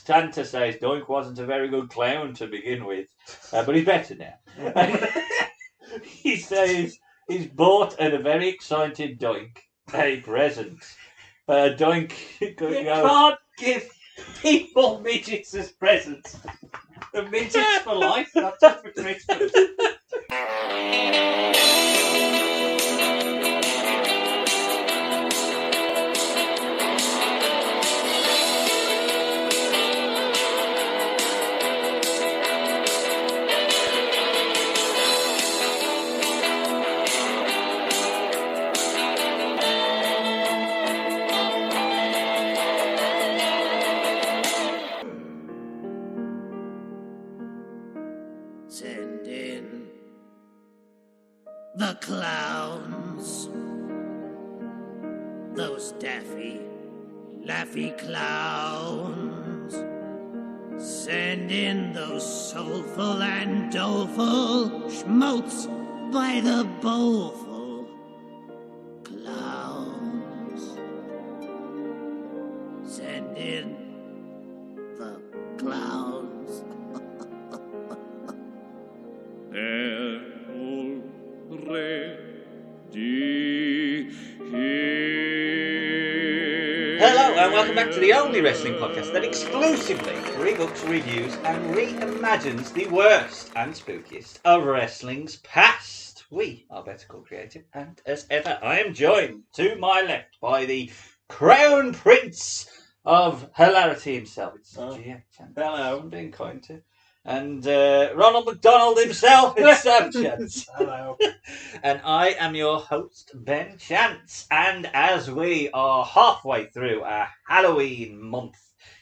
Santa says Doink wasn't a very good clown to begin with, but he's better now. He says he's bought a very excited Doink a present. Doink You can't give people midgets as presents. The midgets for life, not just for Christmas. Send in the clowns. Those daffy, laffy clowns. Send in those soulful and doleful schmaltz by the bowlful clowns. Send in the clowns. They're already here. Hello and welcome back to the only wrestling podcast that exclusively rebooks, reviews and reimagines the worst and spookiest of wrestling's past. We are Better Call Creative, and as ever I am joined to my left by the Crown Prince of Hilarity himself. It's GM. Hello. I'm being kind to. And Ronald McDonald himself, it's Sam Chance. Hello. And I am your host, Ben Chance. And as we are halfway through our Halloween month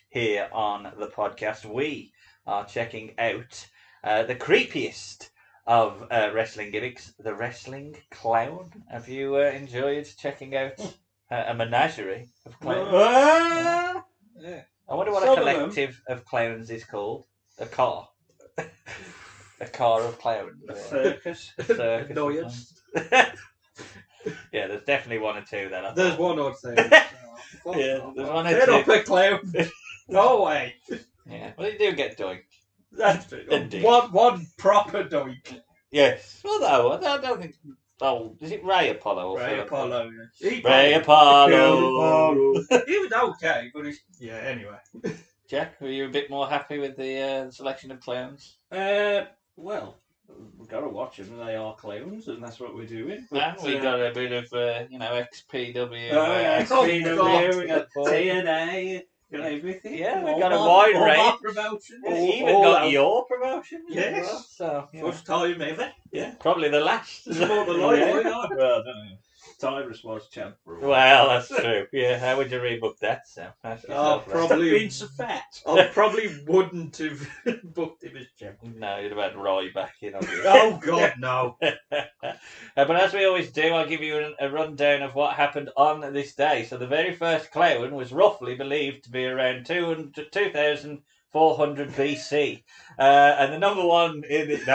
here on the podcast, we are checking out the creepiest of wrestling gimmicks, the wrestling clown. Have you enjoyed checking out a menagerie of clowns? Yeah. I wonder what Some a of them. collective of clowns is called. A car. A car of clowns. A circus. Circus. Annoyance. Yeah, there's definitely one or two then. There's one or two. Yeah, there's one or They're two. not a clown. No way. Yeah, well, you do get doink. That's true. Indeed. One proper doink. Yes. Although, I don't think... Oh, is it Ray Apollo? Or Ray Philip? Apollo. Yes. Ray Apollo. He was okay, but he's... Yeah, anyway. Jack, were you a bit more happy with the selection of clowns? Well, we've got to watch them. They are clowns, and that's what we're doing. And we got a bit of, XPW. XPW, we got TNA, got everything. Yeah, we All got a our- wide all our range. promotions. It's even All got our- your promotion. as Yes. well, so, you know, First time ever. Yeah. probably the last. More than likely. Well, I don't know. Tyrus was champ for a while. Well, that's true. Yeah, how would you rebook that, Sam? Ask yourself that. Probably been so fat. I probably wouldn't have booked him as champ. No, you'd have had Roy back in, obviously. Oh God, no! But as we always do, I'll give you a rundown of what happened on this day. So the very first clown was roughly believed to be around 2,400 BC. And the number one in it...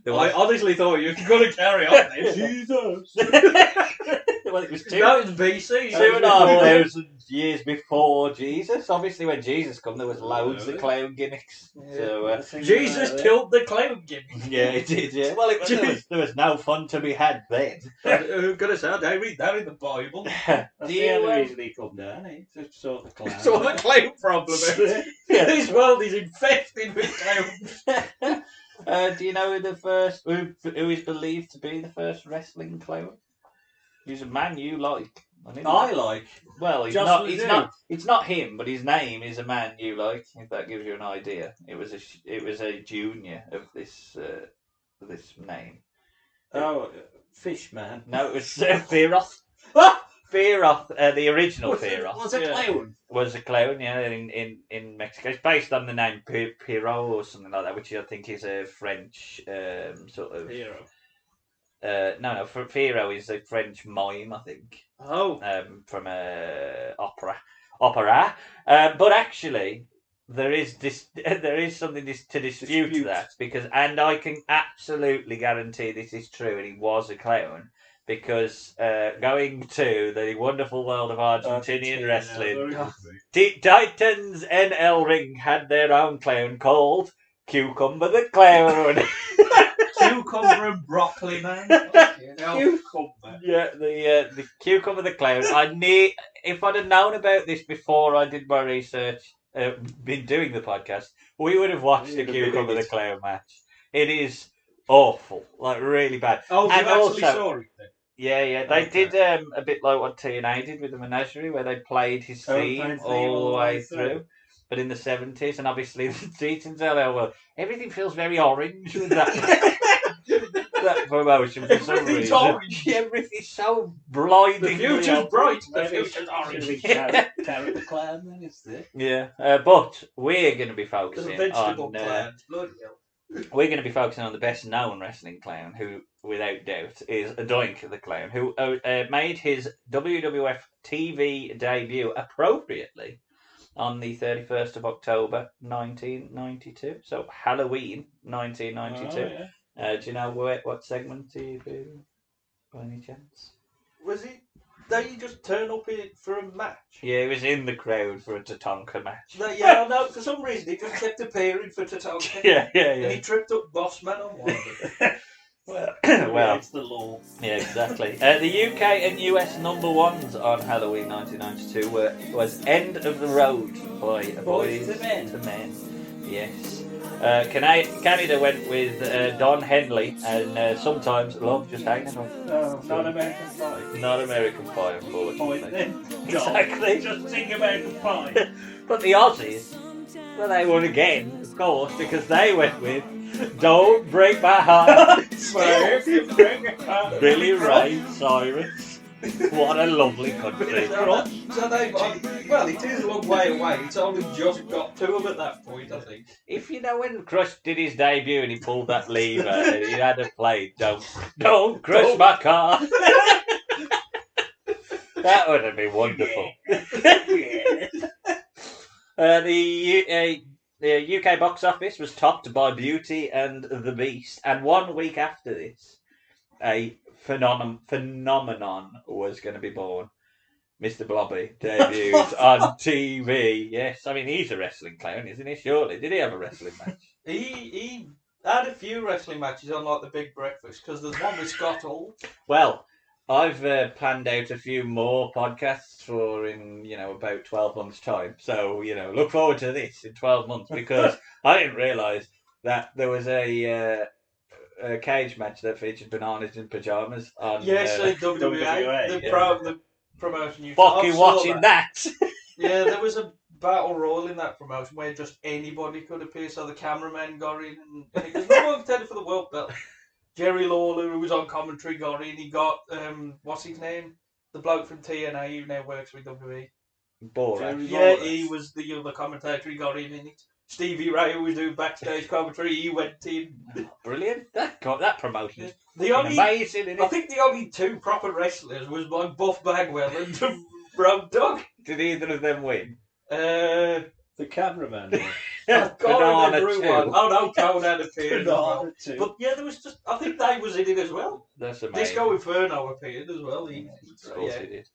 No. I honestly thought you were going to carry on. Jesus. Well, it was That was BC. 2,500 years before Jesus. Obviously, when Jesus come, there was loads of Really? clown gimmicks. So, Jesus killed the clown gimmick. yeah, it did. Yeah. Well, there was no fun to be had then. I'm gonna say they read that in the Bible. That's Do the you, only reason he come down. To sort the clown. Sort the clown problem. Yeah. This world is infested with clowns. Do you know who is believed to be the first wrestling clown? He's a man you like. I like. Well, he's Just not. the He's dude. not. It's not him, but his name is a man you like. If that gives you an idea, it was a junior of this name. Oh, Fishman. No, it was Fearoth. Fearoth, the original Fearoth. Was a clown. Was a clown, yeah, in Mexico. It's based on the name Pierrot or something like that, which I think is a French sort of... Hero. No, Firo is a French mime, I think, Oh. from opera. But actually, there is something to dispute that, because, and I can absolutely guarantee this is true, and he was a clown, because going to the wonderful world of Argentinian wrestling, Very Titans NL Ring had their own clown called Cucumber the Clown. Cucumber and broccoli, man. Cucumber. Yeah, the Cucumber the Clown. If I'd have known about this before I did my research, been doing the podcast, we would have watched the We'd have been Cucumber in the it. Clown match. It is awful, like really bad. Oh, you And actually also- saw it then? Yeah, they Okay. did a bit like what TNA did with the Menagerie, where they played his theme played all the way through. But in the 70s, and obviously the Titans NL, everything feels very orange with that that promotion for some Everything's reason. orange. Everything's so blinding. The future's bright. The future's Should orange. be carrot the clown then, is there? Yeah, but we're going to be The focusing vegetable on clouds. Bloody hell. we're going to be focusing on the best known wrestling clown, who, without doubt, is Doink the Clown, who made his WWF TV debut appropriately on the 31st of October 1992. So Halloween 1992. Oh, yeah. Do you know what segment he did by any chance? Was he? Did he just turn up here for a match? Yeah, he was in the crowd for a Tatanka match. No, yeah, I know. For some reason, he just kept appearing for Tatanka. Yeah, And he tripped up Bossman on one of them. Well, It's the law. yeah, exactly. The UK and US number ones on Halloween 1992 was "End of the Road" by Boys to Men. to Men. Yes. Canada went with Don Henley and Sometimes Love Just Hanging On. No, not American Pie. Not American Pie, Point unfortunately. then. Exactly. Just sing American Pie. But the Aussies, well, they won again, of course, because they went with Don't Break My Heart. Billy Ray Cyrus. What a lovely country. So they've, well, it is a long way away. It's only just got to them at that point, I think. If you know when Crush did his debut and he pulled that lever and he had to play Don't Crush My Car. That would have been wonderful. The UK box office was topped by Beauty and the Beast, and 1 week after this, a phenomenon was going to be born. Mr. Blobby debuted on TV. Yes, I mean, he's a wrestling clown, isn't he? Surely. Did he have a wrestling match? He had a few wrestling matches on like the Big Breakfast because there's one with Scott Hall. Well, I've planned out a few more podcasts for in about 12 months' time. So look forward to this in 12 months because I didn't realise that there was a cage match that featured bananas in pajamas on. Yes, WWA, WWA, the promotion. You fucking I saw watching that. Yeah, there was a battle royal in that promotion where just anybody could appear. So the cameraman got in, and it was no one contended for the world belt. Jerry Lawler, who was on commentary, got in. He got what's his name? The bloke from TNA who now works with WWE. Borat. Yeah, he was the other commentator. He got in it. Stevie Ray, who was doing backstage commentary, he went in. Brilliant. That promotion. The only, Amazing, isn't I it? think the only two proper wrestlers was my Buff Bagwell and Road Dogg. Did either of them win? The cameraman. I can't Banana remember who too. won. Oh no, Conan appeared as well. Banana too. But yeah, there was just, I think Dave was in it as well. That's amazing. Disco Inferno appeared as well. Of course it did.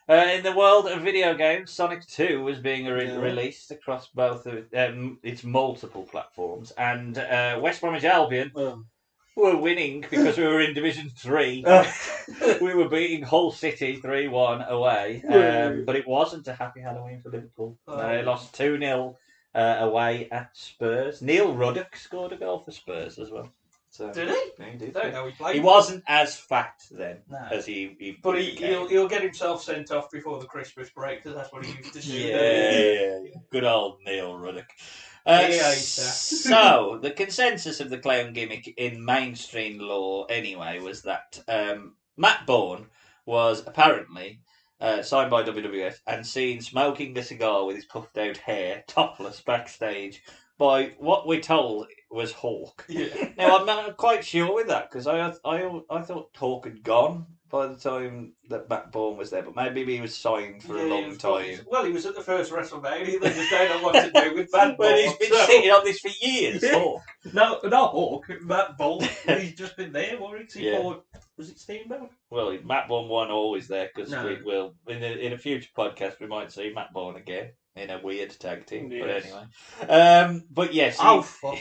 In the world of video games, Sonic 2 was being released across both of its multiple platforms, and West Bromwich Albion were winning because we were in Division 3. We were beating Hull City 3-1 away, but it wasn't a happy Halloween for Liverpool. They lost 2-0 away at Spurs. Neil Ruddock scored a goal for Spurs as well. So, Did he? he did. I don't know. He played. He wasn't as fat then as he But became. he'll get himself sent off before the Christmas break because that's what he used to do. Yeah. Good old Neil Ruddock. So, the consensus of the clown gimmick in mainstream lore, anyway, was that Matt Bourne was apparently signed by WWF and seen smoking a cigar with his puffed out hair, topless, backstage by what we're told was Hawk. Yeah. Now, I'm not quite sure with that because I thought Hawk had gone by the time that Matt Bourne was there, but maybe he was signed for a long time. Well, he was at the first WrestleMania. They just don't know what to do with Matt Well, Bourne. he's been sitting on this for years. Yeah. Hawk. No, not Hawk. Matt Bourne. He's just been there. What is he Yeah. for Was it Steamboat? Well, Matt Bourne won always there because No. we will in a future podcast we might see Matt Bourne again in a weird tag team. Yes. But anyway, but yes, Fuck.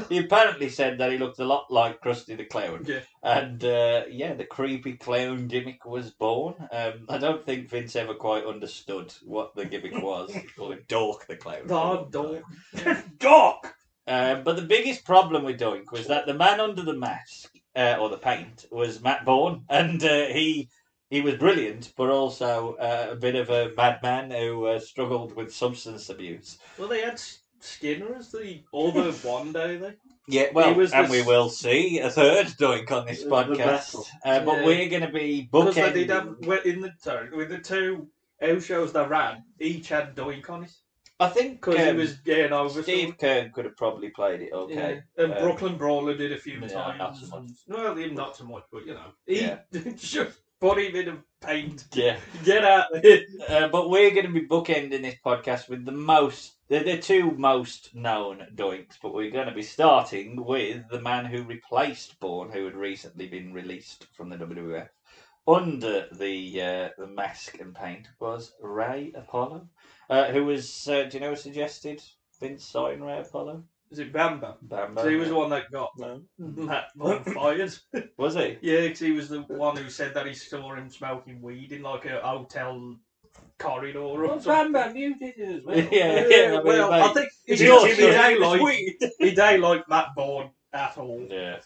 he apparently said that he looked a lot like Krusty the Clown, Yeah. and the creepy clown gimmick was born. I don't think Vince ever quite understood what the gimmick was. He called him Doink the Clown. Oh, Doink. Doc! But the biggest problem with Doink was that the man under the mask, or the paint, was Matt Bourne, and he was brilliant, but also a bit of a madman who struggled with substance abuse. Well, they had Skinner as the other one, don't they? Yeah, well, He was and the we will see a third Doink on this The podcast. vessel. But Yeah. we're going to be Because they did have bookending. with the two house shows they ran, each had Doink on it I think because he was getting over. Steve Kern could have probably played it okay. Yeah. And Brooklyn Brawler did a few yeah, times. not so much. Well, him not so much, but he Yeah. just put him in a paint. Yeah. Get out of it. But we're going to be bookending this podcast with the two most known Doinks, but we're going to be starting with the man who replaced Bourne, who had recently been released from the WWF under the mask and paint, was Ray Apollo, who was, do you know who suggested Vince sign Ray Apollo? Is it Bam Bam? Bam So he was Bam. the one that got Matt Bourne fired. Was he? Yeah, because he was the one who said that he saw him smoking weed in like a hotel corridor or Well, something. Bam Bam, you did it as well. Yeah. I mean, well, mate, I think it's he your he show. don't like Weed. he don't like Matt Bourne at all. Yeah.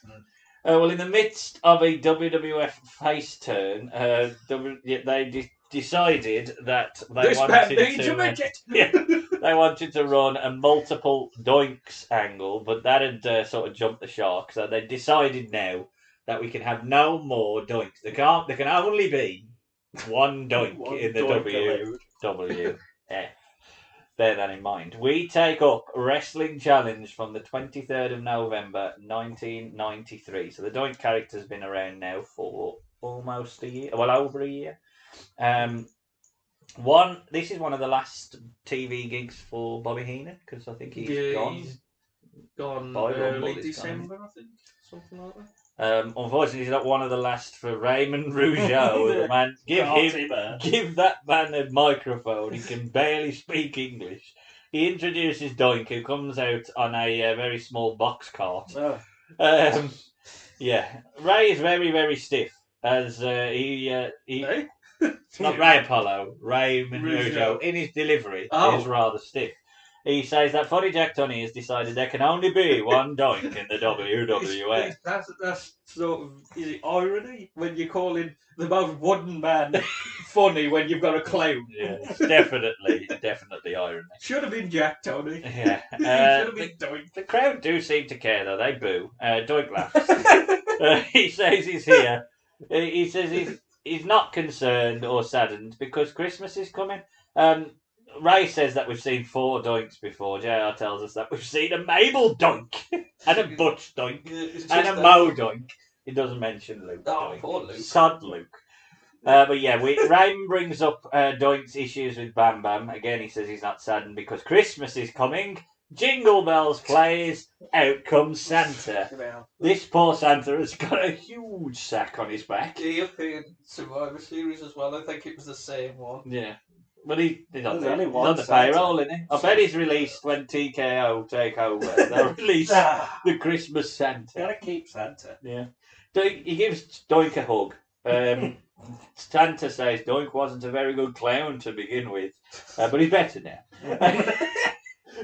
Well, in the midst of a WWF face turn, they decided that they This man needs a wanted midget. they wanted to run a multiple Doinks angle, but that had sort of jumped the shark. So they decided now that we can have no more Doinks. There can only be one Doink One in the Doink WWF. Bear that in mind. We take up Wrestling Challenge from the 23rd of November 1993. So the Doink character's been around now for almost a year. Well, over a year. This is one of the last TV gigs for Bobby Heenan because I think he's gone. He's gone By Rumble, early he's December, I think. Something like that. Unfortunately, he's not one of the last for Raymond Rougeau. The man, give that man a microphone. He can barely speak English. He introduces Doink, who comes out on a very small box cart. Oh. Ray is very, very stiff. As Eh? not Ray Apollo, Raymond Rougeau, in his delivery is rather stiff. He says that Funny Jack Tunney has decided there can only be one Doink in the WWF. That's sort of, is it irony when you're calling the most wooden man funny when you've got a clown? Yeah, it's definitely irony. Should have been Jack Tony. Yeah. Should have been Doink. The crowd do seem to care though. They boo. Doink laughs. He says he's here. He says he's not concerned or saddened because Christmas is coming. Ray says that we've seen 4 Doinks before. JR tells us that we've seen a Mabel Doink and a Butch Doink and a Mo Doink. He doesn't mention Luke. Oh, Doink. poor Luke. Sod Luke. But yeah, Raymond brings up Doink's issues with Bam Bam. Again, he says he's not saddened because Christmas is coming. Jingle bells plays. Out comes Santa. This poor Santa has got a huge sack on his back. He appeared in Survivor Series as well. I think it was the same one. Yeah. But he's on There's only he's one on the Santa. payroll, isn't he? I bet he's released when TKO take over. They'll release the Christmas Santa. Gotta keep Santa. Yeah. He gives Doink a hug. Santa says Doink wasn't a very good clown to begin with, but he's better now.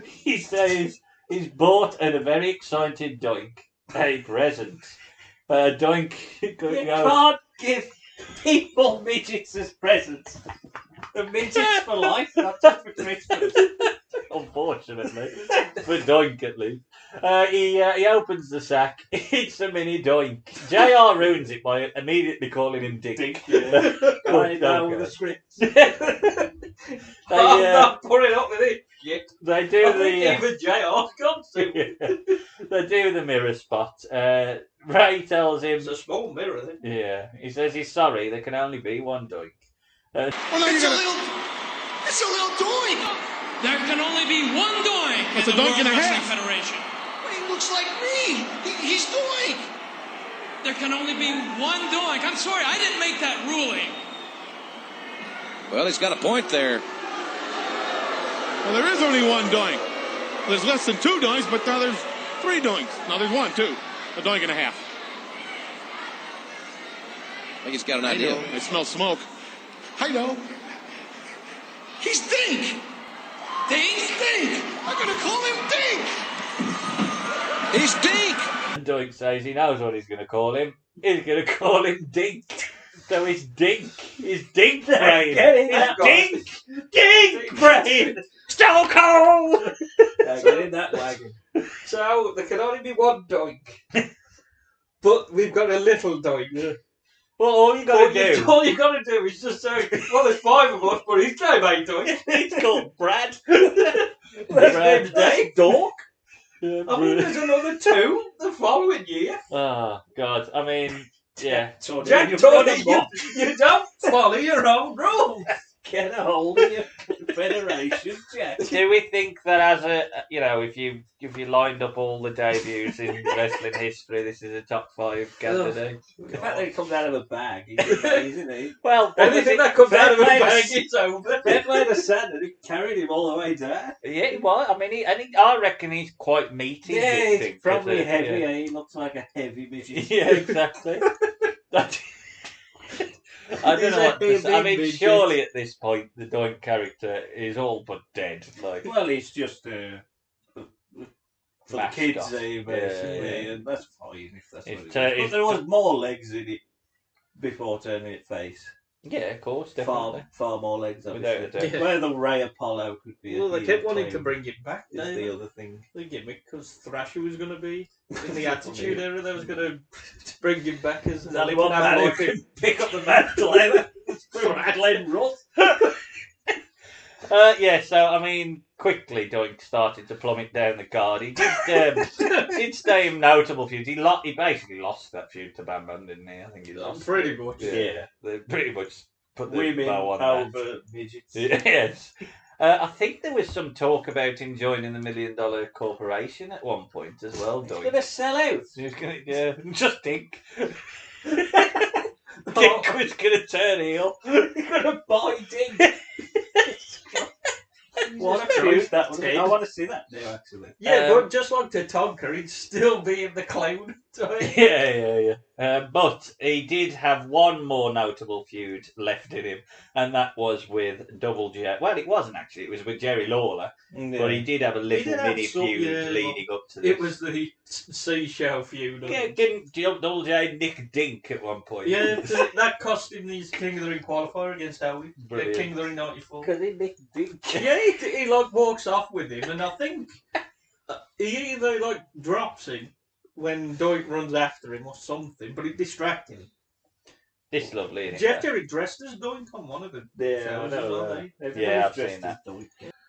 He says he's bought a very excited Doink a present. Doink You goes, can't give people midgets as presents. The midgets for life, not just for Christmas. unfortunately, for Doink at least. He opens the sack. It's a mini Doink. JR ruins it by immediately calling him Dick. Dick, yeah. I know the scripts. I'm not putting up with it. Shit. They do I think the even JR's gone to. they do the mirror spot. Ray tells him, It's a small mirror then. yeah, he says he's sorry. There can only be one Doink. It's a little Doink. There can only be one Doink It's in a the Doink World and a Wrestling half. Federation. He looks like me. He's Doink. there can only be one doink. I'm sorry, I didn't make that ruling. Well, he's got a point there. Well, there is only one doink. There's less than 2 doinks, but now there's 3 doinks. Now there's 1, 2. A doink and a half. I think he's got an idea. I smell smoke. I know. He's Dink! Dink? Dink! I'm gonna call him Dink! He's Dink! And Doink says he knows what he's going to call him. He's going to call him Dink. So it's Dink. It's Dink Brain. It's Dink! Dink Brain! Stone Cold! Get in that wagon. So there can only be one doink. But we've got a little doink. Well, all you got to do... All you got to do is just say, well, there's 5 of us, but he's name ain't doink. He's called Brad. His name's Dave. Dork. I mean, there's another 2 the following year. Oh, God. I mean, yeah. Jack told you don't follow your own rules. Get a hold of your federation, Jack. Do we think that as a, if you lined up all the debuts in wrestling history, this is a top 5 candidate? The fact that it comes out of a bag is amazing, isn't it? Well, Anything that comes out of a bag, it's over. Fair play to Sanders, he carried him all the way down. yeah, well, I mean, I reckon he's quite meaty. Yeah, this he's thing, probably isn't it? heavy. Yeah. He looks like a heavy midget. Yeah, exactly. I don't know what to say. I mean, surely at this point the Doink character is all but dead. Like, Well, he's just for the Mashed kids, off. basically, Yeah. and that's fine if that's what It's, it is. it's- But there was more legs in it before turning it face. yeah, of course, definitely. Far more legs, Without obviously. a doubt. Where the Ray Apollo could be. Well, they kept wanting to bring it back, Is didn't the they? other thing. The gimmick, because Thrasher was going to be in the Attitude Era. They was going to bring him back as There's only one man who can pick up the mantle ever. Glenn Ross. Yeah, so I mean, quickly Doink started to plummet down the card. He did stay in notable feuds. He basically lost that feud to Bam Bam, didn't he? I think he lost. Pretty much. Yeah, they pretty much put the Women bow on that. over midgets. Yes. I think there was some talk about him joining the $1 Million Corporation at one point as well, He's Doink. going to sell out. He was gonna, yeah, just Dink. Dink was going to turn heel. He's going to buy Dink. What a feud that was. I want to see that now, actually. Yeah, but just like Tatanka, he'd still be in the clown. Yeah. But he did have one more notable feud left in him, and that was with Double J. Well, it wasn't actually. It was with Jerry Lawler, but he did have a little mini feud leading up to this. It was the seashell feud. Yeah, didn't Double J nick Dink at one point? Yeah, that cost him his King of the Ring qualifier against Howie. Brilliant. King of the Ring 94. Because he nicked Dink. Yeah, he like walks off with him, and I think he either like drops him when Doink runs after him or something, but he distracted him. This lovely, isn't it? Jeff Jarrett dressed as Doink on one of the Yeah, I shows as know. well, eh? Yeah, I've seen that.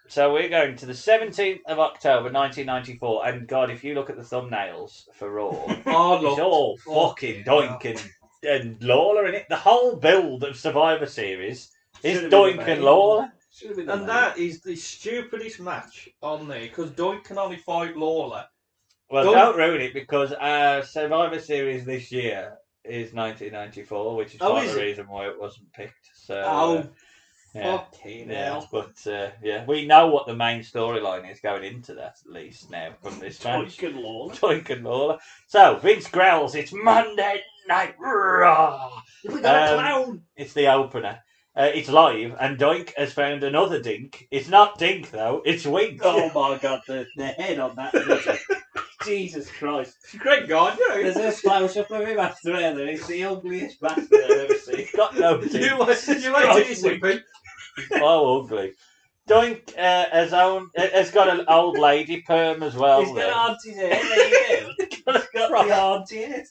So we're going to the 17th of October 1994, and God, if you look at the thumbnails for Raw, Oh, it's all fucking Doink and Lawler in it. The whole build of Survivor Series is Should've been Doink the and main. Lawler. And that is the stupidest match on there, because Doink can only fight Lawler. Well, Doink- don't ruin it, because our Survivor Series this year is 1994, which is part of the reason why it wasn't picked. So, yeah. Fucking Yeah, hell. but yeah, we know what the main storyline is going into that at least now from this match. Doink and Lawler. Doink and Lawler. So Vince growls, "It's Monday Night Raw." We got a clown. It's the opener. It's live, and Doink has found another Dink. It's not Dink though; it's Wink. Oh my god, the head on that midget. Jesus Christ. Great God, you know. There's a close up of him after it, and it's the ugliest bastard I've ever seen. He's got no Dink. You wait till you see me. Oh, ugly. Doink has got an old lady perm as well. He's got auntie's hair, there you go. got He's got the auntie hair.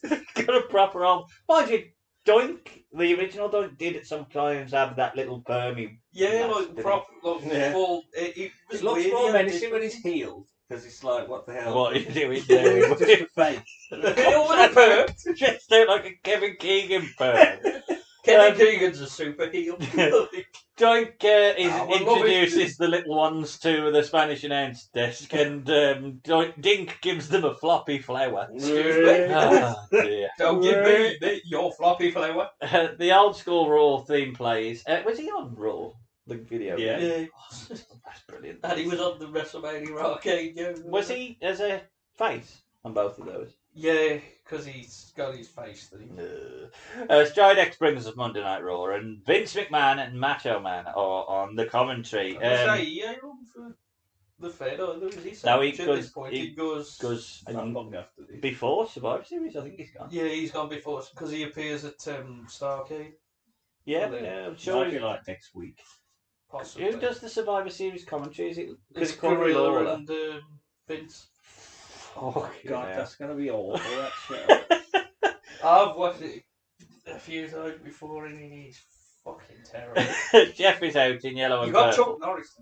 got a proper old. Mind you, Doink, the original Doink, did sometimes have that little permy. Yeah, Nuts, like didn't proper, like Yeah. full. It was It looks weird, more yeah, menacing when he's healed. Because it's like, what the hell? What are you doing It's there? just a fake. It all went perm. Just out like a Kevin Keegan perm. Kenny Keegan's a super heel. Doink we'll introduces the little ones to the Spanish announce desk, and Dink gives them a floppy flower. Excuse me. Oh, dear. Don't give me your floppy flower. The old school Raw theme plays. Was he on Raw? The video? Yeah. That's brilliant. And he was on the WrestleMania arcade. Yeah. Was he as a face on both of those? Yeah, because he's got his face thing. Stridex brings us Monday Night Raw, and Vince McMahon and Macho Man are on the commentary. He ain't on for the Fed, or is he? No, at this point. He goes Not long after this. before Survivor Series. I think he's gone. Yeah, he's gone before because he appears at Starcade. Yeah, Well, I'm Sure, sure. like next week. Possibly. Who does the Survivor Series commentary? Is it It's Corey Gorilla Lawler? and Vince. Oh God, that's gonna be awful. That show. I've watched it a few times before, and he's fucking terrible. Jeff is out in yellow You and got purple. Chuck Norris.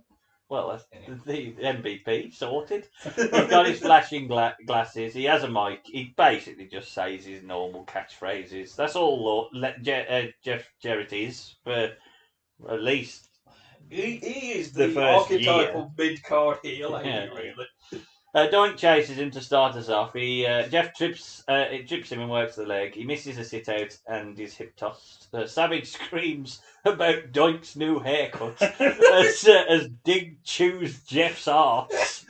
Well, that's the MVP sorted. He's got his flashing glasses. He has a mic. He basically just says his normal catchphrases. That's all Jeff Jarrett is for at least. He is The the first archetypal mid-card heel, ain't Yeah. he, really? Doink chases him to start us off. Jeff trips him and works the leg. He misses a sit out and is hip tossed. Savage screams about Doink's new haircut as Dig chews Jeff's arse.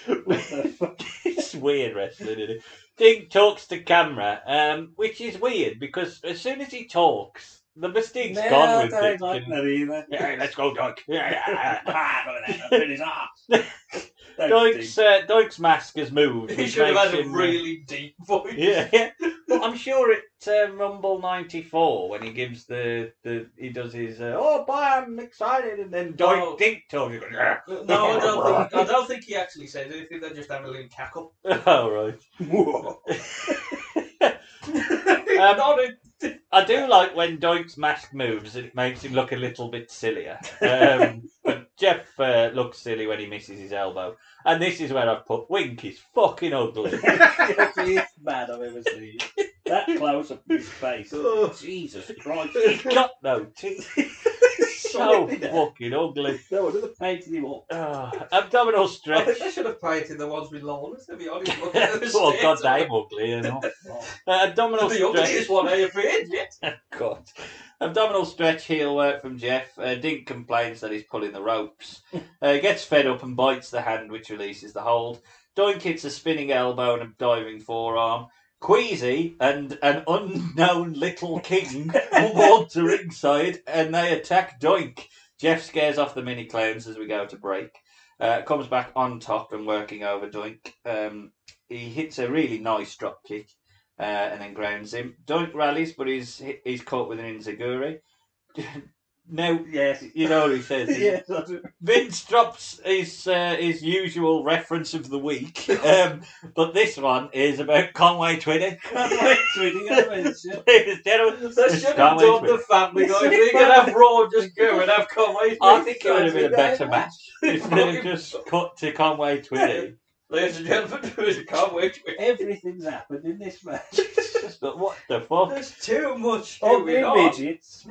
It's weird wrestling, isn't it? Dig talks to camera, which is weird because as soon as he talks, the mystique's gone with I Dig. don't like that either. Yeah, let's go, Doink. Doink. Doink's mask has moved. He which should have makes had a him, really deep voice. Yeah. Well, I'm sure at Rumble '94 when he gives he does his oh boy I'm excited and then Doink Dink talks. No, I don't think he actually said anything. They just have a little cackle. Oh right. I do like when Doink's mask moves and it makes him look a little bit sillier. But Jeff looks silly when he misses his elbow. And this is where I've put Wink is fucking ugly. It's bad I've ever seen. That close up his face. Oh. Jesus Christ. He's got no teeth. So fucking ugly. No, another painted him up. Abdominal I stretch. think they should have painted the ones with Lawless, to be honest. Look at the Oh, states God, of they're them. ugly, you know. Abdominal The stretch. ugliest one I appeared yet. God. Abdominal stretch, heel work from Jeff. Dink complains that he's pulling the ropes. Gets fed up and bites the hand, which releases the hold. Doink hits a spinning elbow and a diving forearm. Queasy and an unknown little king walk to ringside and they attack Doink. Jeff scares off the mini clowns as we go to break. Comes back on top and working over Doink. He hits a really nice drop kick and then grounds him. Doink rallies, but he's caught with an enziguri. Now, Yes. you know what he says. Yes, I do. Vince drops his usual reference of the week, but this one is about Conway Twitty. Conway Twitty, I mentioned. Ladies and gentlemen, They it's should have Conway done Twitty. the Family Guy. If we could have Raw, just go and have Conway. I think it would have been a better match if they had just cut to Conway Twitty. Ladies and gentlemen, there's a Conway Twitty. Everything's happened in this match. But what the fuck? There's too much Ugly going on. midgets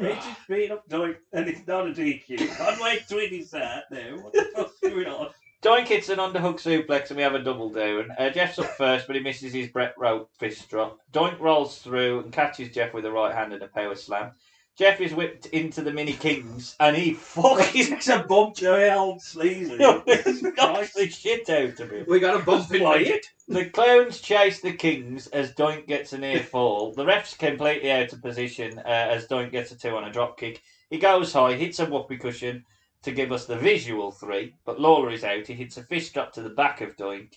beating up Doink, and it's not a DQ. Conway Twitty's that now. What the fuck's going on? Doink hits an underhook suplex and we have a double down. Jeff's up first, but he misses his Bret Rope fist drop. Doink rolls through and catches Jeff with a right hand and a power slam. Jeff is whipped into the Mini Kings and he fucking It's a bump to hell sleazy. knocks the shit out of him. We got a bump in Quiet. The clowns chase the Kings as Doink gets a near fall. The ref's completely out of position as Doink gets a 2 on a drop kick. He goes high, hits a whoopee cushion to give us the visual 3, but Lawler is out. He hits a fist drop to the back of Doink,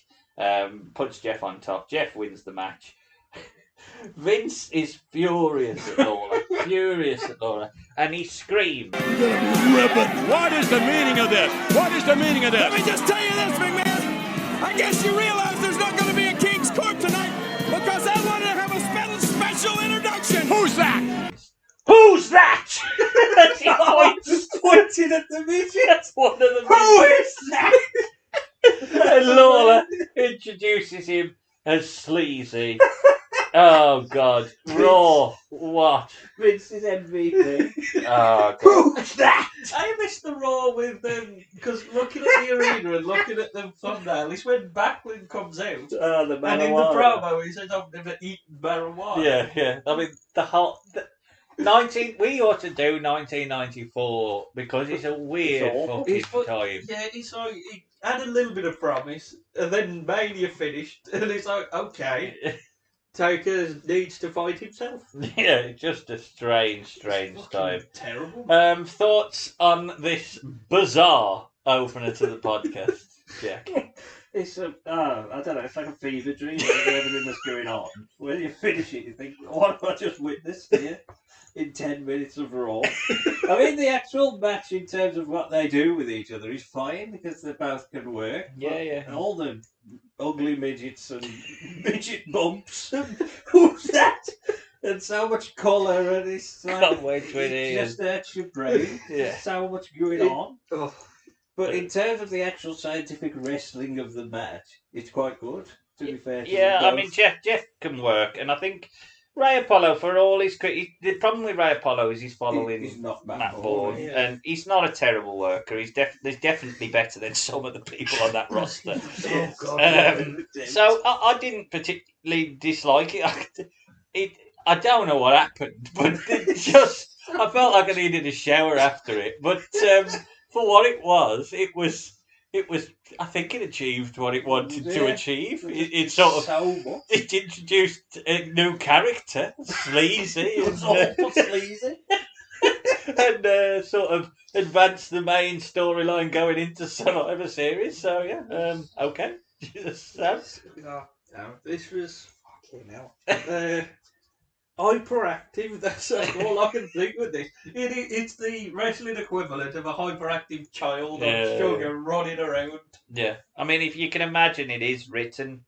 puts Jeff on top. Jeff wins the match. Vince is furious at Lawler, and he screams. What is the meaning of this? What is the meaning of this? Let me just tell you this, McMahon. I guess you realize there's not going to be a King's Court tonight because I wanted to have a special introduction. Who's that? Who's that? He points. Pointing at the midget. One of the Who is that? And Lawler introduces him as Sleazy. Oh God, Raw. What? Vince's MVP. Oh God. Who's that? I missed the Raw with them because looking at the arena and looking at the thumbnail, it's when Backlund comes out. Oh, the And in the marijuana. promo, he says, I've never eaten marijuana. Yeah, yeah. I mean, the whole 19. We ought to do 1994 because it's a weird It's awful. fucking time. Yeah, it's like, he had a little bit of promise, and then Mania finished, and it's like, okay, Taker needs to fight himself. Yeah, just a strange It's time. fucking terrible. Thoughts on this bizarre opener to the podcast, Jack? It's I don't know, it's like a fever dream of everything that's going on. When you finish it, you think, what have I just witnessed here in 10 minutes of Raw? I mean, the actual match in terms of what they do with each other is fine because they both can work. Yeah, yeah. And all the ugly midgets and midget bumps. Who's that? And so much colour and it's like, Can't wait for it. it just hurts your brain. Yeah. There's so much going on. Oh, But in terms of the actual scientific wrestling of the match, it's quite good, to be fair to Yeah, them I mean, both. Jeff can work, and I think Ray Apollo, for all his the problem with Ray Apollo is he's following He's not Matt Bourne, Bourne, yeah. and he's not a terrible worker. He's definitely better than some of the people on that roster. oh God. So I didn't particularly dislike it. I don't know what happened, but it just I felt like I needed a shower after it. But for what it was. I think it achieved what it wanted to Yeah. achieve. It sort of so much. it introduced a new character, Sleazy, It's awful sleazy. and sort of advanced the main storyline going into Survivor Series. So yeah, okay. So, No, this was fucking hell. Hyperactive, that's all I can think with this. It's the wrestling equivalent of a hyperactive child Yeah. on sugar running around. yeah, I mean, if you can imagine, it is written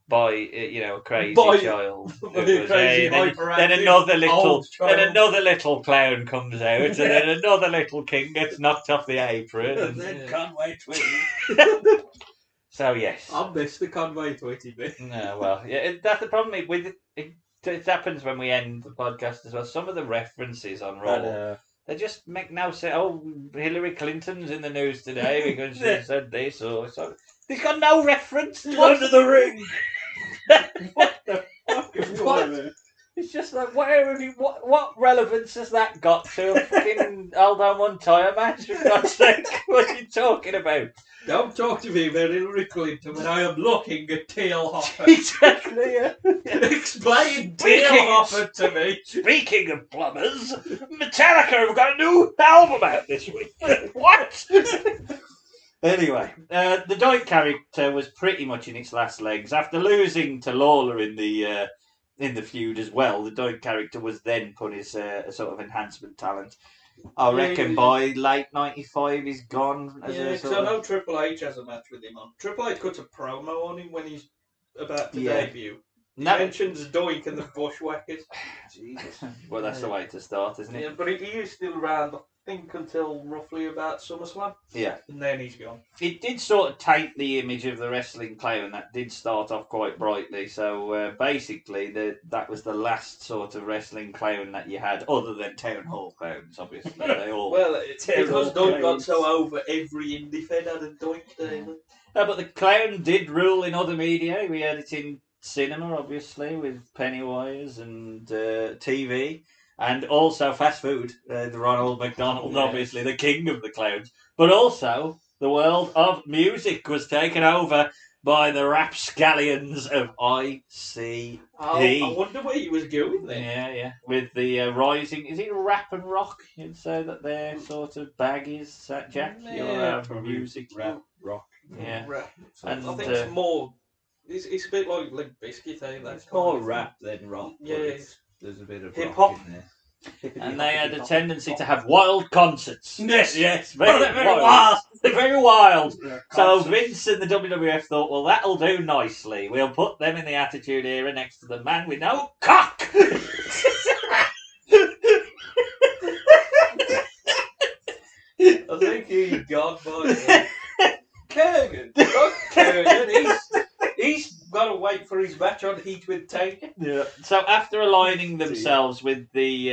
by a crazy By- child. by a crazy, then hyperactive another little, old child. then another little clown comes out, and then another little king gets knocked off the apron. And And, then Yeah. Conway Twitty. so yes, I missed the Conway Twitty bit. no, well, yeah, that's the problem with it. It happens when we end the podcast as well. Some of the references on Raw, they just make no sense. Oh, Hillary Clinton's in the news today because she said this or so. They've got no reference. Under the ring. What the fuck is What? going on? It's just like, where have you? What relevance has that got to a fucking hold on one tire match? For God's sake, what are you talking about? Don't talk to me about Hillary Clinton when I am looking at Tail Hopper. Exactly. Yeah. Explain Tail Hopper to me. Speaking of plumbers, Metallica have got a new album out this week. What? Anyway, the Doink character was pretty much in its last legs after losing to Lawler in the feud as well. The Doink character was then put as a sort of enhancement talent. I reckon by late '95 he's gone. As Yeah, a because sort I of, know Triple H has a match with him on. Triple H cuts a promo on him when he's about to Yeah. debut. He No. mentions Doink and the Bushwhackers. Jesus. well, that's the way to start, isn't it? Yeah, but he is still around, I think, until roughly about SummerSlam. Yeah. And then he's gone. It did sort of take the image of the wrestling clown that did start off quite brightly. So basically, that was the last sort of wrestling clown that you had, other than Town Hall clowns. Obviously, they all. Well, it's because Terrible Doink got clowns. so over, every indie fed had a Doink day. But the clown did rule in other media. We had it in cinema, obviously, with Pennywise and TV, and also fast food. The Ronald McDonald, obviously, the king of the clowns. But also, the world of music was taken over by the rapscallions of ICP. I wonder where he was going then. Yeah. With the rising, is it rap and rock? You'd say that their sort of bag is, Jack? Yeah, Your music. Rap, rock. Yeah. Rap. And, I think it's more. It's a bit like Limp Bizkit, eh? That's It's more kind of- rap than rock. but Yeah, there's a bit of hip rock hop. in there. And they had a tendency to have wild concerts. Yes. Very, Well, very wild. Very wild. So Concerts. Vince and the WWF thought, well, that'll do nicely. We'll put them in the Attitude Era next to the man with no cock. I think he got by Kurgan. Kurgan, he's got a wait for his match on Heat with Tank. Yeah. So after aligning themselves with the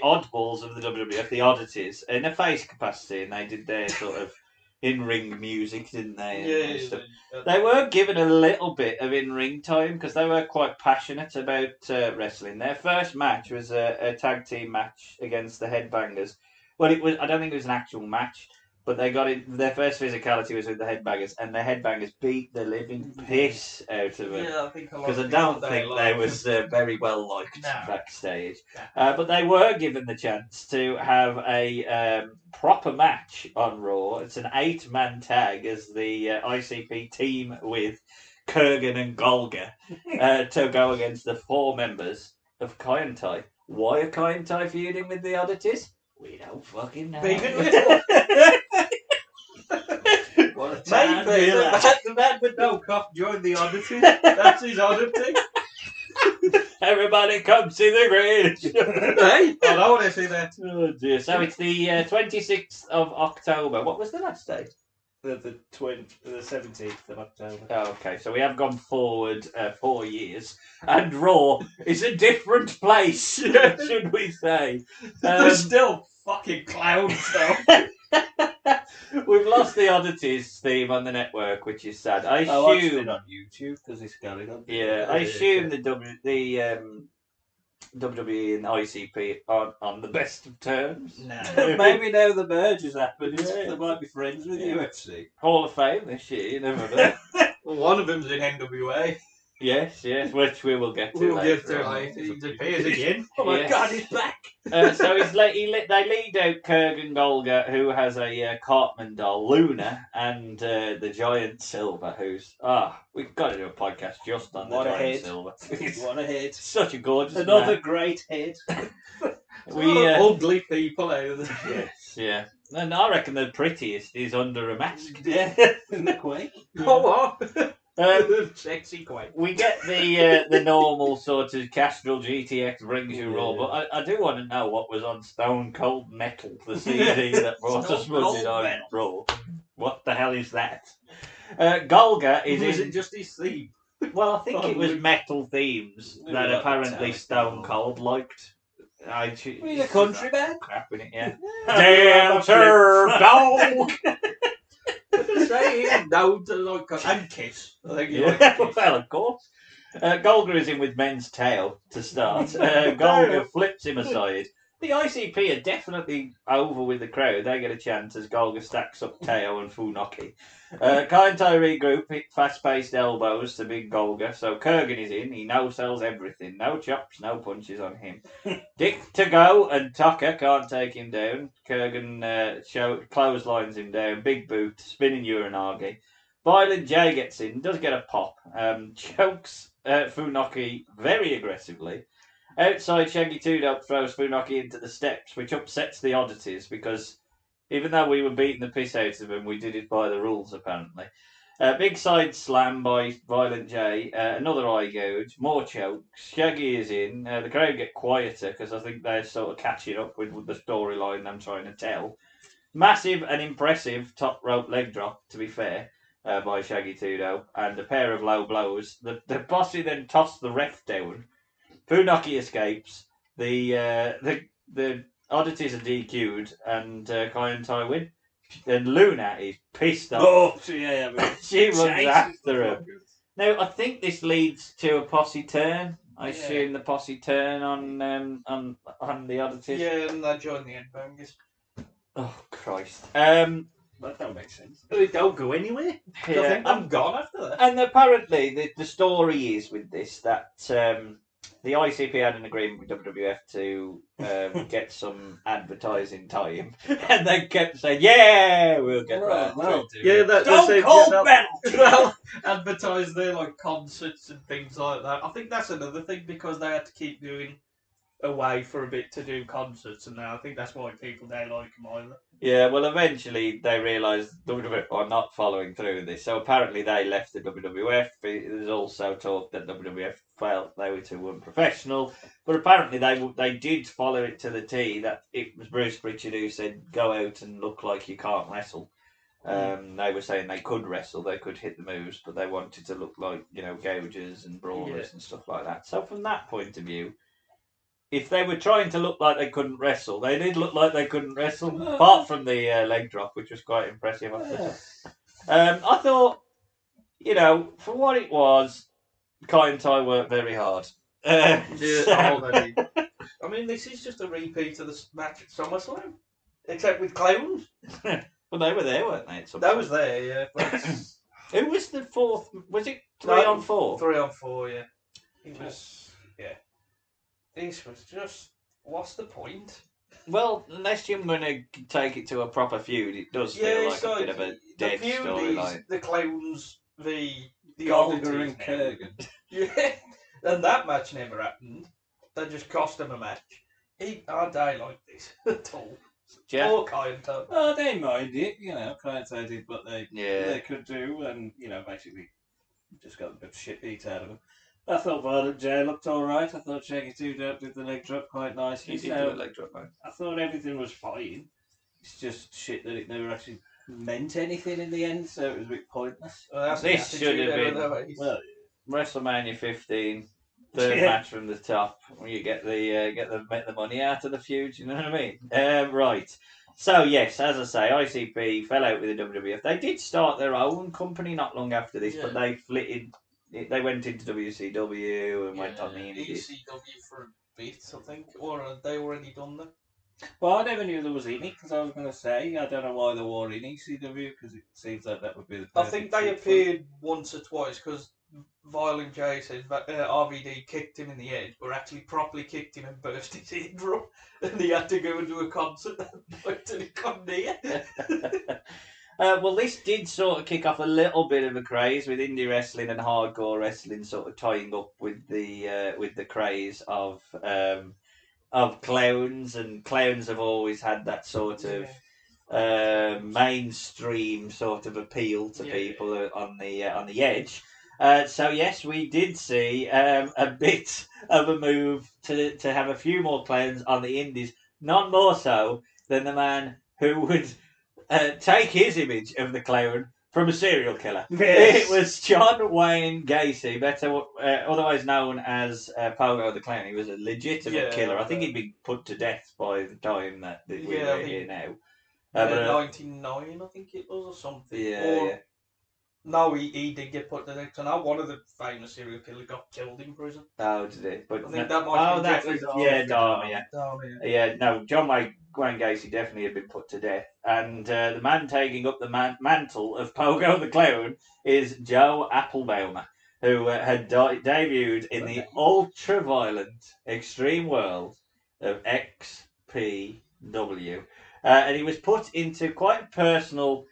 oddballs of the WWF, the oddities, in a face capacity, and they did their sort of in-ring music, didn't they? And stuff. They were given a little bit of in-ring time because they were quite passionate about wrestling. Their first match was a tag team match against the Headbangers. Well, it was. I don't think it was an actual match. But they got it. Their first physicality was with the Headbangers, and the Headbangers beat the living piss out of them. Yeah, I think because I don't think they was very well liked backstage. But they were given the chance to have a proper match on Raw. It's an 8-man tag as the ICP team with Kurgan and Golga to go against the 4 members of Kaientai. Why are Kaientai feuding with the Oddities? We don't fucking know. What a time. Maybe the man with no cough joined the Oddity. That's his oddity. Everybody come see the greatest show. Hey, I want to see that. Oh dear. So it's the 26th of October. What was the last date? The 17th of October. Oh, okay. So we have gone forward 4 years, and Raw is a different place, should we say? There's still fucking clowns though. We've lost the Oddities theme on the network, which is sad. I watched assume it on YouTube because it's going on. Yeah, I assume the WWE and ICP aren't on the best of terms. No. Maybe now the merge has happened. They might be friends with UFC. Hall of Fame this year, you never know. Well, one of them's in NWA. Yes, which we will get to later. We'll get to later. He appears again. Oh my God, he's back! So they lead out Kurgan Golga, who has a Cartman doll, Luna, and the Giant Silver, who's... we've got to do a podcast just on the Giant Silver. What a head. Such a gorgeous Another man. Great head. Ugly people out of the... Yes, yeah. And I reckon the prettiest is under a mask. Yeah, in the Quake. Oh, what? Sexy Quake. We get the normal sort of Castrol GTX brings you Raw, but I do want to know what was on Stone Cold Metal, the CD that brought us Monday Night Raw. What the hell is that? Golga is Is it just his theme? Well, I think it was metal themes that apparently Stone Cold liked. He's a country man. Crap in it, yeah. Dancer dog. Say no to like and Kiss. I think you like Kiss. Well, of course. Golga is in with Men's Tail to start. Golga flips him aside. The ICP are definitely over with the crowd. They get a chance as Golga stacks up Teo and Funaki. Kaientai regroup, hit fast-paced elbows to big Golga. So Kurgan is in. He no-sells everything. No chops, no punches on him. Dick to go and Tucker can't take him down. Kurgan clotheslines him down. Big boot, spinning Uranagi. Violent J gets in, does get a pop. Chokes Funaki very aggressively. Outside, Shaggy 2-Dope throws Funaki into the steps, which upsets the Oddities because even though we were beating the piss out of him, we did it by the rules, apparently. Big side slam by Violent J, another eye gouge, more chokes. Shaggy is in. The crowd get quieter because I think they're sort of catching up with the storyline I'm trying to tell. Massive and impressive top rope leg drop, to be fair, by Shaggy 2-Dope, and a pair of low blows. The posse then toss the ref down. Funaki escapes. The Oddities are DQ'd, and Kaientai win. And Luna is pissed off. Oh, yeah, she runs after him. Now, I think this leads to a posse turn. I assume the posse turn on the Oddities. Yeah, and they join the Headbangers. Oh Christ. That don't make sense. They don't go anywhere. Yeah. I'm gone after that. And apparently, the story is with this that the ICP had an agreement with WWF to get some advertising time, and they kept saying, "Yeah, we'll get that." Stone Cold Metal. Advertise their like concerts and things like that. I think that's another thing because they had to keep doing away for a bit to do concerts, and now I think that's why people don't like them either. Yeah, well, eventually they realised WWF are not following through with this, so apparently they left the WWF. There's also talk that WWF felt they were too unprofessional, but apparently they did follow it to the T. That it was Bruce Pritchard who said, "Go out and look like you can't wrestle," They were saying they could wrestle, they could hit the moves, but they wanted to look like, gougers and brawlers and stuff like that. So from that point of view, if they were trying to look like they couldn't wrestle, they did look like they couldn't wrestle, apart from the leg drop, which was quite impressive. I thought, for what it was, Kai and Tai worked very hard. I mean, this is just a repeat of the match at SummerSlam, except with clowns. Well, they were there, weren't they? That was there, yeah. But who was the fourth? Was it 3 on 4? 3 on 4, yeah. It was, yeah. This was just, what's the point? Well, unless you're going to take it to a proper feud, it does feel like a bit of a dead storyline. The clowns, the Golder oddities and Kurgan. Yeah, and that match never happened. They just cost him a match. I don't like this at all. Jeff? Poor Kai and Tai. Oh, they mind it, Kai and Tai did what they could do, and, basically just got a bit of shit beat out of them. I thought Violent J looked alright. I thought Shaggy 2 did the leg drop quite nicely. He did do a leg drop, man. I thought everything was fine. It's just shit that it never actually meant anything in the end, so it was a bit pointless. This should have been WrestleMania 15, third match from the top. You get the money out of the feud. You know what I mean? Right. So yes, as I say, ICP fell out with the WWF. They did start their own company not long after this, but they flitted. They went into WCW and went on the Indies. ECW for a bit, I think, or had they already done that? Well, I never knew there was any, because I was going to say, I don't know why they were in ECW, because it seems like that would be the I think they appeared once or twice, because Violent J says that RVD kicked him in the head, but actually properly kicked him and burst his eardrum, and he had to go and do a concert that night till he come near. Well, this did sort of kick off a little bit of a craze with indie wrestling and hardcore wrestling sort of tying up with the craze of clowns, and clowns have always had that sort of mainstream sort of appeal to people on the edge. So yes, we did see a bit of a move to have a few more clowns on the indies, none more so than the man who would take his image of the clown from a serial killer. Yes. It was John Wayne Gacy, better otherwise known as Pogo the Clown. He was a legitimate killer. I think he'd been put to death by the time that we were here now. 99, I think it was, or something. No, he did get put to death. So now one of the famous serial killers got killed in prison. Oh, did he? But I think that might be Jeffrey Dahmer. Yeah, no, John Wayne Gacy definitely had been put to death. And the man taking up the mantle of Pogo the Clown is Joe Applebaumer, who had debuted in the ultra-violent Extreme World of XPW. And he was put into quite personal,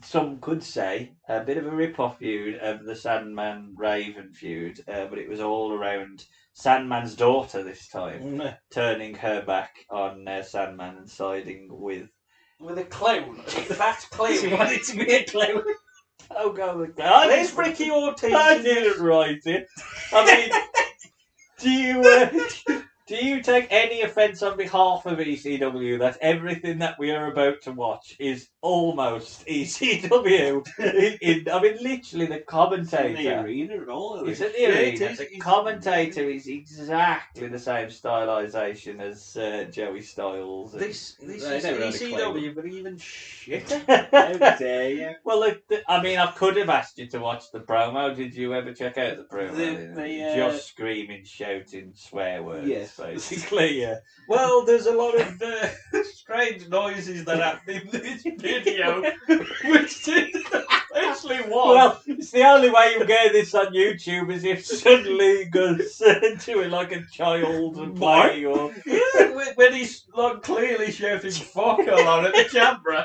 some could say, a bit of a rip-off feud of the Sandman Raven feud, but it was all around Sandman's daughter this time, turning her back on Sandman and siding with a clown, a fat clown. She wanted to be a clown. Oh God! There's Ricky Ortiz. I didn't write it. I mean, do you take any offence on behalf of ECW that everything that we are about to watch is almost ECW? I mean, literally, the commentator. It's in the arena and all. It's in the arena. The commentator is exactly the same stylisation as Joey Styles. This is ECW, but even shitter. How dare you? Well, I mean, I could have asked you to watch the promo. Did you ever check out the promo? Just screaming, shouting, swear words. Yes. Basically, yeah. Well, there's a lot of strange noises that happen in this video, which is especially one. Well, it's the only way you get this on YouTube is if suddenly goes into it like a child and play or when he's like clearly shouting "fuck" a lot at the camera.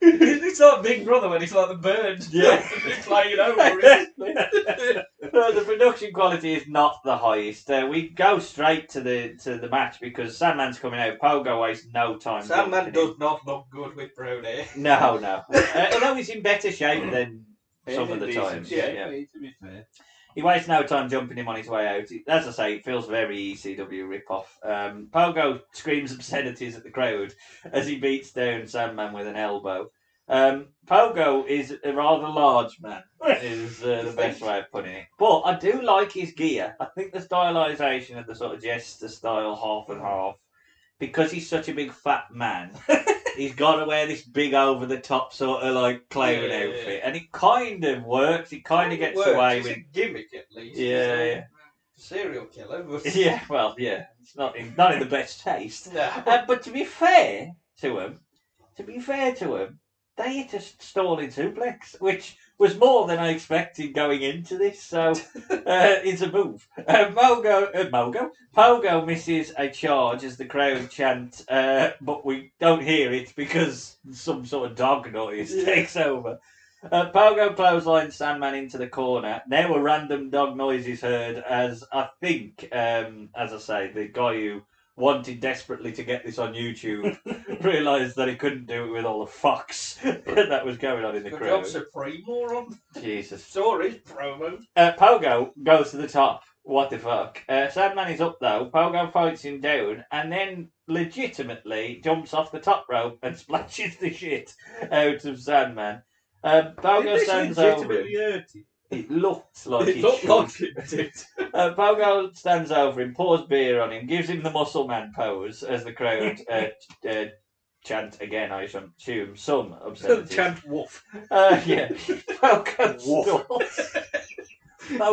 It's like Big Brother when he's like the bird. Yeah, he's playing over it. The production quality is not the highest. We go straight to the match because Sandman's coming out. Pogo wastes no time. Sandman does not look good with brown hair. No. Although he's in better shape than some of the times. Yeah, to be fair. He wastes no time jumping him on his way out. As I say, it feels very ECW rip-off. Pogo screams obscenities at the crowd as he beats down Sandman with an elbow. Pogo is a rather large man, is the best way of putting it. But I do like his gear. I think the stylisation of the sort of jester style half and half, because he's such a big fat man, he's got to wear this big over the top sort of like clown outfit, and it kind of works. It kind of gets away with a gimmick at least. Yeah. Serial killer. But... Yeah, well, yeah, it's not in the best taste. No. But to be fair to him, they hit a stalling suplex, which was more than I expected going into this. So it's a move. Pogo misses a charge as the crowd chant, but we don't hear it because some sort of dog noise takes over. Pogo clotheslines Sandman into the corner. Now a random dog noise is heard as I think, as I say, the guy who wanted desperately to get this on YouTube realised that he couldn't do it with all the fox that was going on in the crowd. Good job, Supreme moron. Jesus. Sorry, promo. Pogo goes to the top. What the fuck? Sandman is up though. Pogo fights him down and then legitimately jumps off the top rope and splashes the shit out of Sandman. Pogo stands over him. It looked like it did. Pogo stands over him, pours beer on him, gives him the muscle man pose as the crowd chant again, I assume, some obscenities. Chant woof. Yeah. Pogo stalls.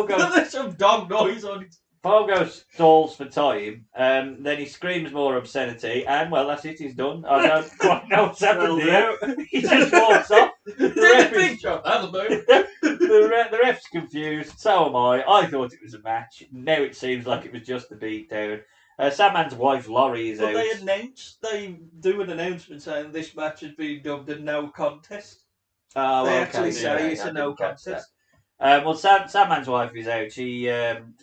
There's some dog noise on it. Pogo stalls for time, then he screams more obscenity, and well, that's it, he's done. I don't quite know what's happened here. He just walks off. The ref's confused, so am I. I thought it was a match. Now it seems like it was just a beatdown. Sandman's wife, Laurie, is out. They do an announcement saying this match has been dubbed a no contest. They actually say it's a no contest. Well, Sandman's wife is out. She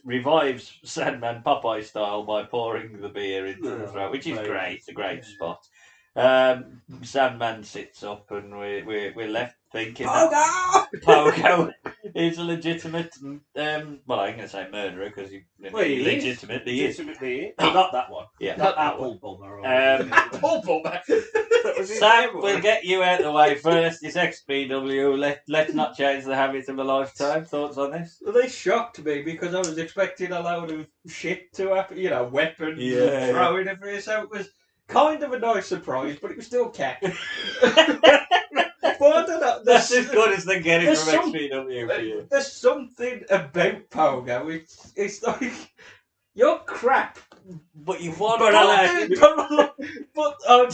revives Sandman Popeye style by pouring the beer into the throat, which is great. It's a great spot. Sandman sits up, and we're left thinking that Pogo is a legitimate. Well, I'm going to say murderer because he legitimately is. Not that one. Yeah, not Apple Bummer. Apple Bummer. Sam, we'll get you out of the way first. It's XPW. Let's not change the habits of a lifetime. Thoughts on this? Well, they shocked me because I was expecting a load of shit to happen. You know, weapons, and throwing everything. So it was kind of a nice surprise, but it was still cat. But I don't know. That's as good as they get it from XPW for you. There's something about Pogo. It's like you're crap. But you want but I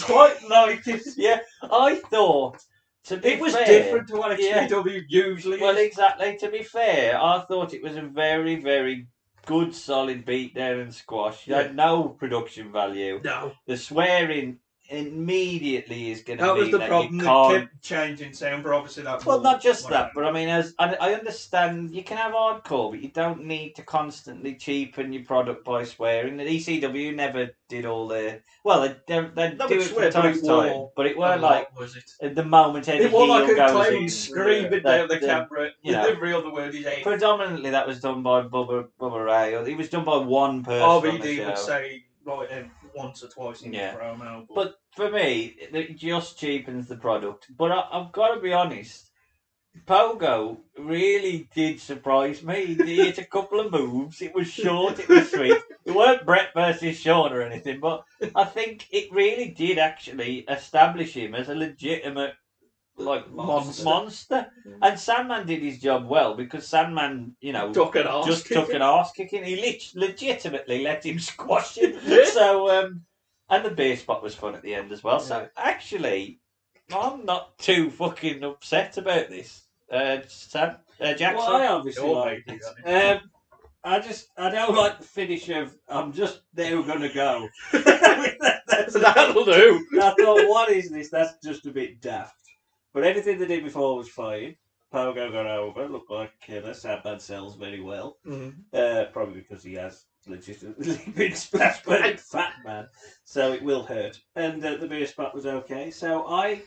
quite like it. Yeah, I thought it was different to what XPW usually is. Well, exactly. To be fair, I thought it was a very, very good, solid beatdown and squash. You had no production value. No. The swearing immediately is going to be that was the problem. You can't... It kept changing sound, but obviously that. Well, not just that, but I mean, I understand you can have hardcore, but you don't need to constantly cheapen your product by swearing. The ECW never did all the. Well, they do it from time to time, but it weren't like was it? At the moment Eddie it was like a goes clown in, screaming down the camera. Every other word he's saying. Predominantly, that was done by Bubba Ray. It was done by one person. RVD would say once or twice in the promo. But for me, it just cheapens the product. But I've got to be honest, Pogo really did surprise me. He hit a couple of moves. It was short, it was sweet. It weren't Brett versus Sean or anything, but I think it really did actually establish him as a legitimate monster. And Sandman did his job well because Sandman, took an arse kicking. He legitimately let him squash him. So, and the beer spot was fun at the end as well. So, actually, I'm not too fucking upset about this. Jackson? Well, I obviously like it. I don't like the finish of I'm just now going to go. That'll do. I thought, what is this? That's just a bit daft. But everything they did before was fine. Pogo got over, looked like a killer. Sandman sells very well. Mm-hmm. Probably because he has legitimately been splashed by a fat man. So it will hurt. And the beer spot was okay. So I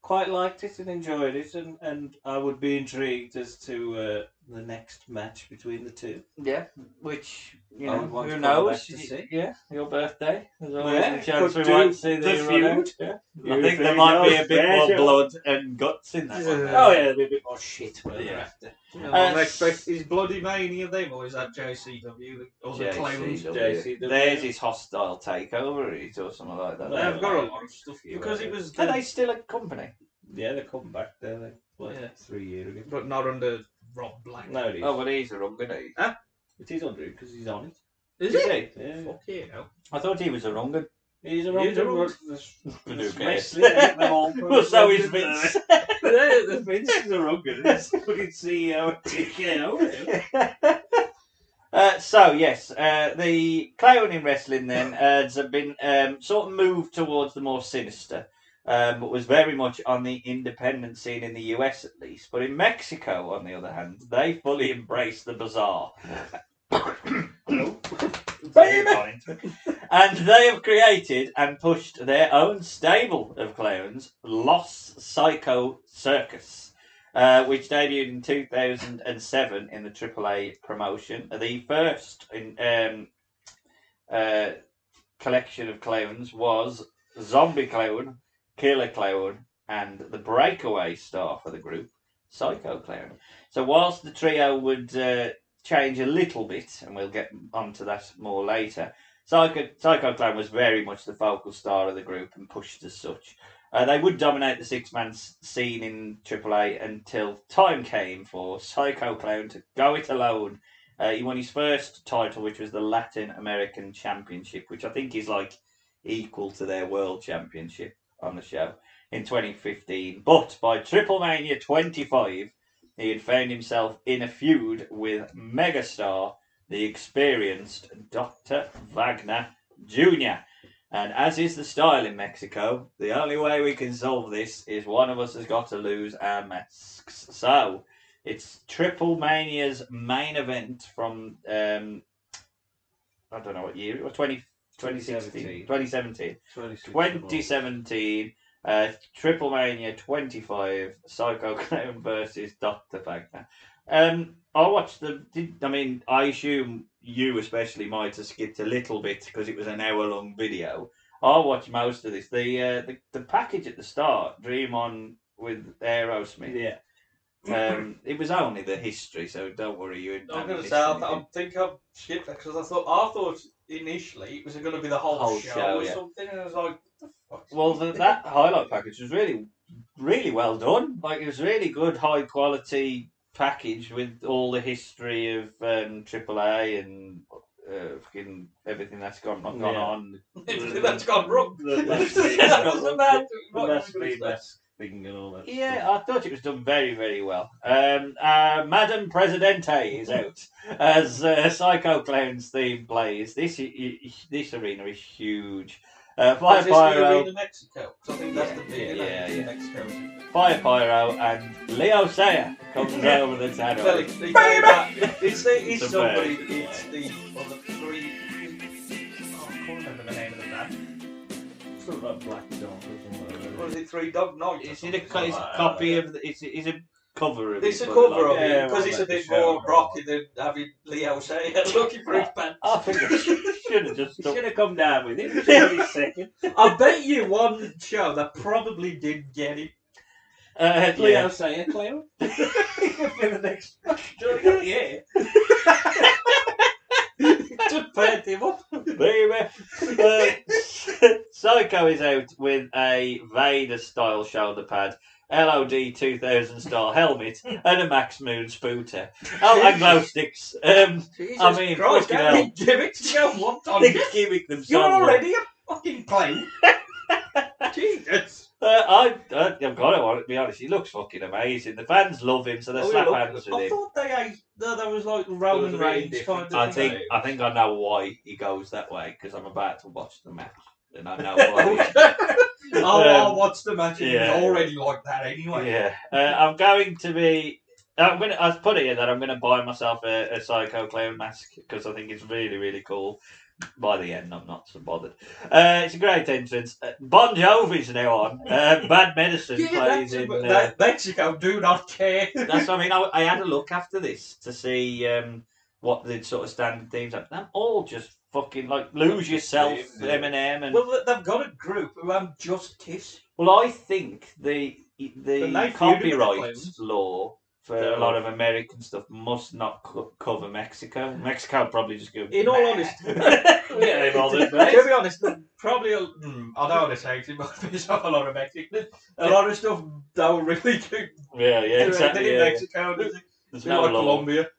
quite liked it and enjoyed it. And I would be intrigued as to the next match between the two. Yeah, which, you I know, would want who to come knows? back to see. Yeah, your birthday. There's always Yeah, a chance could we might do see the the run out. feud. Yeah. I think there might be a bit more blood and guts in that one. Oh yeah, there'll be a bit more shit. Yeah. After. I expect is Bloody Mania them or is that JCW or the Clowns? JCW. Theirs is Hostile Takeover or something like that. They've got a lot of stuff because it was. Are they still a company? Yeah, they come back there like 3 years ago. But not under Rob Black. No, it is. Oh, but he's a Runga, isn't he? Huh? It is under because he's on it. Is Is it? he? Yeah. Fuck yeah, no. I thought he was a Runga. He's a He's a wrong. But who cares? Well, So is Vince. The Vince is a wrong. He's fucking CEO. So yes, the clown in wrestling then has been sort of moved towards the more sinister, but was very much on the independent scene in the US at least. But in Mexico, on the other hand, they fully embraced the bizarre. And they have created and pushed their own stable of clowns, Los Psycho Circus, which debuted in 2007 in the AAA promotion. The first collection of clowns was Zombie Clown, Killer Clown, and the breakaway star for the group, Psycho Clown. So whilst the trio would change a little bit, and we'll get onto that more later, Psycho Clown was very much the focal star of the group and pushed as such. They would dominate the six-man scene in AAA until time came for Psycho Clown to go it alone. He won his first title, which was the Latin American Championship, which I think is like equal to their World Championship on the show, in 2015. But by Triple Mania 25, he had found himself in a feud with megastar, the experienced Dr. Wagner Jr. And as is the style in Mexico, the only way we can solve this is one of us has got to lose our masks. So, it's Triple Mania's main event from, I don't know what year, 2017. 2017. Triple Mania 25, Psycho Clown versus Dr. Wagner. I watched I assume you especially might have skipped a little bit because it was an hour-long video. I watched most of this. The package at the start, Dream On with Aerosmith. Yeah. It was only the history, so don't worry. I'm going to say, I think I've skipped that because I thought initially it was going to be the whole show or something, and I was like, what the fuck? Well, that highlight package was really, really well done. Like, it was really good, high quality package with all the history of AAA and fucking everything that's gone on. Everything that's gone wrong. The best thing and all that. Yeah, I thought it was done very, very well. Madam Presidente is out as Psycho Clown's theme plays. This arena is huge. Fire Is this Pyro. the arena Mexico? Because I think that's the big Yeah. Mexico. Fire Pyro and Leo Sayer comes over the tannoy. Well, it's somebody. It's the three. I can't remember the name of the band. Something like Black Dog or something. What is it? Three Dog Nights. It's a copy of. It's a cover of it. It's a cover of it Yeah, because it's a bit more rocky than having Leo Sayer looking for his pants. I think I should have just. Should have come down with it. Should have second. I bet you one show that probably did get it. Leo Sayer Clown. He could be the next. Yeah. Just paint him up. Baby. Psycho is out with a Vader-style shoulder pad, LOD 2000 style helmet, and a Max Moon spooter. Oh, and glow sticks. Jesus I mean, Christ, fucking how hell. many gimmicks you don't want on They this? gimmick them so You're well. already a fucking clown. Jesus. I've got to be honest, he looks fucking amazing. The fans love him, so they slap hands with I him. thought that was like Roman Reigns kind of I thing. think I know why he goes that way, because I'm about to watch the match. And I know why. I'll watch the match and yeah. he's already like that anyway. Yeah. I've put it in that I'm going to buy myself a Psycho Clown mask, because I think it's really, really cool. by the end, I'm not so bothered. It's a great entrance. Bon Jovi's now on. Bad Medicine plays in. Mexico do not care. That's what I mean. I had a look after this to see what the sort of standard themes are. They're all just fucking like Lose Yourself, Eminem, and Well, they've got a group who Just Kiss. well, I think the they feuded with the copyright Clowns. law for a lot of American stuff must not cover Mexico. Mexico would probably just go. In all honesty, Yeah, bothered, mate. to be honest, probably I don't want to say it, it might piss off a lot of Mexicans. A lot of stuff don't really do Yeah, exactly. in Yeah. Mexico. There's They're no like law. Colombia.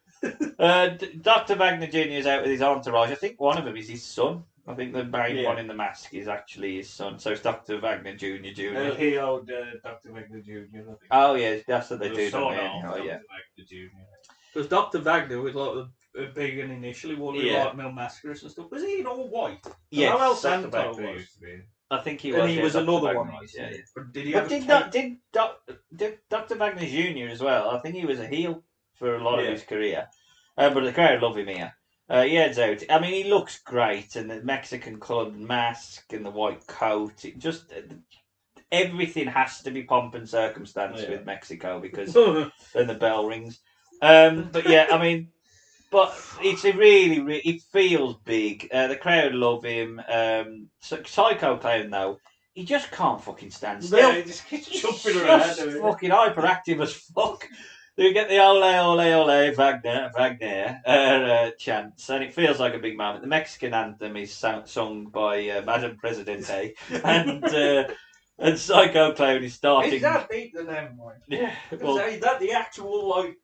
Dr. Wagner Jr. is out with his entourage. I think one of them is his son. I think the main Yeah. one in the mask is actually his son. So it's Dr. Wagner Jr. Jr. He owed Dr. Wagner Jr. I think. Oh, yeah, that's what they The do, son don't they? of Anyhow, Dr. yeah. Wagner Jr. Because Dr. Wagner was like a big one initially, one with Yeah. like Mel Mascaras and stuff. Was he in all white? Yes, How else Dr. Santo Wagner was? used to be. I think he And was. he yeah, was Dr. another Wagner one. was, yeah. But did he But have did Dr. Wagner Jr. as well? I think he was a heel for a lot of Yeah. his career. But the crowd love him here. He heads out. I mean, he looks great, and the Mexican coloured mask and the white coat. It just everything has to be pomp and circumstance Yeah. with Mexico because then the bell rings. But yeah, I mean, but it's a really, it feels big. The crowd love him. Psycho Clown though, he just can't fucking stand still. Yeah, he just keeps He's jumping just around. doesn't he? fucking hyperactive as fuck. You get the ole ole ole Wagner chants, and it feels like a big moment. The Mexican anthem is sung by Madam Presidente, and Psycho Clown is starting. Is that the name one? Yeah, Well, is that the actual like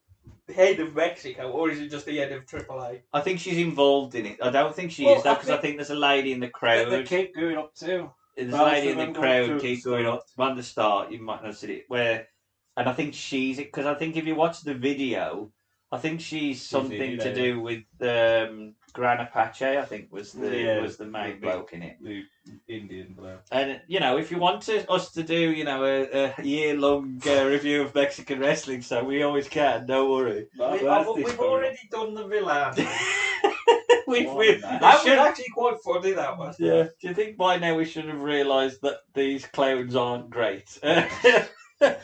head of Mexico, or is it just the head of AAA? I think she's involved in it. I don't think she Well, is though, I because I think there's a lady in the crowd. They keep going up too. There's a Both lady of in them the go crowd through keep the going start. up. From the start, you might not have seen it. And I think she's it because I think if you watch the video, I think she's something to do with Gran Apache. I think was the main bloke in it. The Indian bloke. And if you want us to do a year-long review of Mexican wrestling, so we always can. Don't worry. We've already done the villain. That was actually quite funny. That was. Yeah. Do you think by now we should have realised that these clowns aren't great?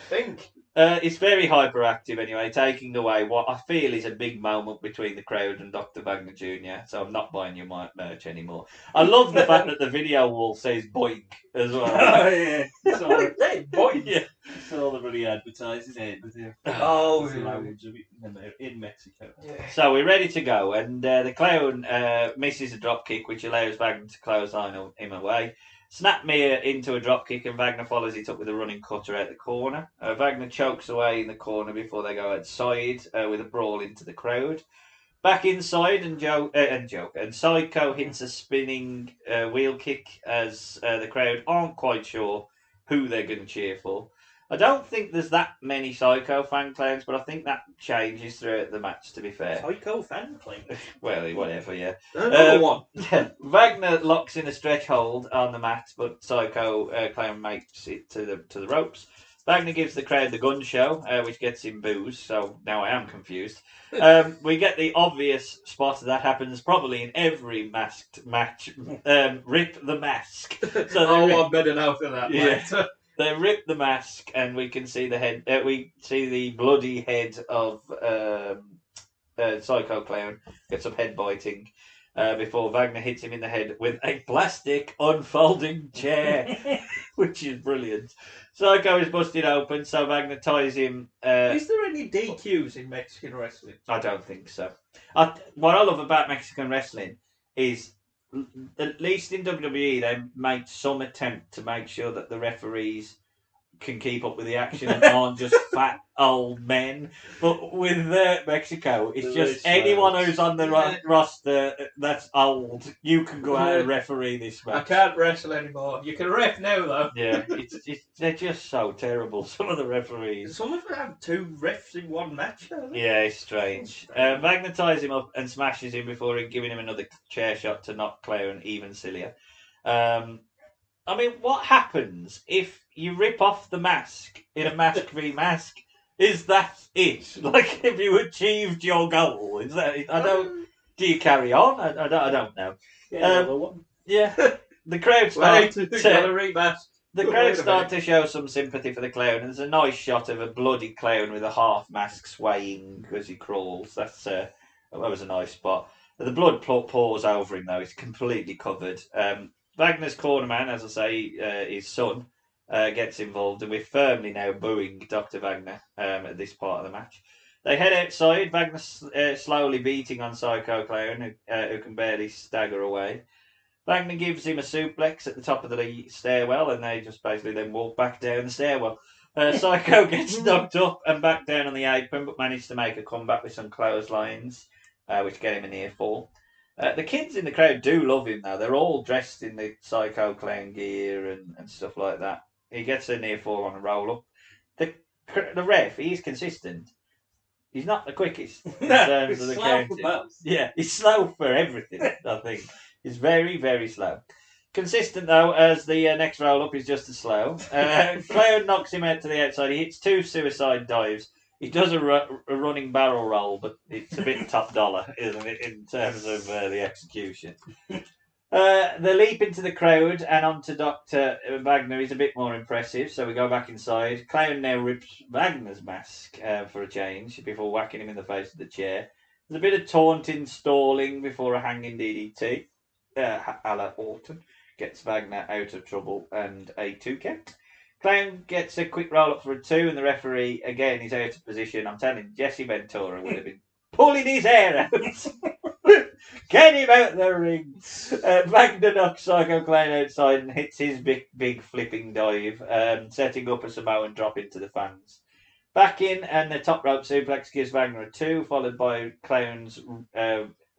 Think. It's very hyperactive anyway, taking away what I feel is a big moment between the crowd and Dr. Wagner Jr. So I'm not buying your merch anymore. I love the fact that the video wall says Boink as well. Oh, yeah. Hey, boy. Yeah. Saw the bloody advertising it with him. Oh, There's loads of it in Mexico. yeah. So we're ready to go, and the clown misses a drop kick, which allows Wagner to close on him away. Snap Mir into a drop kick, and Wagner follows it up with a running cutter out the corner. Wagner chokes away in the corner before they go outside with a brawl into the crowd. Back inside, and Psycho hits a spinning wheel kick as the crowd aren't quite sure who they're going to cheer for. I don't think there's that many Psycho fan clowns, but I think that changes throughout the match, to be fair. Psycho fan claim. Well, whatever, yeah. Another one. Wagner locks in a stretch hold on the mat, but Psycho Clown makes it to the ropes. Wagner gives the crowd the gun show, which gets him boos, so now I am confused. We get the obvious spot that happens probably in every masked match. Rip the mask. So I'm better now for that. Yeah. Mate. They rip the mask, and we can see the head. We see the bloody head of Psycho Clown gets some head biting before Wagner hits him in the head with a plastic unfolding chair, which is brilliant. Psycho is busted open, so Wagner ties him. Is there any DQs in Mexican wrestling? I don't think so. What I love about Mexican wrestling is, at least in WWE, they make some attempt to make sure that the referees can keep up with the action and aren't just fat old men. But with Mexico, it's just anyone who's on the roster that's old, you can go out and referee this match. I can't wrestle anymore. You can ref now, though. Yeah, they're just so terrible, some of the referees. Some of them have two refs in one match, don't they? Yeah, it's strange. Wagner ties him up and smashes him before giving him another chair shot to knock Clown even sillier. I mean, what happens if you rip off the mask in a mask v mask? Is that it? Like, have you achieved your goal? Is that it? Do you carry on? I don't know. Yeah, another one. Yeah, the crowd Wait, start we've got a rematch. the Wait crowd a start minute. to show some sympathy for the clown, and there's a nice shot of a bloody clown with a half mask swaying as he crawls. That was a nice spot. The blood pours over him though; it's completely covered. Wagner's cornerman, as I say, his son, gets involved, and we're firmly now booing Dr. Wagner at this part of the match. They head outside. Wagner slowly beating on Psycho Clown, who can barely stagger away. Wagner gives him a suplex at the top of the stairwell, and they just basically then walk back down the stairwell. Psycho gets knocked up and back down on the apron, but manages to make a comeback with some clotheslines, which get him a near fall. The kids in the crowd do love him, though. They're all dressed in the Psycho Clown gear and stuff like that. He gets a near fall on a roll up. The ref, he's consistent. He's not the quickest in terms of the counting. Yeah, he's slow for everything, I think. He's very, very slow. Consistent, though, as the next roll-up is just as slow. Clown knocks him out to the outside. He hits 2 suicide dives. He does a running barrel roll, but it's a bit top dollar, isn't it, in terms of the execution. The leap into the crowd and onto Dr. Wagner is a bit more impressive, so we go back inside. Clown now rips Wagner's mask for a change before whacking him in the face with the chair. There's a bit of taunting, stalling before a hanging DDT. A la Orton gets Wagner out of trouble and a 2 count. Clown gets a quick roll up for a 2, and the referee again is out of position. I'm telling you, Jesse Ventura would have been pulling his hair out. Get him out the ring. Wagner knocks Psycho Clown outside and hits his big flipping dive, setting up a Samoan drop into the fans. Back in, and the top rope suplex gives Wagner a 2, followed by Clown's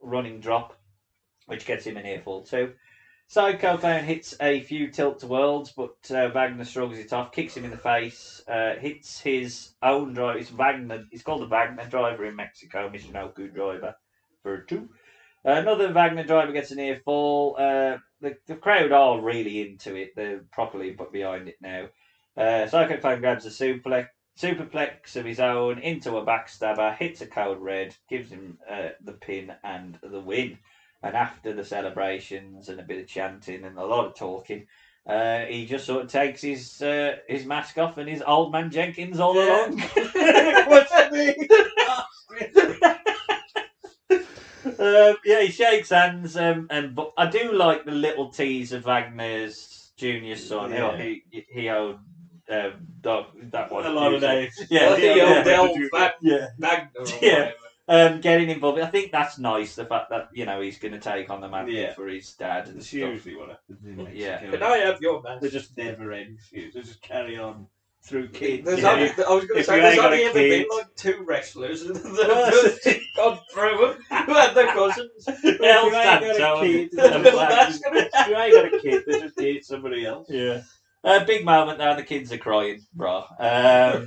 running drop, which gets him a near fall 2. Psycho Clown hits a few tilt-to-worlds, but Wagner shrugs it off, kicks him in the face, hits his own drive. It's called the Wagner driver in Mexico, Michinoku driver for a 2. Another Wagner driver gets a near fall. The crowd are really into it. They're properly behind it now. Psycho Clown grabs a superplex of his own into a backstabber, hits a code red, gives him the pin and the win. And after the celebrations and a bit of chanting and a lot of talking, he just sort of takes his mask off and his old man Jenkins all along. What's he shakes hands, but I do like the little tease of Wagner's junior son. Yeah. He owed that one A lot of names. Yeah, He owed the old yeah. Wagner or Yeah. whatever. Getting involved. I think that's nice. The fact that he's going to take on the mantle for his dad and That's stuff. usually what happens in Mexico. Yeah. Can I have your man? They just never end feuds. They just carry on through kids. There's Yeah. only, I was going to If say, you there's ain't got only a ever kid. been like 2 wrestlers that have just gone through them who had their cousins. If you ain't got a kid, if you ain't got a kid, they just date somebody else. Yeah. Big moment now. The kids are crying, bro. I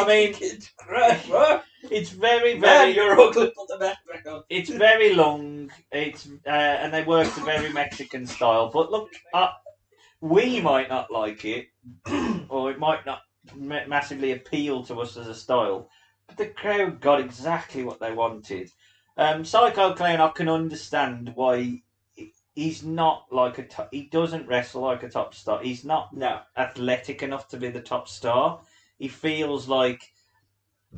mean, Kids cry, bro. it's very, Man, very. you're ugly, put the back on. It's very long. It's and they work the very Mexican style. But look, we might not like it, or it might not massively appeal to us as a style. But the crowd got exactly what they wanted. Psycho Clown, I can understand why he's not like he doesn't wrestle like a top star. He's not athletic enough to be the top star. He feels like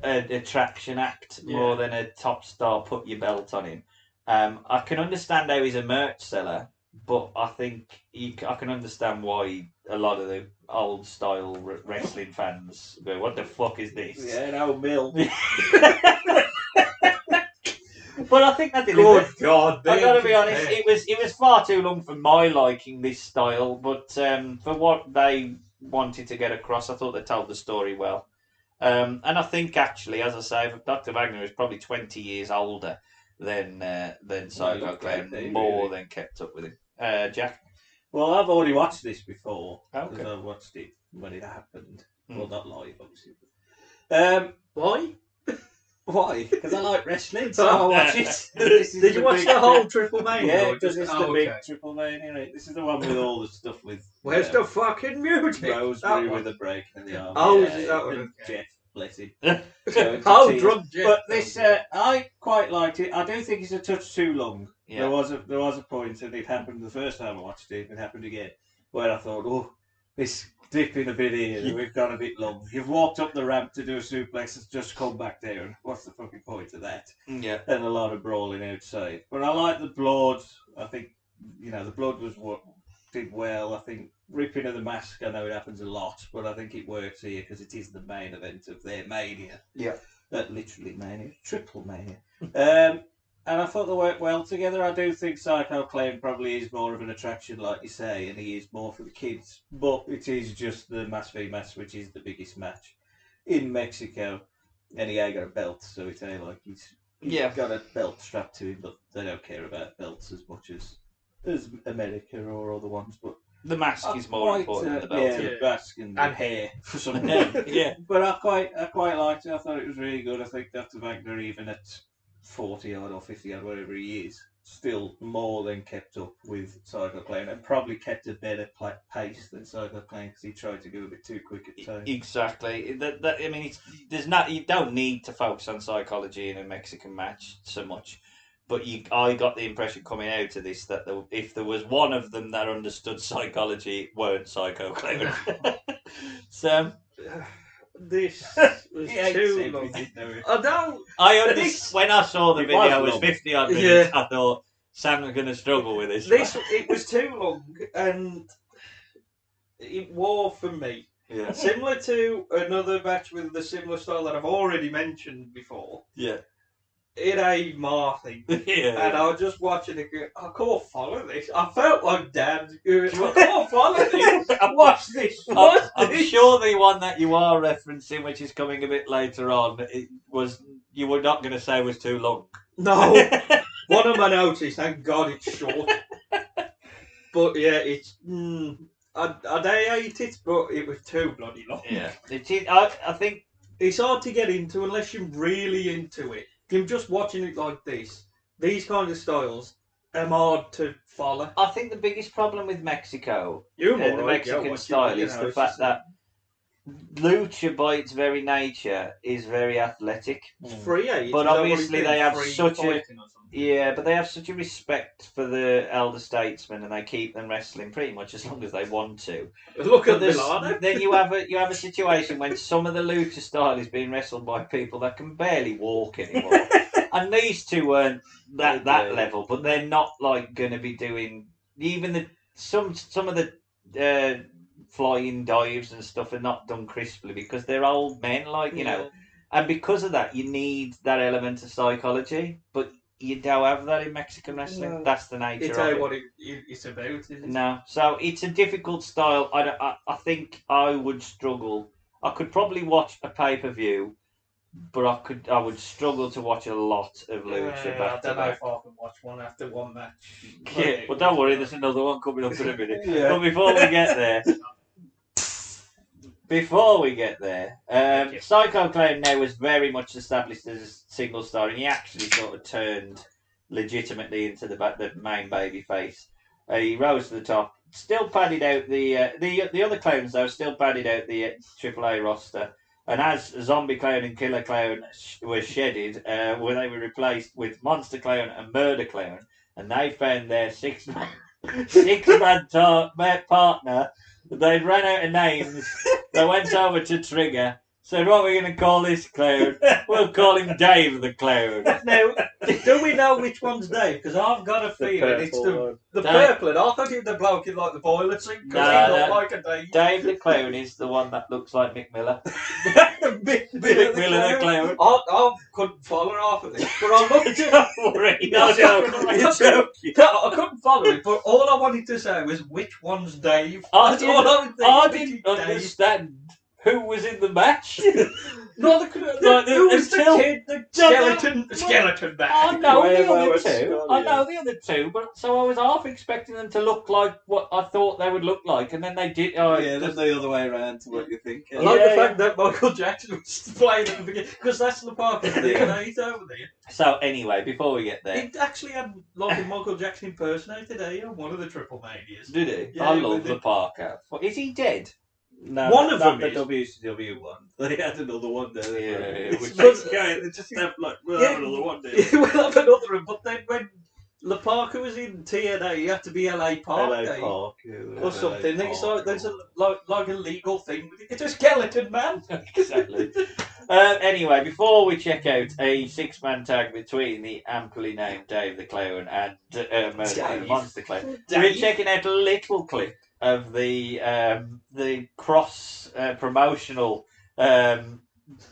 an attraction act more than a top star. Put your belt on him. I can understand how he's a merch seller, but I think I can understand why a lot of the old style wrestling fans go, "What the fuck is this?" Yeah, no, Bill. But I think that delivered. Good God, I gotta be honest, it was far too long for my liking, this style, but for what they wanted to get across, I thought they told the story well. And I think actually, as I say, Dr. Wagner is probably 20 years older than Psycho Clown, more than kept up with him. Jack? Well, I've already watched this before. Okay. Because I watched it when it happened. Mm. Well, not live, obviously. Why? Why? Because I like wrestling, so I watch it. Did you watch the whole Triple Mania? Yeah, or because just- it's the big okay. Triple Mania. Right? This is the one with all the stuff with. Where's the fucking music? That Rosemary one. with a break in the arm? Oh, yeah, is that one? and Okay. Jeff bless him. So it's How a tease. drunk, Jeff? But this, I quite liked it. I do think it's a touch too long. Yeah. There was a point, and it happened the first time I watched it, and it happened again, where I thought, oh, this dip in a bit here, we've gone a bit long. You've walked up the ramp to do a suplex, it's just come back down. What's the fucking point of that? Yeah. And a lot of brawling outside. But I like the blood. I think, the blood was what did well. I think ripping of the mask, I know it happens a lot, but I think it works here because it is the main event of their Mania. Yeah. Literally Mania. Triple Mania. And I thought they worked well together. I do think Psycho Clown probably is more of an attraction, like you say, and he is more for the kids. But it is just the Mass v Mass, which is the biggest match in Mexico. And he ain't got a belt, so it's like he's got a belt strapped to him, but they don't care about belts as much as America or other ones. But the mask is more important than the belt. Yeah, the mask and hair for some reason. Yeah. But I quite liked it. I thought it was really good. I think Dr. Wagner, even at 40 odd or 50 odd, whatever he is, still more than kept up with Psycho Clown and probably kept a better pace than Psycho Clown because he tried to go a bit too quick at times. Exactly. I mean, you don't need to focus on psychology in a Mexican match so much. But I got the impression coming out of this that if there was one of them that understood psychology, it weren't Psycho Clown. So this was too long. When I saw the video, it was 50 odd minutes. I thought Sam's going to struggle with this. It was too long, and it wore for me. Yeah. Similar to another match with the similar style that I've already mentioned before. Yeah. It ain't my thing. Yeah. And I was just watching it going, I can't follow this. I felt like Dad going, I can't follow this. Watch this. I'm sure the one that you are referencing, which is coming a bit later on, you were not going to say was too long. No. One of my notes is, thank God it's short. But yeah, it's... I hate it, but it was too bloody long. Yeah. I think it's hard to get into unless you're really into it. If you're just watching it like this, these kind of styles are hard to follow. I think the biggest problem with Mexico and the Mexican style is the fact that lucha, by its very nature, is very athletic. It's free, eh? But obviously they have such a respect for the elder statesmen, and they keep them wrestling pretty much as long as they want to. Look at Milano. Then you have a situation when some of the lucha style is being wrestled by people that can barely walk anymore. And these two weren't that level, but they're not like going to be doing even some of the flying dives and stuff are not done crisply because they're old men, and because of that, you need that element of psychology, but you don't have that in Mexican wrestling. No. That's the nature of it. What it's about, isn't it? No, so it's a difficult style. I think I would struggle. I could probably watch a pay-per-view, but I would struggle to watch a lot of lucha back to back. I don't know if I can watch one after one match. Yeah, well, don't worry, there's another one coming up in a minute. But before we get there, Psycho Clown now was very much established as a single star, and he actually sort of turned legitimately into the main baby face. He rose to the top, still padded out the other clowns though, still padded out the AAA roster. And as Zombie Clown and Killer Clown were shedded, they were replaced with Monster Clown and Murder Clown, and they found their six-man partner. They'd run out of names. They went over to Trigger, said, "What are we going to call this clown? We'll call him Dave the Clown." Now, do we know which one's Dave? Because I've got a feeling it's the purple. And I thought it was the bloke in like the boiler suit because he looked like a Dave. Dave the Clown is the one that looks like Mick Miller. Mick Miller the Clown. I couldn't follow half of this, but I looked at I couldn't follow it, but all I wanted to say was which one's Dave. I didn't understand who was in the match. No, who was the kid? The skeleton back. I know the other two. I know the other two, but so I was half expecting them to look like what I thought they would look like, and then they did. That's the other way around to what you think. I like the fact that Michael Jackson was playing at the beginning, because that's the part of the DNA he's over there. So anyway, before we get there, he actually had like a Michael Jackson impersonator there on one of the Triple Manias. Did he? Yeah, I love the Parker. Is he dead? No, One of them the is. WCW one. They had another one there. Yeah, Which but- makes going, they just have like, we'll have another one there. Yeah, we'll have another one. But then when La Parker was in TNA, you had to be LA Park LA Day Park. or something. It's like, there's like a legal thing. It's a skeleton man. Exactly. Anyway, before we check out a 6-man tag between the amply named Dave the Clown and the Monster Clown, we're checking out a little clip of the cross promotional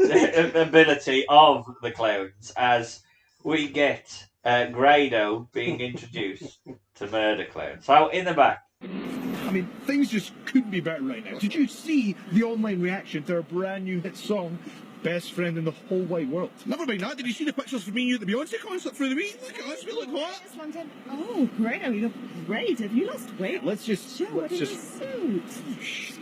ability of the clowns as we get Grado being introduced to Murder Clown. So in the back. I mean, things just couldn't be better right now. Did you see the online reaction to our brand new hit song, Best Friend in the Whole Wide World? Never mind that. Did you see the pictures of me and you at the Beyonce concert through the week? Look at us. We look hot. Oh, great. You look great. Have you lost weight? Let's just... Joe, what in your suit?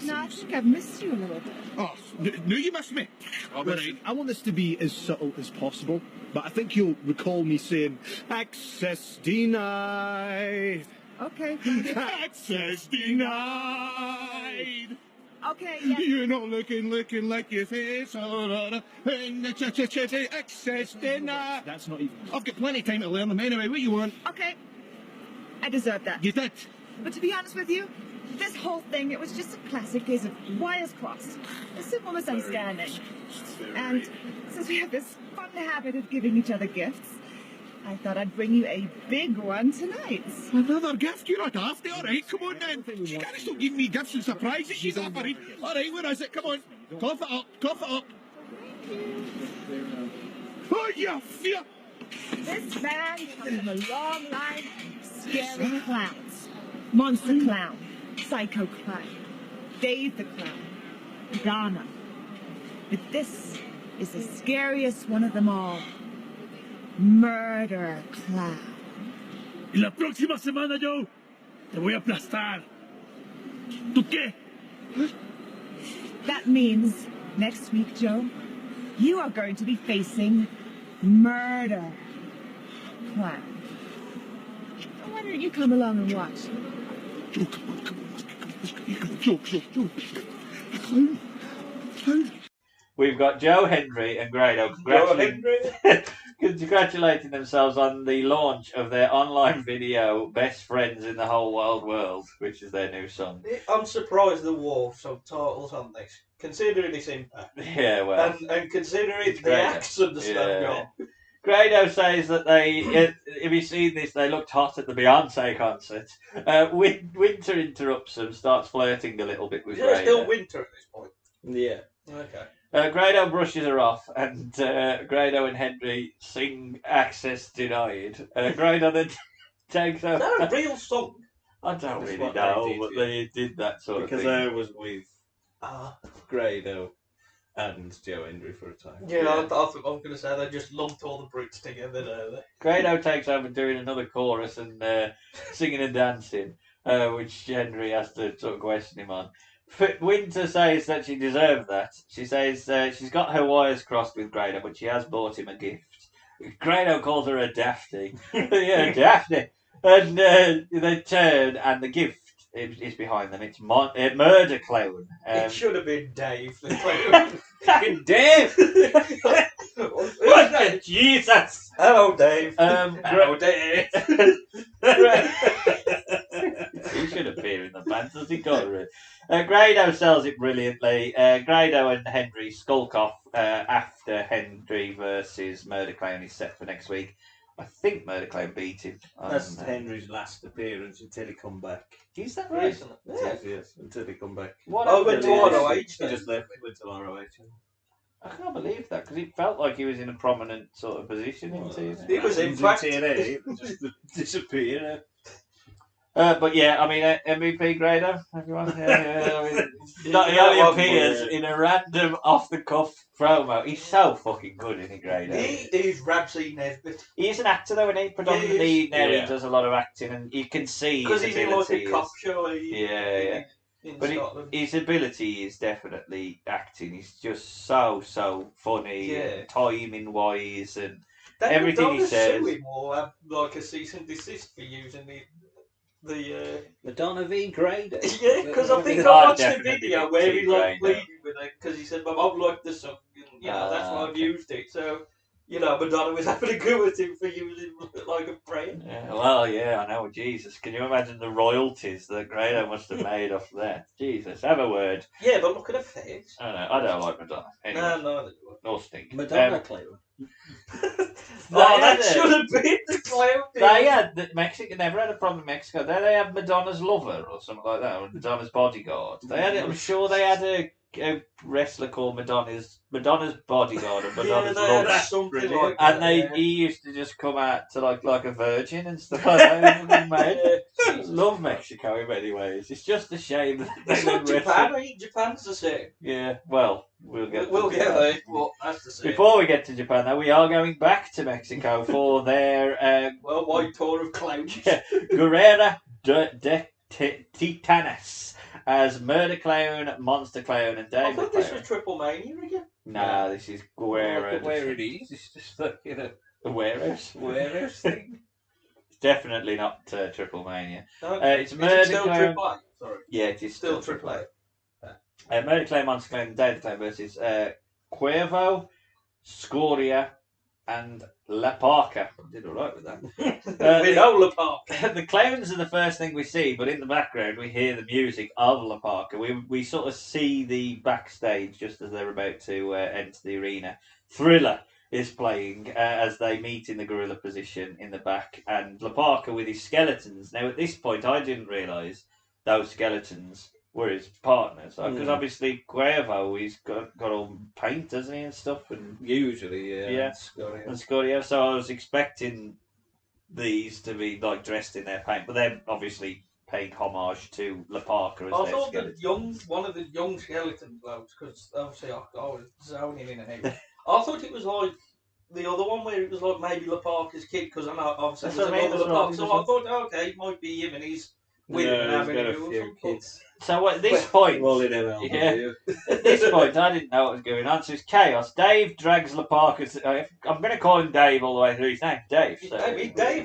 No, I think I've missed you a little bit. Oh, no, you missed me. Right. I want this to be as subtle as possible, but I think you'll recall me saying, access denied. Okay. Access denied. Okay, yeah. You're not looking like your face. Access denied. That's not even... I've got plenty of time to learn them anyway. What you want? Okay. I deserve that. You did. But to be honest with you, this whole thing, it was just a classic case of wires crossed. A simple misunderstanding. And since we have this fun habit of giving each other gifts, I thought I'd bring you a big one tonight. Another gift? You're not after. All right, come on then. You can't stop giving me gifts and surprises. She's offering. All right, where is it? Come on. Cough it up. Cough it up. Oh, you fear. This man comes from a long line of scary clowns. Monster Clown, Psycho Clown, Dave the Clown, Ghana. But this is the scariest one of them all. Murder Clown. Y la próxima semana yo te voy a aplastar. ¿Tú qué? That means next week, Joe, you are going to be facing Murder Clown. Why don't you come along and watch? Joe, come on. Joe. Clown. We've got Joe Hendry and Grado congratulating themselves on the launch of their online video, Best Friends in the Whole Wide World, which is their new song. I'm surprised there were subtitles on this, considering its impact. Yeah, well. And considering the great. accents they've got. Grado says that if you've seen this, they looked hot at the Beyonce concert. Winter interrupts them, starts flirting a little bit with Is Grado. it still winter at this point? Yeah. Okay. Grado brushes her off, and Grado and Henry sing Access Denied. Grado then takes over. Is that a real song? I don't That's really what they know, did, but yeah. they did that sort Because of thing. I was with Grado and Joe Hendry for a time. Yeah, I thought I was going to say they just lumped all the Brits together there. Grado takes over doing another chorus and singing and dancing, which Henry has to sort of question him on. Winter says that she deserved that. She says she's got her wires crossed with Grado, but she has bought him a gift. Grado calls her a dafty. Yeah, dafty. And they turn, and the gift is behind them. It's Murder Clown. It should have been Dave the Clown. Fucking Dave! What the Jesus! Hello, Dave. Hello, Dave. He should appear in the fantasy color. Grado sells it brilliantly. Grado and Henry skulk off after Henry versus Murder Clown is set for next week. I think Murder Clown beat him. That's Henry's last appearance until he come back. Is that right? Yes, until he come back. What Oh, went to ROH He then. just left, went to ROH. I can't believe that, because it felt like he was in a prominent sort of position in season. He was in in fact. TNA, just disappeared. But yeah, I mean, MVP Grado, everyone. Yeah, I mean, he only appears in a random off-the-cuff promo. He's so fucking good, isn't he, Grado? He is Ramsey Nesbitt. He's an actor, though, and he predominantly now Yeah. he does a lot of acting, and you can see Because his he's in like ability a cop is- show. Yeah. In But Scotland. his ability is definitely acting. He's just so funny, Yeah. and timing-wise, and They everything would he either says. sue him or have like a cease and desist for using the The Madonna v. Grady. yeah, because I think I I watched the definitely video didn't where see he like Grado. pleaded with her because he said, "My mum liked the song, and, that's why I've Okay. used it." So, Madonna was having a go at him for using like a prayer. Yeah, well, yeah, I know. Jesus, can you imagine the royalties that Grado must have made off that? Jesus, have a word. Yeah, but look at her face. I don't like Madonna. Anyway, No. nor Stink. Madonna clown. That should have been the clown. They had Mexico never had a problem in Mexico. They had Madonna's lover or something like that, or Madonna's bodyguard. They had it. I'm sure they had a wrestler called Madonna's bodyguard or Madonna's lover. That's something like And that. he used to just come out to like a virgin and stuff like that. Yeah. Love Mexico in many ways. It's just a shame that It's they not Japan. I think Japan's the same. Yeah, well, we'll get there. Well, that's the same. Before we get to Japan, though, we are going back to Mexico for their worldwide tour of clowns. Guerrera de Titanes as Murder Clown, Monster Clown, and David I thought Clown. this was Triple Mania again. Nah, this is Guerrera. Where it is, it's just fucking a Warehouse thing. It's definitely not Triple Mania. Okay. It's Murder still Clown. Triple A? Sorry. Yeah, it is Still Triple A. Murder Clown, Monster Clown, and David Clown versus Cuervo, Scoria, and La Parca. I did all right with that. We know La Parca. The clowns are the first thing we see, but in the background we hear the music of La Parca. We sort of see the backstage just as they're about to enter the arena. Thriller is playing as they meet in the gorilla position in the back, and La Parca with his skeletons. Now at this point I didn't realise those skeletons were his partners, because obviously Cuervo, he's got all paint, doesn't he, and stuff, and usually, and Scoria. So I was expecting these to be like dressed in their paint, but they're obviously paying homage to La Parca as I their thought skeleton. one of the young skeleton blokes, because obviously I was zoning in and out. I thought it was like the other one where it was like maybe La Parca's kid, because I know obviously That's there's what I mean, another that's La what Parca. I So I thought, okay, it might be him, and he's with him and having a go or something. So at this point, at this point, I didn't know what was going on. So it's chaos. Dave drags La Parca. I'm going to call him Dave all the way through. His name's Dave. So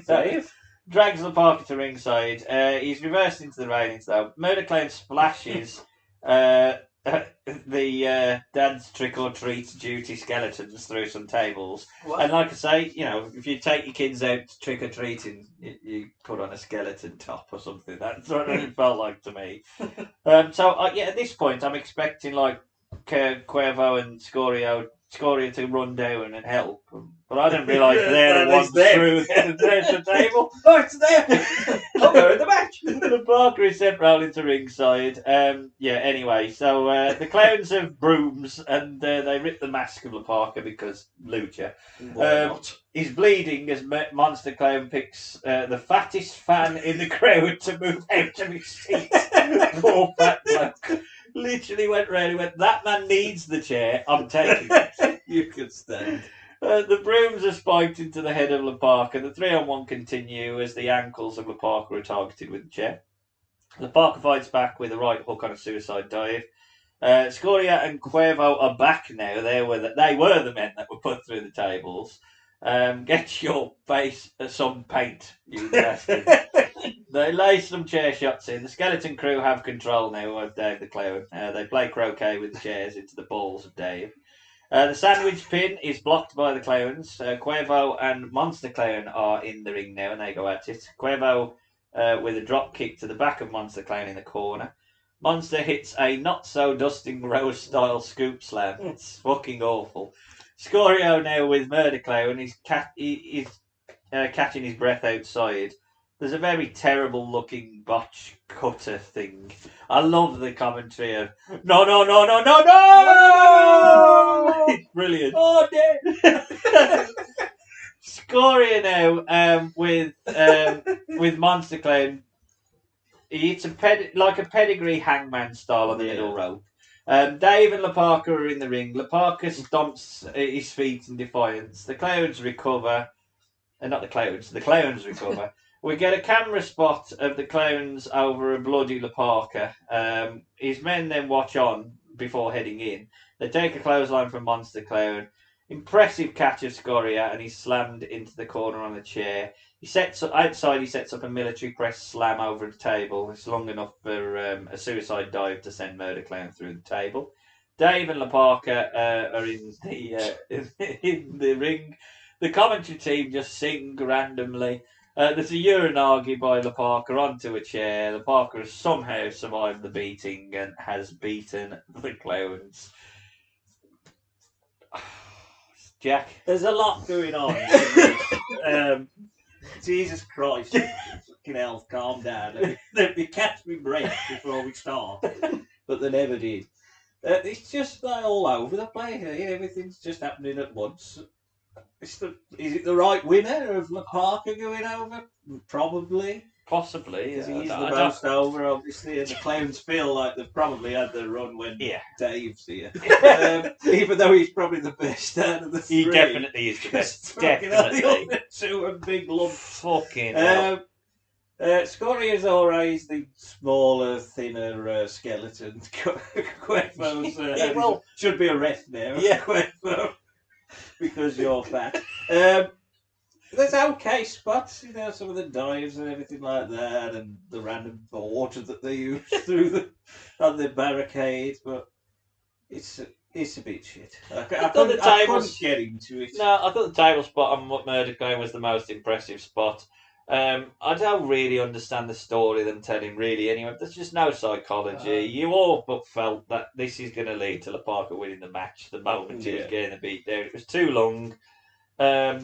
Dave. Drags La Parca to ringside. He's reversed into the railings though. Murder Clown splashes the dad's trick or treat duty skeletons through some tables. What? And like I say, if you take your kids out trick or treating, you put on a skeleton top or something. That's what it felt like to me. So at this point, I'm expecting like Cuervo and Scoria to run down and help, but I didn't realise they're the ones through the table. Oh, it's them! Oh, they're in the match! The Parker is sent rolling to ringside. Anyway, so the clowns have brooms and they rip the mask of La Parker because Lucha. He's bleeding as Monster Clown picks the fattest fan in the crowd to move out of his seat. Poor fat bloke. Literally went round and went, that man needs the chair, I'm taking it. You could stand. The brooms are spiked into the head of La Parca. The 3-on-1 continue as the ankles of La Parca are targeted with the chair. La Parca fights back with a right hook on a suicide dive. Scoria and Cuervo are back now. They were the men that were put through the tables. Get your face some paint, you bastard. They lay some chair shots in. The skeleton crew have control now of Dave the Clown. They play croquet with the chairs into the balls of Dave. The sandwich pin is blocked by the clowns. Cuervo and Monster Clown are in the ring now and they go at it. Cuervo with a drop kick to the back of Monster Clown in the corner. Monster hits a not-so-dusting Rose style scoop slam. It's fucking awful. Scorio now with Murder Clown. He's catching his breath outside. There's a very terrible looking botch cutter thing. I love the commentary of no. It's brilliant. Oh, dear. Scoria now with Monster Clown. He hits a pedigree hangman style on the middle rope. Dave and La Parca are in the ring. La Parca stomps his feet in defiance. The clowns recover. Not the clowns. The clowns recover. We get a camera spot of the clowns over a bloody La Parca. His men then watch on before heading in. They take a clothesline from Monster Clown. Impressive catch of Scoria, and he's slammed into the corner on a chair. He sets up a military press slam over the table. It's long enough for a suicide dive to send Murder Clown through the table. Dave and La Parka are in the ring. The commentary team just sing randomly. There's a urinagi by La Parka onto a chair. La Parka has somehow survived the beating and has beaten the Clowns. Jack? There's a lot going on. Jesus Christ. Fucking hell, calm down. Let me catch my breath before we start. But they never did. It's just all over the place. Everything's just happening at once. Is it the right winner of La Parka going over? Probably. Possibly. Because he's the most over, obviously, and the Clowns feel like they've probably had their run when Dave's here. Even though he's probably the best out of the three. He definitely is the best. Definitely. The other two are big lumps. Fucking hell. Scotty's alright, he's the smaller, thinner skeleton. Quefo's should be a ref now. Yeah. Quefo, because you're fat. There's okay spots, some of the dives and everything like that, and the random water that they use on the barricades, but it's a bit shit. I couldn't get into it. No, I thought the table spot on Murder Clown was the most impressive spot. I don't really understand the story them telling, really, anyway. There's just no psychology. You all but felt that this is going to lead to La Parka winning the match the moment he was getting a beat there. It was too long. I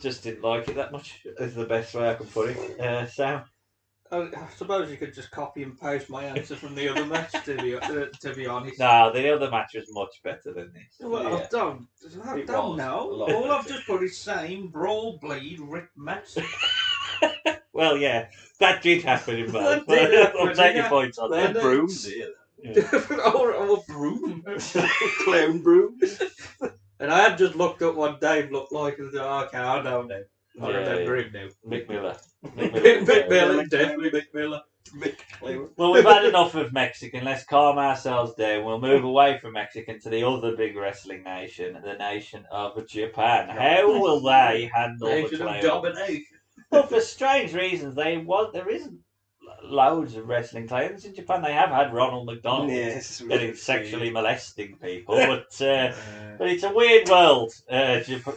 just didn't like it that much. Is the best way I can put it. Sam? I suppose you could just copy and paste my answer from the other match, to be honest. No, the other match was much better than this. Well, I don't know. All I've just put is same brawl, bleed, rip match. Well, yeah, that did happen in both. I'll take your points on that. Brooms here. Or broom. Clown brooms. And I have just looked up what Dave looked like and thought, okay, I know now. I remember him now. Mick Miller. Mick Miller, definitely Mick Miller. Well, we've had enough of Mexican. Let's calm ourselves down. We'll move away from Mexican to the other big wrestling nation, the nation of Japan. How will they handle the Nation of Clown? domination. Well, for strange reasons, there isn't loads of wrestling claims in Japan. They have had Ronald McDonald getting sexually molesting people, but it's a weird world,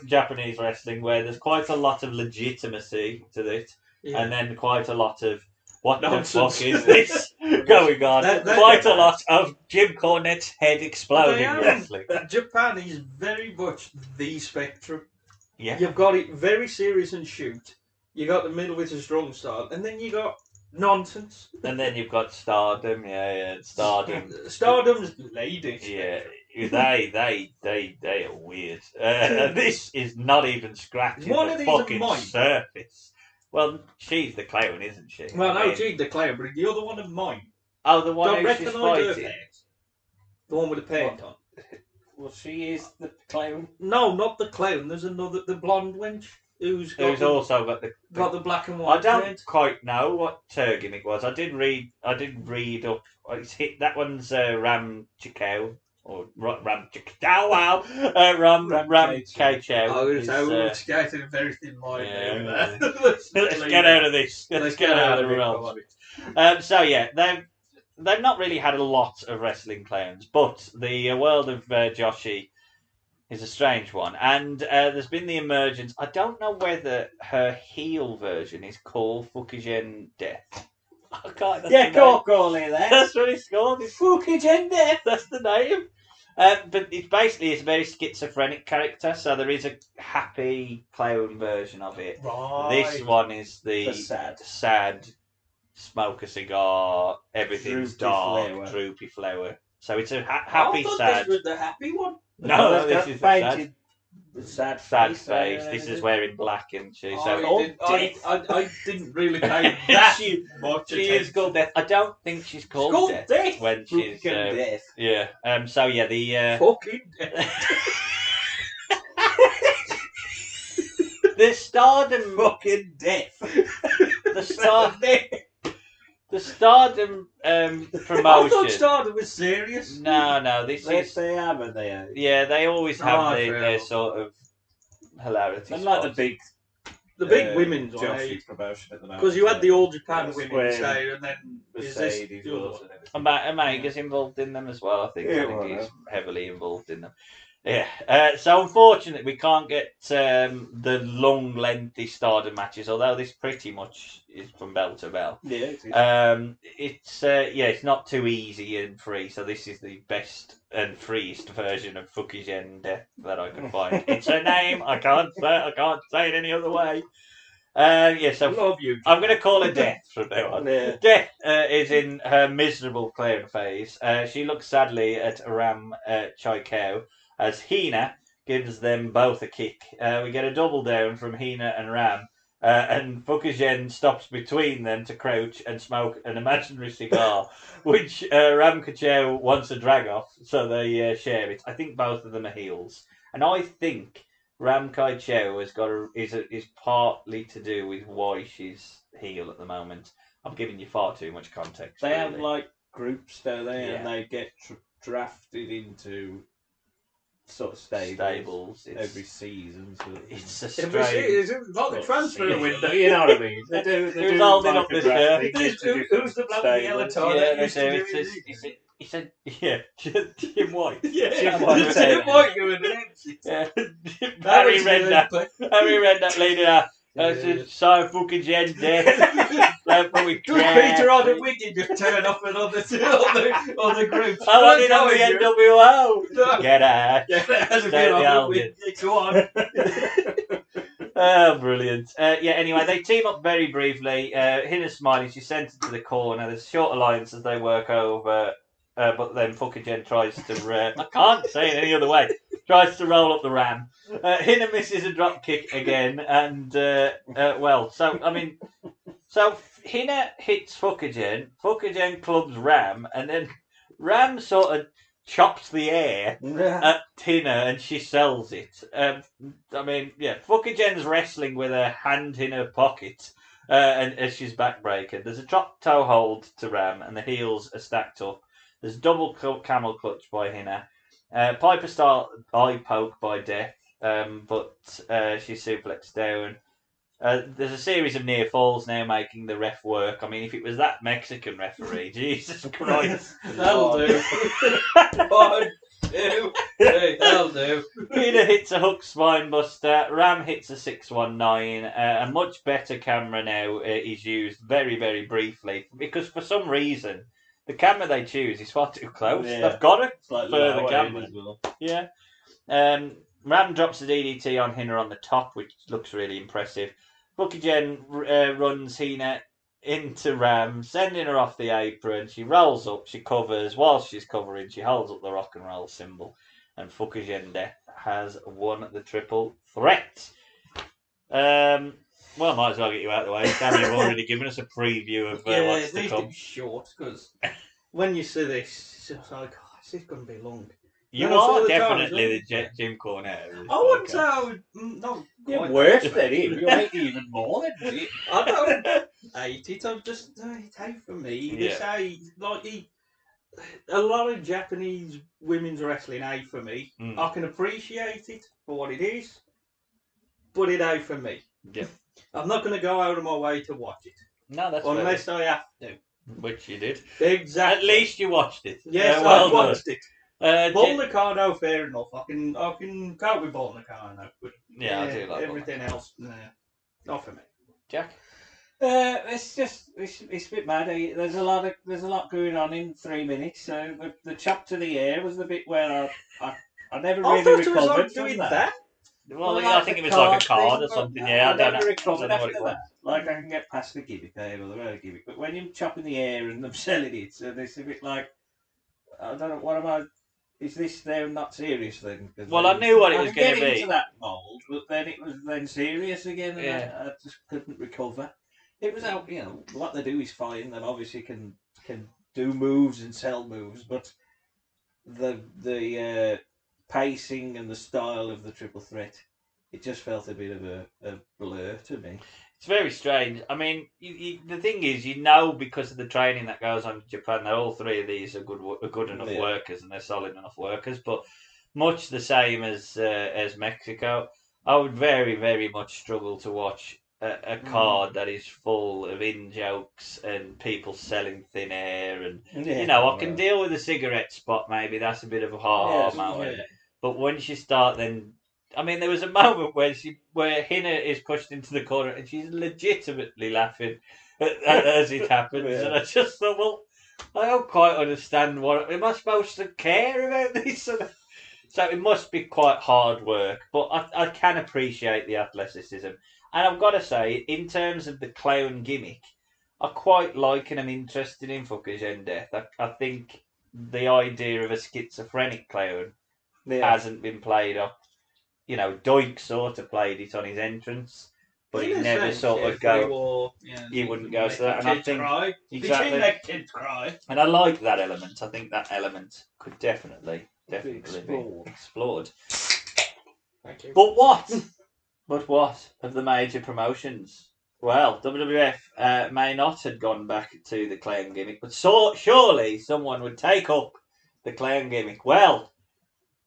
Japanese wrestling, where there's quite a lot of legitimacy to it, and then quite a lot of what nonsense. The fuck is this going on? Quite a lot of Jim Cornette's head exploding wrestling. Japan is very much the spectrum. Yeah, you've got it very serious and shoot. You got the middle with a strong style, and then you got nonsense. And then you've got Stardom, Stardom. Stardom's ladies. Yeah, they are weird. This is not even scratching the fucking surface. Well, she's the Clown, isn't she? Well, no, she's the Clown, but the other one of mine. Oh, the one who she's fighting. The one with the paint on. Well, she is the Clown. No, not the Clown. There's another, the blonde wench. Who's also got the black and white. I don't quite know what her gimmick was. I did read up. It's hit that one's Ram Chikau or Ram Chikau. Wow, Ram K-Chow. Oh, we're skating a very thin line. Yeah. Let's get out of this. Let's get out of the realm. So yeah, they've not really had a lot of wrestling clowns, but the world of Joshi is a strange one, and there's been the emergence. I don't know whether her heel version is called Fukigen Death. I can't. Call it that. That's what it's called. It's Fukigen Death. That's the name. But it's basically a very schizophrenic character. So there is a happy clown version of it. Right. This one is the sad, smoke a cigar, everything's droopy flower. So it's a happy, sad. This was the happy one. No, this is the sad face. This is wearing black, isn't she? I didn't really pay that much attention. She is called Death. I don't think she's called Death when she's Death. Yeah. So yeah, the fucking Death. The Stardom fucking Death. The The Stardom I promotion. thought Stardom was serious. No, this is. They haven't they? Yeah, they always have fair their enough. sort of hilarity. And like spots. The big women's one, Joshi promotion at the moment. because you had the All Japan That's women's when say, and then is this Mercedes the other was one? and everything. Omega's involved in them as well. I think. Yeah, I think well, he's heavily involved in them. Yeah. So unfortunately, we can't get the long, lengthy Stardom matches. Although this pretty much is from bell to bell. Yeah, it is. It's not too easy and free. So this is the best and freest version of Fukigen Death that I can find. It's a name. I can't say it any other way. So Love you. I'm going to call her Death from now on. Yeah. Death is in her miserable clown phase. She looks sadly at Ram Chaikau as Hina gives them both a kick. We get a double down from Hina and Ram, and Fukigen stops between them to crouch and smoke an imaginary cigar, which Ram Kachau wants to drag off, so they share it. I think both of them are heels, and I think Ram Kai Chau is partly to do with why she's heel at the moment. I'm giving you far too much context. They have really. like groups, don't they? Yeah. And they get drafted into sort of stables It's every season. So it's a Every strange. season, it's like the transfer window. You know what I mean? They do. Who's holding up a the shirt? drafting Who's the bloke with the yellow tie? Yeah, that they used do. to do He said, Jim White. Yeah, Jim White. Jim White going in. Yeah. Harry Harry Redknapp leading up. So Fukigen Death. Just Peter on the Wicked just turn off and on the group. I want it on the NWO. No. Get out. Has a Stay bit the on Albion. Go on. Oh, brilliant. Anyway, they team up very briefly. Hina's smiling. She's sent into the corner. There's a short alliance as they work over. But then Fukigen tries to... I can't say it any other way. Tries to roll up the Ram. Hina misses a drop kick again. And, So Hina hits Fukigen. Fukigen clubs Ram. And then Ram sort of chops the air at Hina and she sells it. Fukigen's wrestling with her hand in her pocket. And as she's backbreaking. There's a drop toe hold to Ram. And the heels are stacked up. There's double camel clutch by Hina. Piper style eye poke by Death, but she's suplexed down. There's a series of near falls now making the ref work. I mean, if it was that Mexican referee, Jesus Christ. That'll do. That'll do. Hina hits a hook spine buster. Ram hits a 619. A much better camera now is used very, very briefly because for some reason the camera they choose is far too close. Yeah. They've got it Like for the camera. as well. Yeah. Ram drops the DDT on Hina on the top, which looks really impressive. Fukigen runs Hina into Ram, sending her off the apron. She rolls up, she covers. Whilst she's covering, she holds up the rock and roll symbol. And Fukigen Death has won the triple threat. Well, I might as well get you out of the way. Damn, you've already given us a preview of what's it to needs to come. be short because when you see this, it's just like, oh, this is going to be long. You No, are all the definitely time, the Jim Cornette. of this I wouldn't podcast. say I would. No, You're quite worse that. than him. You're even more than him. I don't hate it. I'm just it's hate for me. They Yeah. say a lot of Japanese women's wrestling ain't for me. Mm. I can appreciate it for what it is, but it ain't for me. Yeah. I'm not going to go out of my way to watch it No, that's unless I have to. fair. Which you did. Exactly. At least you watched it. Yes, well I watched it. done. Bull Nakano, fair enough. I can cope with Bull Nakano, but Yeah, I do like everything else. Nah, not for me. Jack. It's a bit mad. There's a lot going on in 3 minutes. So the chop to the air was the bit where I never I really thought it was recovered like from doing that. that. Well, Well, I think it was like a card thing, or something. but Yeah, I don't never know. recovered I don't know what after it was. that. Like I can get past the gimmick, I have other gimmick, but when you're chopping the air and them selling it, so it's a bit like I don't know. What am I? Is this now not serious then? 'Cause Well, I knew what it I was could get going to be. into that mould, but then it was then serious again, and Yeah. I just couldn't recover. It was out, what they do is fine, and obviously can do moves and sell moves, but the pacing and the style of the triple threat it just felt a bit of a blur to me. It's very strange. I mean, the thing is, because of the training that goes on in Japan, that all three of these are good enough workers and they're solid enough workers. But much the same as Mexico, I would very, very much struggle to watch a card that is full of in-jokes and people selling thin air. And, I can deal with the cigarette spot, maybe. That's a bit of a ha-ha moment. Yeah. But once you start then... I mean, there was a moment where Hina is pushed into the corner and she's legitimately laughing as it happens. Yeah. And I just thought, well, I don't quite understand am I supposed to care about this? So it must be quite hard work, but I can appreciate the athleticism. And I've got to say, in terms of the clown gimmick, I quite like and I'm interested in Fukigen Death. I think the idea of a schizophrenic clown hasn't been played up. Doink sort of played it on his entrance, but he never sort of go. He wouldn't go to that, and I think exactly make kids cry. And I like that element. I think that element could definitely be explored. Thank you. But what of the major promotions? Well, WWF may not have gone back to the clown gimmick, but surely someone would take up the clown gimmick. Well.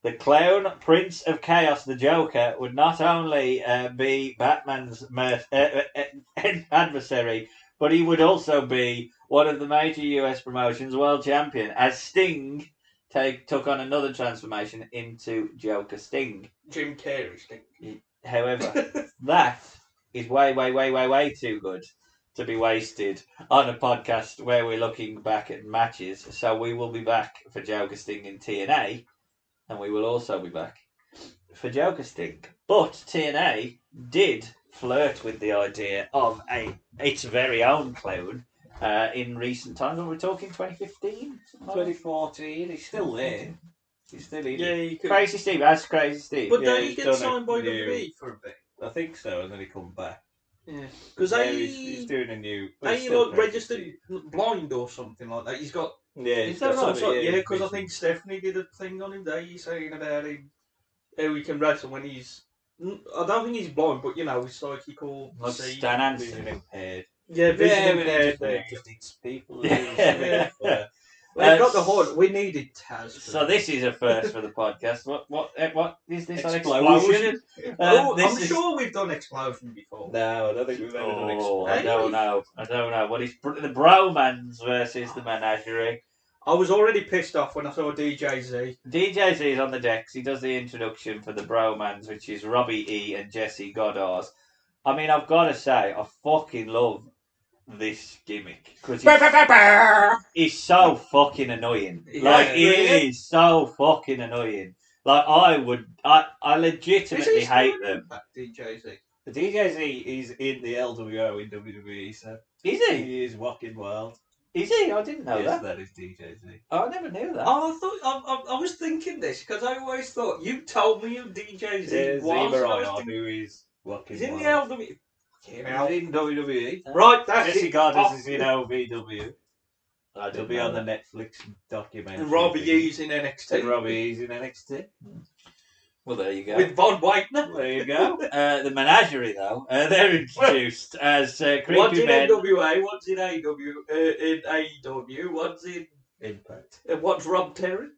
The Clown, Prince of Chaos, the Joker, would not only be Batman's adversary, but he would also be one of the major US promotions' world champion, as Sting took on another transformation into Joker Sting. Jim Carrey Sting. However, that is way, way, way, way, way too good to be wasted on a podcast where we're looking back at matches. So we will be back for Joker Sting in TNA. And we will also be back for Joker Sting. But TNA did flirt with the idea of its very own clown in recent times. Are we talking 2015? 2014. He's still there. He's still in. Yeah, Crazy Steve. That's Crazy Steve. But then he gets signed by WWE for a bit. I think so, and then he come back. Yeah, because he's doing a new. Ain't he registered blind or something like that? He's got. Yeah, is that right? Yeah, because I think Stephanie did a thing on him there. He's saying about him how he can wrestle when he's. I don't think he's blind, but it's like he called. Like Stan Hansen. Impaired. Yeah, vision impaired. Just people. Well, got the horn. We needed Taz. So this is a first for the podcast. What is this? Explosion? I'm sure we've done Explosion before. No, I don't think we've ever done Explosion. I don't know. What is the Bromans versus the Menagerie? I was already pissed off when I saw DJ Z. DJ Z is on the decks. He does the introduction for the Bromans, which is Robbie E and Jesse Goddard. I mean, I've got to say, I fucking love this gimmick because he's so fucking annoying. Like he is so fucking annoying. Like I legitimately hate them. DJ Z. The DJ Z is in the LWO in WWE. So is he? He is walking wild. Is he? I didn't know that. That is DJ Z. Oh, I never knew that. Oh, I was thinking this because I always thought you told me who DJ Z was. Who is walking wild. He's in the LWO. He's in WWE. Right, that's Jesse it. Goddard is in LVW. He'll be on the Netflix documentary. And Robbie E's in NXT. And Robbie E's in NXT. Well, there you go. With Von Wagner. There you go. The Menagerie, though, they're introduced as creepy one's in men. NWA, one's in AEW, one's in Impact. What's Rob Terry?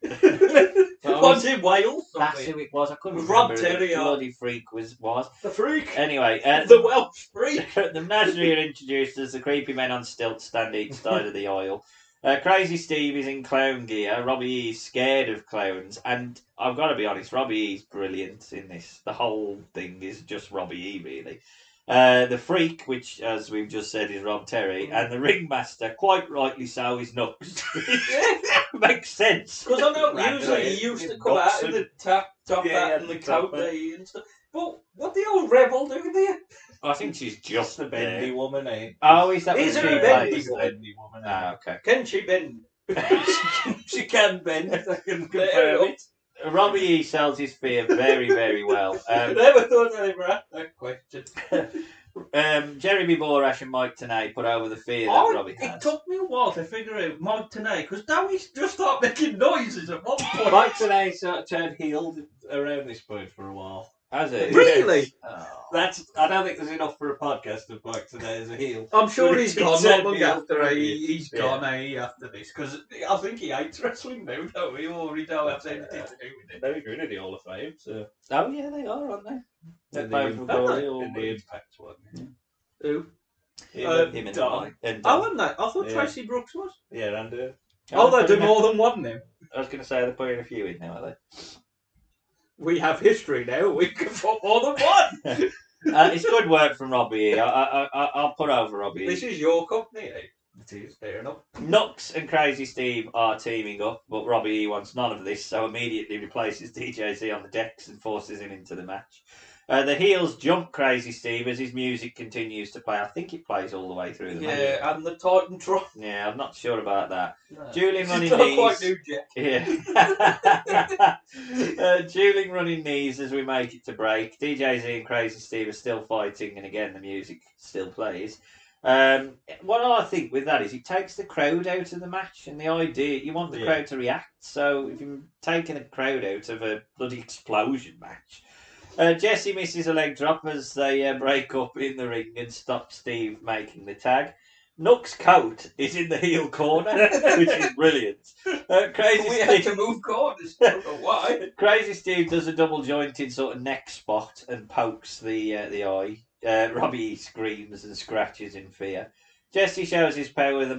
One's in Wales. That's who it was. I couldn't remember Rob who Terry. The bloody freak was. The freak. Anyway, the Welsh freak. The Menagerie are introduced as the creepy men on stilts stand each side of the aisle. Crazy Steve is in clown gear. Robbie E is scared of clowns, and I've got to be honest, Robbie E is brilliant in this. The whole thing is just Robbie E, really. The freak, which, as we've just said, is Rob Terry, and the ringmaster, quite rightly so, is Nux. Makes sense. Because I know usually he used to come out in the top hat and the coat and stuff. But what the old rebel doing there? I think she's just the bendy woman, eh? Oh, is that Is what it she a bendy plays? woman? Ah, okay. Can she bend? She can bend. I can confirm it. Robbie E sells his fear very, very well. I never thought I'd ever ask that question. Jeremy Borash and Mike Tenay put over the fear that Robbie has. It took me a while to figure out Mike Tenay, because now he's just started making noises at one point. Mike Tenay sort of turned heel around this point for a while. Has it? Really? I don't think there's enough for a podcast of Mike today as a heel. I'm sure he's gone not long heel. after he's gone after this, because I think he hates wrestling now, don't he? Or he don't have anything to do with it. They're going to the Hall of Fame, so. Oh, yeah, they are, aren't they? They're both in the Impact one. Who? Him and Dom. and Oh, wasn't that? I thought Yeah. Tracy Brooks was. Yeah, and Oh, they do more than one now. I was going to say they're putting a few in now, are they? We have history now. We can put more than one. It's good work from Robbie. I'll put over Robbie. This is your company, eh? It is, fair enough. Nux and Crazy Steve are teaming up, but Robbie E wants none of this, so immediately replaces DJZ on the decks and forces him into the match. The heels jump Crazy Steve as his music continues to play. I think it plays all the way through the match. Yeah, and the Titan Tron. Yeah, I'm not sure about that. No. Dueling running It's not quite knees. new, Jack. Yeah. Dueling running knees as we make it to break. DJZ and Crazy Steve are still fighting, and again the music still plays. What I think with that is it takes the crowd out of the match, and the idea you want the crowd to react. So if you're taking the crowd out of a bloody explosion match. Jesse misses a leg drop as they break up in the ring and stop Steve making the tag. Nook's coat is in the heel corner, which is brilliant. We had to move corners. I don't know why. Crazy Steve does a double jointed sort of neck spot and pokes the eye. Robbie screams and scratches in fear. Jesse shows his power with a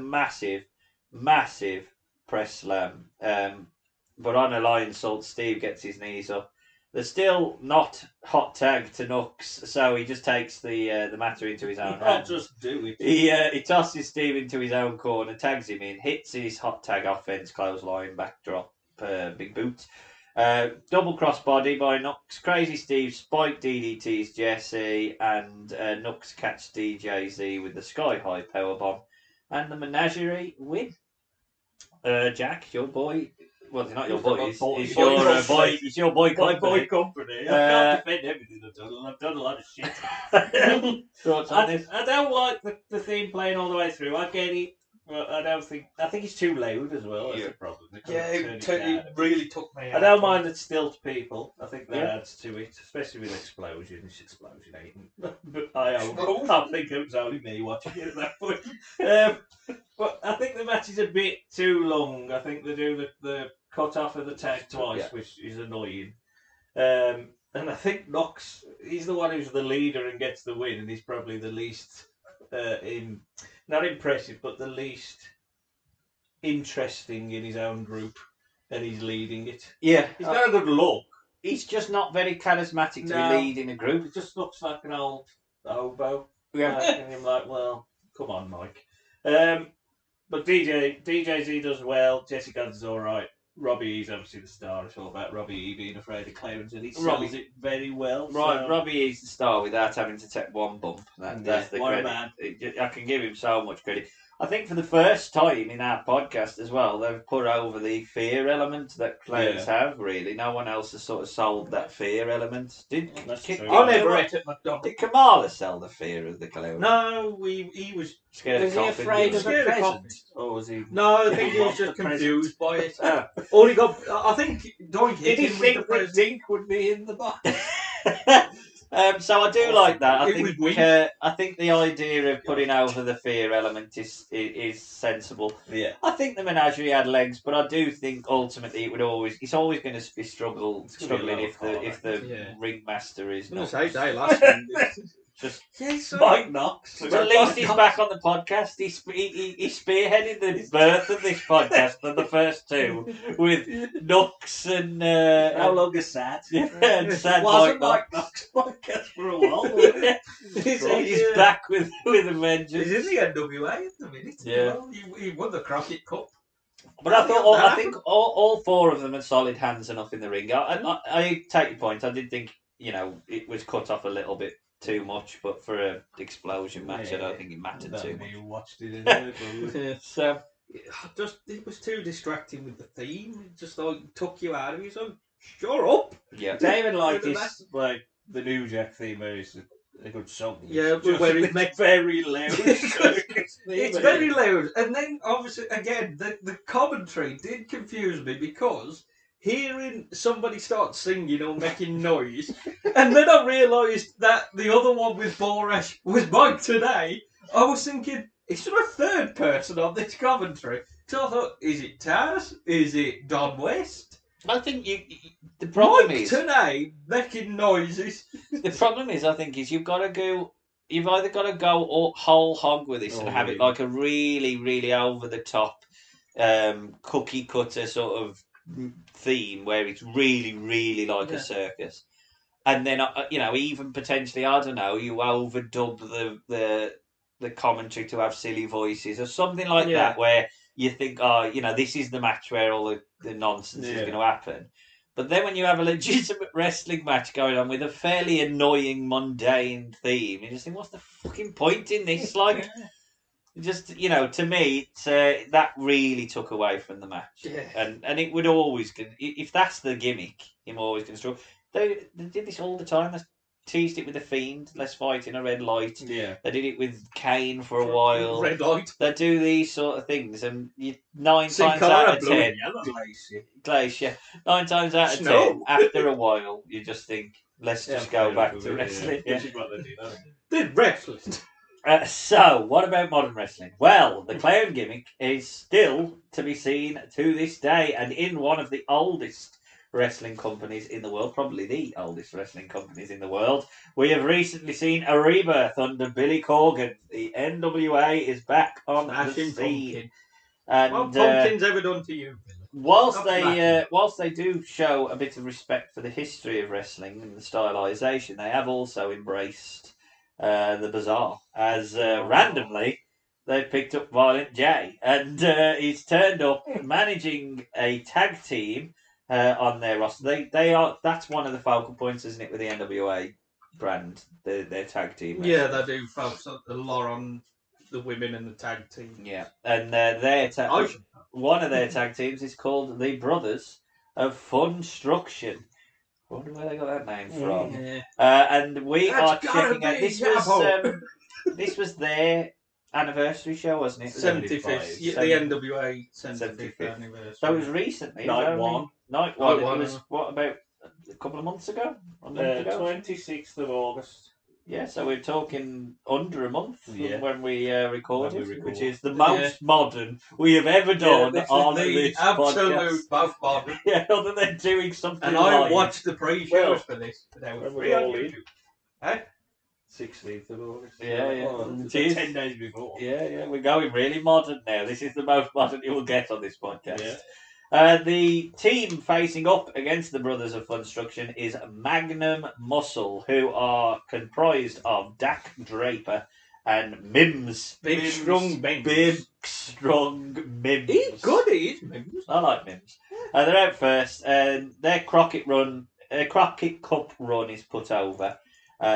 massive press slam. But on a lion salt, Steve gets his knees up. They're still not hot tag to Nux, so he just takes the matter into his own hands. just do it. He tosses Steve into his own corner, tags him in, hits his hot tag offense, clothesline, backdrop, big boot. Double crossbody by Nux. Crazy Steve spike DDTs Jesse, and Nux catch DJZ with the sky high powerbomb, and the menagerie win. Jack, your boy. Well, it's not your boy. It's your boy. It's your boy company. My boy company. I can't defend everything I've done. I've done a lot of shit. Thoughts on this? I don't like the theme playing all the way through. I get it. But I don't think. I think it's too loud as well. That's the problem. It really took me out. I don't mind it still to people. I think that adds to it, especially with explosions. Explosionating. But I think it was only me watching it at that point. But I think the match is a bit too long. I think they do the cut off of the tag twice, which is annoying. And I think Knox, he's the one who's the leader and gets the win, and he's probably the least not impressive, but the least interesting in his own group, and he's leading it. Yeah. He's got a good look. He's just not very charismatic to be leading a group. He just looks like an old hobo. Yeah. And I'm like, well, come on, Mike. But DJZ does well. Jesse Guns is all right. Robbie E's obviously the star. It's all about Robbie E being afraid of clowns, and he sells it very well. Right, so. Robbie E's the star without having to take one bump. That's the what credit. a man. I can give him so much credit. I think for the first time in our podcast as well, they've put over the fear element that clowns have, really. No one else has sort of sold that fear element. I never ate at McDonald's. Did Kamala sell the fear of the clown? No, he was scared of coffin. Afraid of the Scared of present? coffin. Or was he? No, I think he was just confused by it. All he got, I think, Doink hit Did he him with think the that present. Dink would be in the box? So I do like that. It was weak. I think the idea of putting over the fear element is sensible. Yeah. I think the menagerie had legs, but I do think ultimately it's always going to be struggling if the ringmaster is not. They last one. Just Mike Knox. But at least he's back on the podcast. He spearheaded the birth of this podcast for the first two with Nux and How long is that? and Sad Wasn't Mike Mike Knox. Knox podcast for a while? He's back with a vengeance. He's in the NWA at the minute. Yeah. Well, he won the Crockett Cup. But I think all four of them had solid hands enough in the ring. I take your point. I did think it was cut off a little bit too much, but for an explosion match, I don't think it mattered too much. You watched it anyway. So it was too distracting with the theme. It just took you out of it. So shut up. Yeah, David like With the this, like the New Jack theme is a good song. Yeah, It's where it just makes very loud. It's very loud, and then obviously again the commentary did confuse me because hearing somebody start singing or making noise, and then I realised that the other one with Borash was Mike Today. I was thinking, is there a third person on this commentary? So I thought, is it Taz? Is it Don West? I think the problem Mike is Today making noises. the problem is I think is you've either got to go whole hog with this and have it like a really really over the top cookie cutter sort of theme where it's really really like a circus, and then even potentially I don't know you overdub the commentary to have silly voices or something like that where you think this is the match where all the nonsense is going to happen. But then when you have a legitimate wrestling match going on with a fairly annoying, mundane theme, you just think, what's the fucking point in this? Like, just, to me, that really took away from the match. Yeah. And it would always, if that's the gimmick, him always going to struggle. They did this all the time. They teased it with The Fiend, let's fight in a red light. Yeah. They did it with Kane for a while. Red light. They do these sort of things, and 9 times out of 10... Glacier. 9 times out of 10, after a while, you just think, let's just go back to wrestling. Which is what they do, don't they? Did wrestling. So, what about modern wrestling? Well, the clown gimmick is still to be seen to this day, and in one of the oldest wrestling companies in the world, probably the oldest wrestling companies in the world, we have recently seen a rebirth under Billy Corgan. The NWA is back on the scene. And, what Pumpkin's ever done to you, Billy? Whilst they do show a bit of respect for the history of wrestling and the stylisation, they have also embraced the bizarre, as randomly they've picked up Violent J, and he's turned up managing a tag team on their roster. That's one of the focal points, isn't it, with the NWA brand, their tag team. Yeah, they do focus a lot on the women and the tag team. Yeah, and one of their tag teams is called the Brothers of Funstruction. I wonder where they got that name from. Yeah. And we are checking out. This was their anniversary show, wasn't it? 75th. The NWA 75th anniversary. So it was recently. Night one. It was, what, about a couple of months ago? 26th of August. Yeah, so we're talking under a month from when we recorded, which is the Yeah. most modern we have ever done on this absolute podcast. most modern. Yeah, other than doing something And I live. watched the pre-shows for this. They were When free we on all YouTube. Eh? 16th of August. Yeah, yeah. Well, It is. 10 days before. Yeah, we're going really modern now. This is the most modern you will get on this podcast. Yeah. The team facing up against the Brothers of Funstruction is Magnum Muscle, who are comprised of Dak Draper and Mims. Big strong Mims. Big strong Mims. He's good, he is, Mims. I like Mims. They're out first, and their Crockett Cup run is put over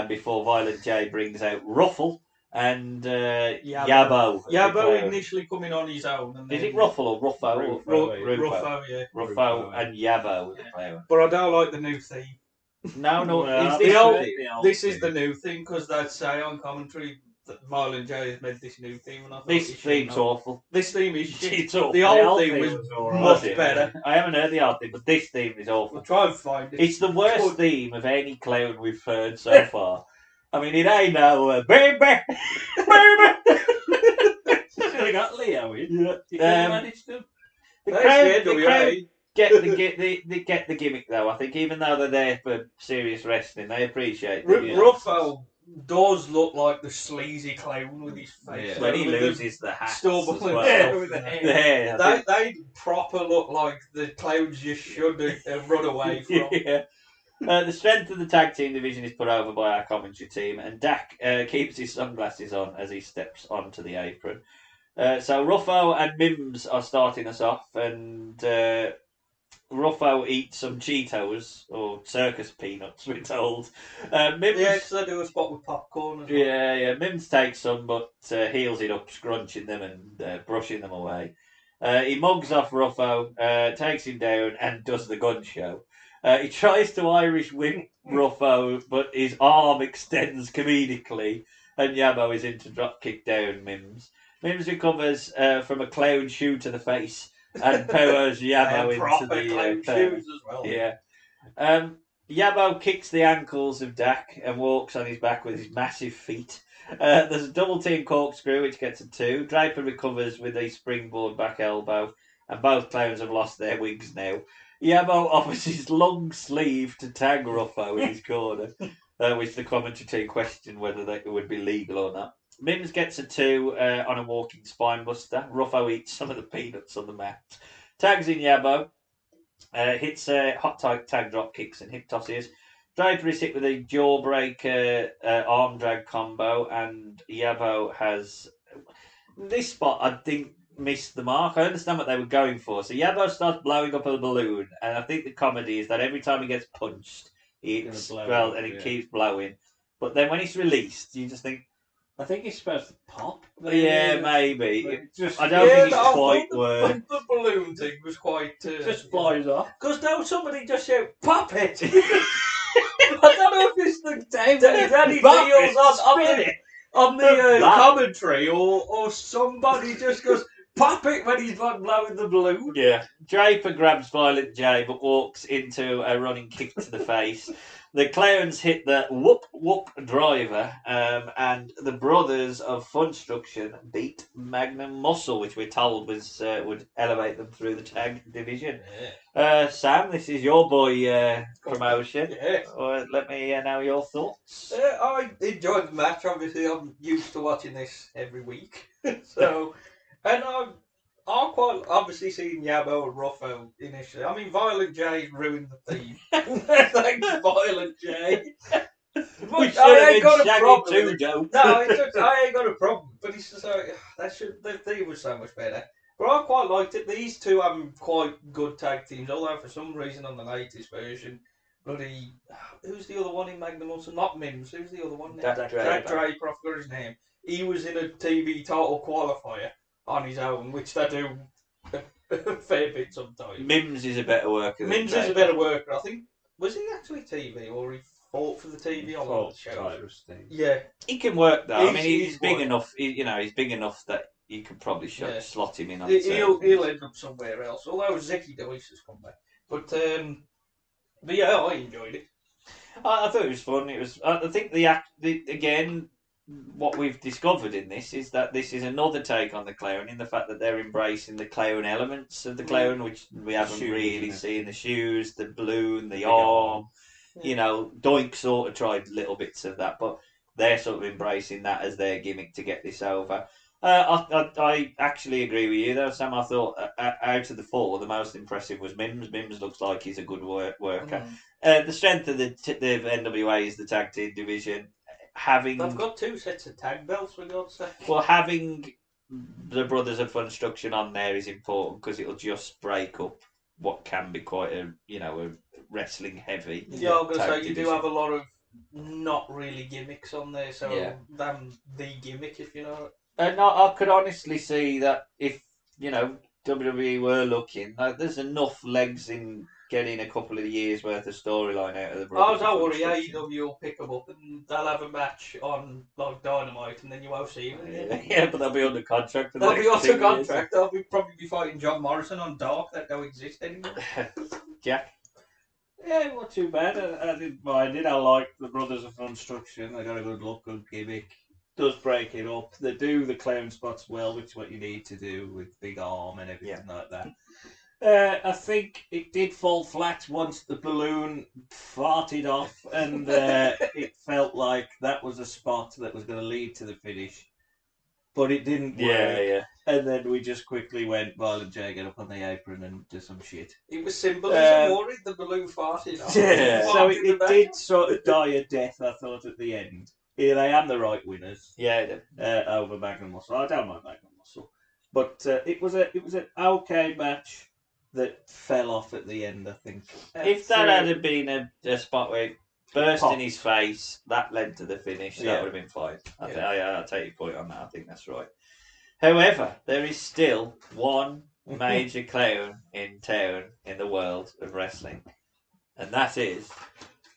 before Violent J brings out Ruffle and Yabo. Yabo initially coming on his own. And Is it Ruffle or Ruffo? Ruffo, yeah. Ruffo and Yabo. But I don't like the new theme. No. This is the new theme because they say on commentary that Violent J has made this new theme. And I thought This theme's awful. This theme is shit. It's awful. The old theme was much better. I haven't heard the old theme, but this theme is awful. I'll try and find it. It's the worst theme of any clown we've heard so far. I mean, it ain't no baby, baby. Should have got Leo in. Yeah. You could have managed to. The crowd get the gimmick though. I think even though they're there for serious wrestling, they appreciate it. Ruffo does look like the sleazy clown with his face. When he loses the hat, with the hair. They proper look like the clowns you should run away from. Yeah. The strength of the tag team division is put over by our commentary team, and Dak keeps his sunglasses on as he steps onto the apron. So Ruffo and Mims are starting us off, and Ruffo eats some Cheetos, or circus peanuts, we're told. Mims, yeah, because they do a spot with popcorn as well. Yeah. Mims takes some, but heals it up, scrunching them and brushing them away. He mugs off Ruffo, takes him down, and does the gun show. He tries to Irish whip Ruffo, but his arm extends comedically, and Yabo is in to drop kick down Mims. Mims recovers from a clown shoe to the face, and powers Yabo into proper the clown corner. shoes as well. Yeah. Yabo kicks the ankles of Dak and walks on his back with his massive feet. There's a double team corkscrew, which gets a 2. Draper recovers with a springboard back elbow, and both clowns have lost their wigs now. Yabo offers his long sleeve to tag Ruffo in his corner, which the commentary team questioned whether it would be legal or not. Mims gets a 2 on a walking spine buster. Ruffo eats some of the peanuts on the mat. Tags in Yabo. Hits hot tag drop kicks and hip tosses. Draper is hit with a jawbreaker arm drag combo, and Yabo has this spot. I think missed the mark. I understand what they were going for. So Yabo starts blowing up a balloon, and I think the comedy is that every time he gets punched, it keeps blowing. But then when it's released, you just think. I think it's supposed to pop. Yeah, maybe. Just, I don't think it's quite worth. The balloon thing was quite. Just flies off. Because now somebody just shout, "Pop it!" I don't know if it's the Danny Deals on the commentary or somebody just goes, "Pop it" when he's not blowing the balloon. Yeah. Draper grabs Violent J but walks into a running kick to the face. The clowns hit the whoop whoop driver, and the brothers of Funstruction beat Magnum Muscle, which we're told was would elevate them through the tag division. Yeah. Sam, this is your boy promotion. Yeah. Let me know your thoughts. I enjoyed the match. Obviously, I'm used to watching this every week, so and I'm quite obviously seeing Yabo and Ruffo initially. I mean, Violent J ruined the theme. Thanks, Violent J. I ain't got a problem. I ain't got a problem. But it's just like the theme was so much better. But I quite liked it. These two have quite good tag teams. Although for some reason on the latest version, bloody who's the other one in Magnum Muscle? Not Mims. Who's the other one? Dak Draper. Dak Draper. I forgot his name. He was in a TV title qualifier on his own, which they do a fair bit sometimes. Mims is a better worker. Mims is a better worker. I think was he actually TV or he fought for the TV on the show? Yeah, he can work though. I mean, he's big quite... enough. He's big enough that you could probably slot him in on. He'll end up somewhere else. Although Zicky Device has come back, but yeah, I enjoyed it. I thought it was fun. It was. I think again. What we've discovered in this is that this is another take on the clown in the fact that they're embracing the clown elements of the clown, which we haven't really seen. The shoes, the balloon, the arm. Yeah. Doink sort of tried little bits of that, but they're sort of embracing that as their gimmick to get this over. I actually agree with you though, Sam. I thought out of the four, the most impressive was Mims. Mims looks like he's a good worker. The strength of the NWA is the tag team division. They've got 2 sets of tag belts, for God's sake. Well, having the Brothers of Funstruction on there is important because it'll just break up what can be quite a wrestling heavy. Yeah, I was going to say you do have a lot of not really gimmicks on there, so the gimmick, if you know. And I could honestly see that if WWE were looking, there's enough legs in getting a couple of years worth of storyline out of the Brothers. Oh, don't worry, AEW will pick them up and they'll have a match on Dynamite and then you won't see them. Yeah, but they'll be under contract. They'll be under contract. They'll probably be fighting John Morrison on Dark that don't exist anymore. Jack? Yeah, not too bad. I didn't mind it. I like the Brothers of Funstruction. They got a good look, good gimmick. Does break it up. They do the clown spots well, which is what you need to do with big arm and everything like that. I think it did fall flat once the balloon farted off, and it felt like that was a spot that was going to lead to the finish, but it didn't work. Yeah. And then we just quickly went, Violent J, get up on the apron and do some shit. It was symbolism, worried the balloon farted off. Yeah, so it did sort of die a death, I thought, at the end. Yeah, they am the right winners. Yeah, over Magnum Muscle. I don't mind Magnum Muscle, but it was an okay match that fell off at the end, I think. If that had been a spot where it burst in his face, that led to the finish, that would have been fine. I'll take your point on that. I think that's right. However, there is still one major clown in town in the world of wrestling, and that is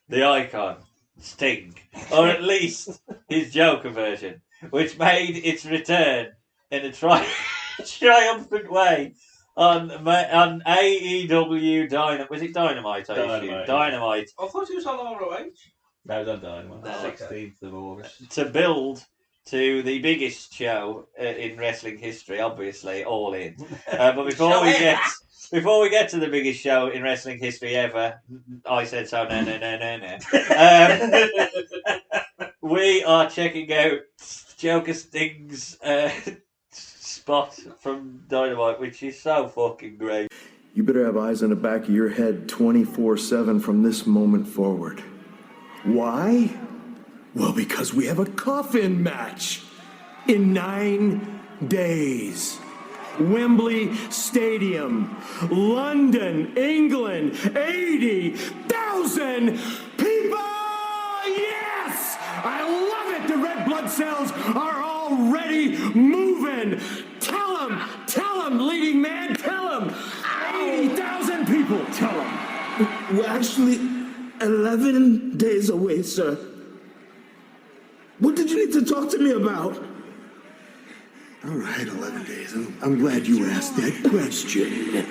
the Icon, Sting, or at least his Joker version, which made its return in a triumphant way on AEW Dynamite. Was it Dynamite? Dynamite. I thought he was on ROH. No, it's on Dynamite. No. 16th of August. To build to the biggest show in wrestling history, obviously, All In. But before we get to the biggest show in wrestling history ever, I said so. No. We are checking out Joker Sting's spot from Dynamite, which is so fucking great. You better have eyes in the back of your head 24/7 from this moment forward. Why? Well, because we have a coffin match in 9 days. Wembley Stadium, London, England, 80,000 people! Yes! I love it! The red blood cells are already moving! Tell them, leading man, tell them! 80,000 people, tell them! We're actually 11 days away, sir. What did you need to talk to me about? All right, 11 days. I'm glad you asked that question.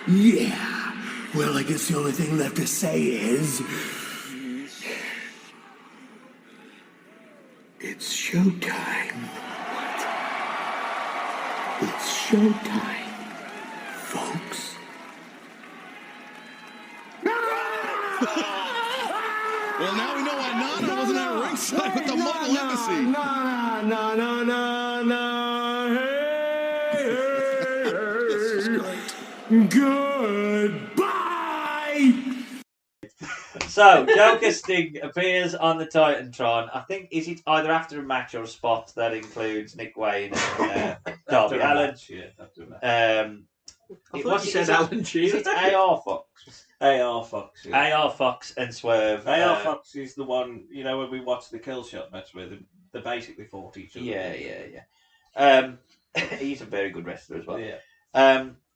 Yeah. Well, I guess the only thing left to say is... it's showtime. What? It's showtime, folks. Well, now we know why Nana wasn't at ringside with the Muggle Embassy. No. Hey. Goodbye. So, Joker Sting appears on the Titantron. I think, is it either after a match or a spot that includes Nick Wayne and Darby Allin? After a match. I thought you said Alan Shearer. Is it AR Fox? AR Fox. Yeah. AR Fox and Swerve. AR Fox is the one, you know, when we watched the Kill Shot match where they basically fought each other. Yeah. He's a very good wrestler as well. Yeah.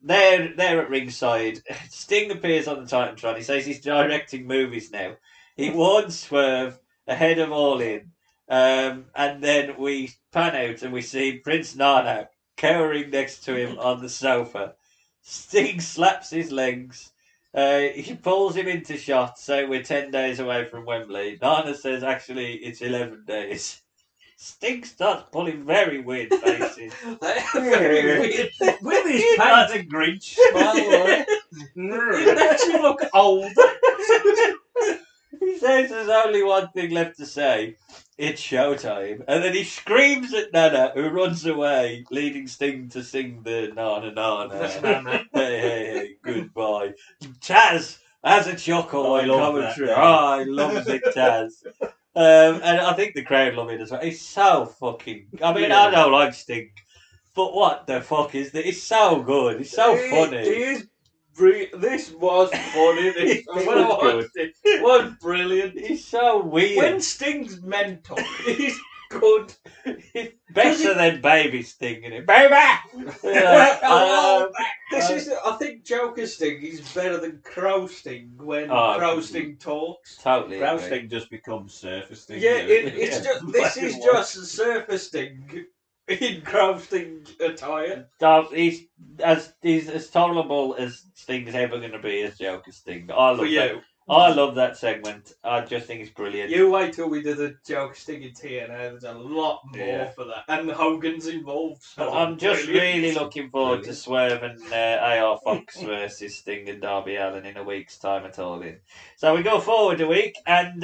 They're at ringside. Sting appears on the Titantron. He says he's directing movies now. He warns Swerve ahead of All In. And then we pan out and we see Prince Nana cowering next to him on the sofa. Sting slaps his legs. He pulls him into shot, so we're 10 days away from Wembley. Nana says, actually, it's 11 days. Sting starts pulling very weird faces. Very weird. With his pants. That's a Grinch smile. It makes him look old. He says there's only one thing left to say. It's showtime. And then he screams at Nana, who runs away, leading Sting to sing the Nana. Hey, goodbye. Taz has a chuckle I love commentary. that, I love it, Taz. And I think the crowd love it as well. He's so fucking... I mean, I don't like Sting, but what the fuck is this? He's so good. He's so funny. This was funny. It was brilliant. He's so weird. When Sting's mental, he's good. He's better than Baby Sting, isn't it? Baby! I think Joker Sting is better than Crow Sting when Crow Sting talks. Totally. Crow Sting just becomes Surface Sting. Yeah, this is just Surface Sting in Crow Sting attire. He's as tolerable as Sting's ever going to be as Joker Sting. I love that segment. I just think it's brilliant. You wait till we do the Joker Sting in TNA. There's a lot more for that. And Hogan's involved. So I'm just really looking forward to Swerve and AR Fox versus Sting and Darby Allin in a week's time at All In. So we go forward a week, and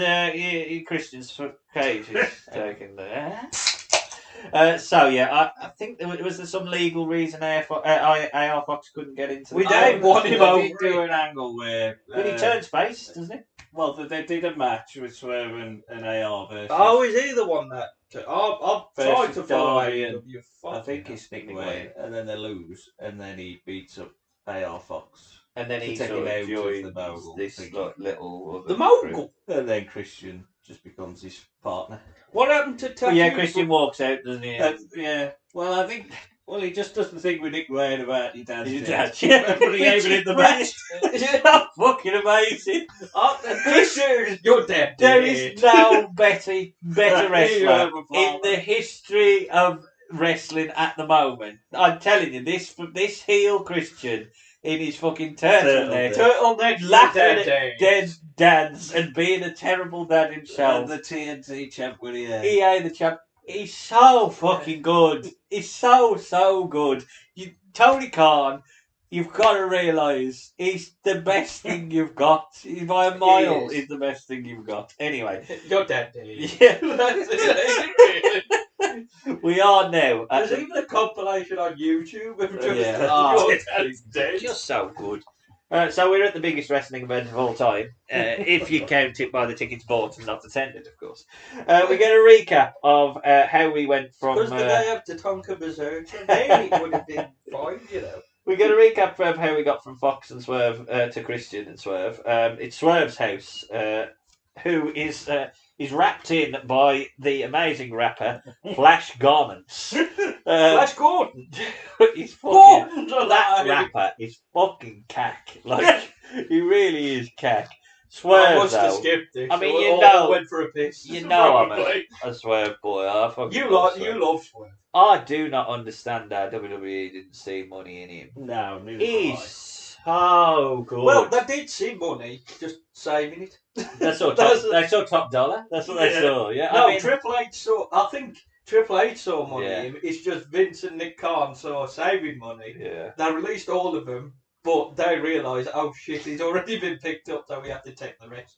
Christian's Cage is taking the... I think was there some legal reason AR Fox couldn't get into the... They want him over. Do an angle where... But he turns face, doesn't he? Well, they did a match with Swerve and AR versus... Oh, is he the one that... I've tried to follow AEW. I think he's Nick Wayne, and then they lose, and then he beats up AR Fox. And then he sort of joins the mogul this little... The mogul? And then Christian just becomes his partner. What happened to Taki? Christian walks out, doesn't he? Well, I think... Well, he just does the thing with Nick Wayne about his dad's putting him in the match. It's not fucking amazing. Christian, you're dead. There is no better wrestler in the history of wrestling at the moment. I'm telling you, this heel Christian in his fucking turtleneck, laughing at dead dads and being a terrible dad himself. And the TNT champ, Willie A. EA the champ. He's so fucking good. He's so good. Tony Khan, you've got to realise he's the best thing you've got. By a mile, he's the best thing you've got. Anyway. You're dead, Dave. Yeah. We are now. There's even a compilation on YouTube of just just so good. So we're at the biggest wrestling event of all time, if you count it by the tickets bought and not attended, of course. We get a recap of how we went from... Because the day after Tonka Berserk, maybe it would have been fine, you know. We get a recap of how we got from Fox and Swerve to Christian and Swerve. It's Swerve's house, who is wrapped in by the amazing rapper Flash Garments. Flash Gordon. He's fucking that rapper is fucking cack. Like he really is cack. Swerve, I must though. have skipped this. I mean, so you know, went for a piss. You know, I'm a Swerve boy. You love Swerve. I do not understand how WWE didn't see money in him. No, he's so good. Well, they did see money, just saving it. They saw top dollar. That's what they saw. Yeah. No, I mean, Triple H saw. I think Triple H saw money. Yeah. It's just Vince and Nick Khan saw saving money. Yeah. They released all of them, but they realised, oh shit, he's already been picked up, so we have to take the rest.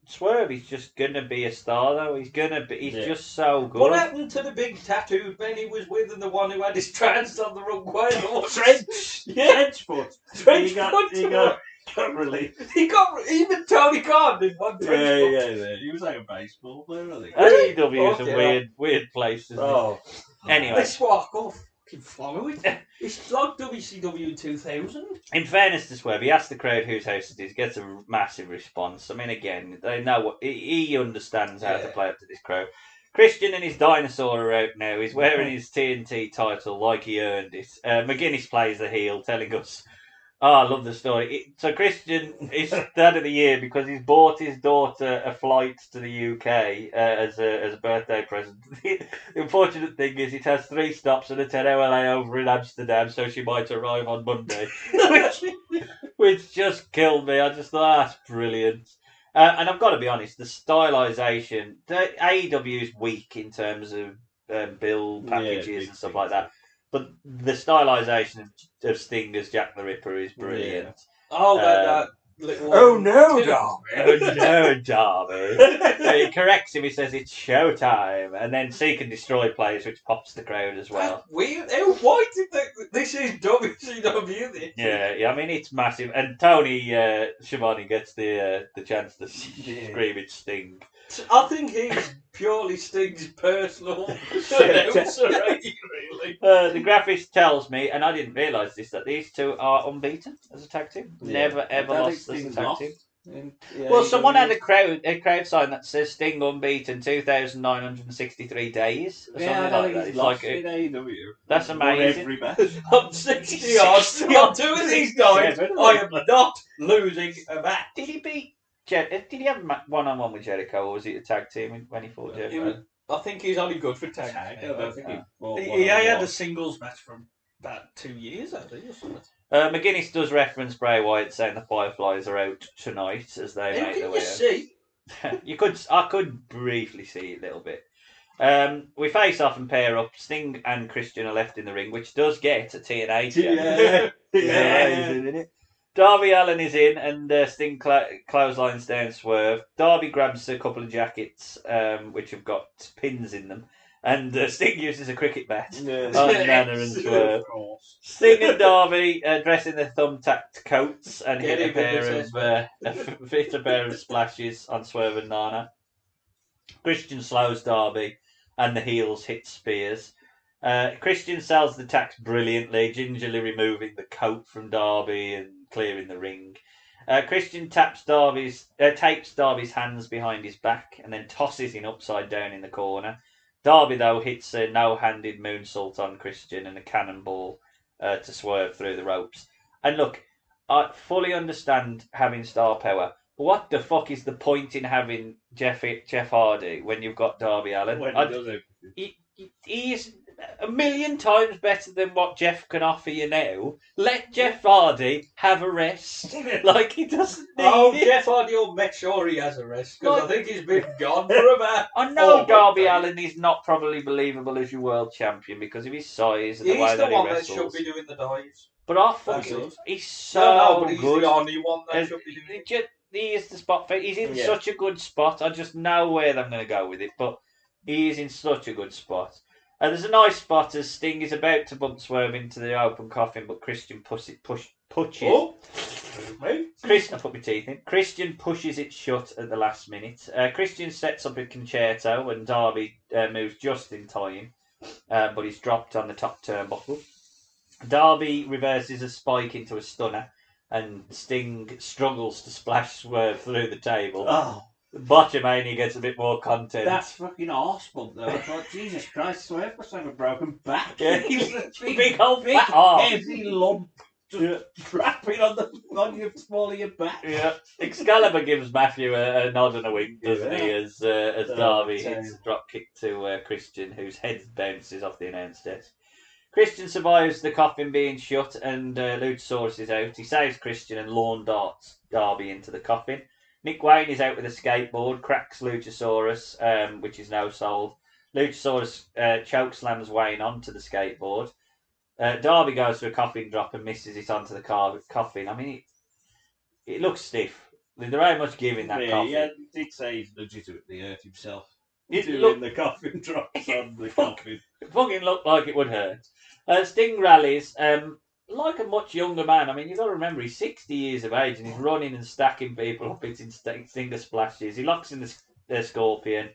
Swerve, he's just gonna be a star though. He's just so good. What happened to the big tattooed man he was with and the one who had his trans on the wrong way? Trench foot. Trench He got released. He got even Tony Khan did one trench foot. Yeah. He was like a baseball player, I think. AEW is a weird place, isn't it? Anyway. Let's walk off. Follow it. It's like WCW in 2000. In fairness to Swerve, he asks the crowd whose house it is, gets a massive response. I mean, again, they know what he understands how to play up to this crowd. Christian and his dinosaur are out now. He's wearing his TNT title like he earned it. McGuinness plays the heel, telling us, I love the story. So Christian is Dad of the Year because he's bought his daughter a flight to the UK as a birthday present. The unfortunate thing is it has 3 stops and a 10-hour layover in Amsterdam, so she might arrive on Monday, which just killed me. I just thought, that's brilliant. And I've got to be honest, the stylisation, AEW is weak in terms of build packages and stuff like that. But the stylisation of Sting as Jack the Ripper is brilliant. Yeah. Oh, that little... Oh no, Darby! Oh no, Darby! He corrects him, he says it's showtime. And then Seek and Destroy plays, which pops the crowd as well. Weird. Why did they... This is WCW, this. Yeah, I mean, it's massive. And Tony Schiavone gets the chance to scream at Sting. I think he's purely Sting's personal announcer, really. The graphist tells me, and I didn't realise this, that these two are unbeaten as a tag team. Yeah. Never ever lost as a tag team. Yeah, Well, someone had a crowd sign that says Sting unbeaten 2,963 days. Or Yeah, something like that. It's like in AEW. That's amazing. Every match. I'm 60 odds. I'm doing these guys. I am not losing a match. Did he beat? Did he have a one-on-one with Jericho, or was it a tag team when he fought Jericho? I think he's only good for tag. I don't think he had a singles match from about 2 years, I think, or something. McGuinness does reference Bray Wyatt saying the Fireflies are out tonight as they make their way out. See? I could briefly see it a little bit. We face off and pair up. Sting and Christian are left in the ring, which does get a TNA. Yeah. Darby Allin is in, and Sting clotheslines down Swerve. Darby grabs a couple of jackets, which have got pins in them, and Sting uses a cricket bat on Nana and Swerve. Sting and Darby dress in their thumbtacked coats and hit a pair of splashes on Swerve and Nana. Christian slows Darby, and the heels hit spears. Christian sells the tacks brilliantly, gingerly removing the coat from Darby and clearing the ring. Christian tapes Darby's hands behind his back and then tosses him upside down in the corner. Darby, though, hits a no-handed moonsault on Christian and a cannonball to Swerve through the ropes. And look, I fully understand having star power, but what the fuck is the point in having Jeff Hardy when you've got Darby Allin? When he does it. He's a million times better than what Jeff can offer you now. Let Jeff Hardy have a rest. Like, he doesn't need it. Jeff Hardy will make sure he has a rest, because I think he's been gone for about I know 4 Darby months. Allin is not probably believable as your world champion because of his size and the way He's that the he one that wrestles. should be doing the dives. But I That's fucking... it. He's so No, but he's good. the only one that should be doing it. He is the spot for... He's in such a good spot. I just know where I'm going to go with it, but he is in such a good spot. There's a nice spot as Sting is about to bump Swerve into the open coffin, but Christian pushes... Oh! Christian, I put my teeth in. Christian pushes it shut at the last minute. Christian sets up a concerto and Darby moves just in time, but he's dropped on the top turnbuckle. Darby reverses a spike into a stunner, and Sting struggles to splash Swerve through the table. Oh. Botchamania gets a bit more content. That's fucking arse bump though. I thought, Jesus Christ, Swerve must have a broken back. Yeah, He's a big old fat arm. heavy lump just trapping on your small of your back. Yeah, Excalibur gives Matthew a nod and a wink, doesn't he? As Darby hits a drop kick to Christian, whose head bounces off the announce desk. Christian survives the coffin being shut, and Luchasaurus is out. He saves Christian and lawn darts Darby into the coffin. Nick Wayne is out with a skateboard, cracks Luchasaurus, which is now sold. Luchasaurus chokeslams Wayne onto the skateboard. Darby goes for a coffin drop and misses it onto the coffin. I mean, it looks stiff. There ain't much giving that coffin. Yeah, he did say he's legitimately hurt himself. The coffin drops on the coffin. It fucking looked like it would hurt. Sting rallies like a much younger man. I mean, you've got to remember, he's 60 years of age and he's running and stacking people up, hitting Stinger splashes. He locks in the Scorpion,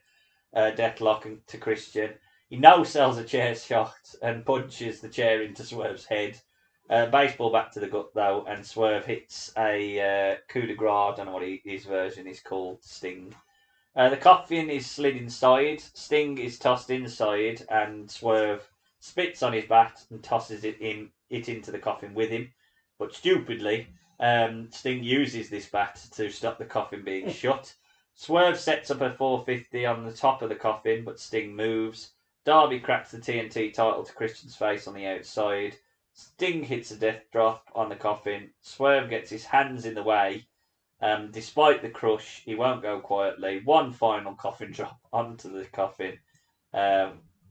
Deathlock to Christian. He no-sells a chair shot and punches the chair into Swerve's head. Baseball back to the gut, though, and Swerve hits a coup de grace. I don't know what his version is called, Sting. The coffin is slid inside. Sting is tossed inside, and Swerve spits on his bat and tosses it into the coffin with him. But stupidly, Sting uses this bat to stop the coffin being shut. Swerve sets up a 450 on the top of the coffin, but Sting moves. Darby cracks the TNT title to Christian's face on the outside. Sting hits a death drop on the coffin. Swerve gets his hands in the way. Despite the crush, he won't go quietly. One final coffin drop onto the coffin.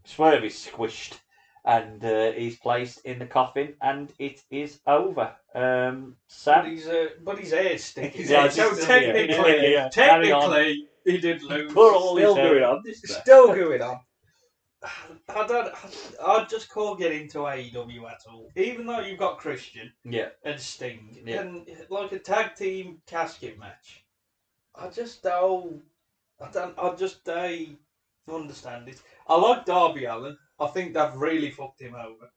Swerve is squished and he's placed in the coffin, and it is over. Sam? But his hair's sticking. Yeah, So just- technically, yeah. technically, he did lose. Still going on this day. Still going on. I just can't get into AEW at all. Even though you've got Christian and Sting and like a tag team casket match, I just don't understand it. I like Darby Allin. I think they've really fucked him over.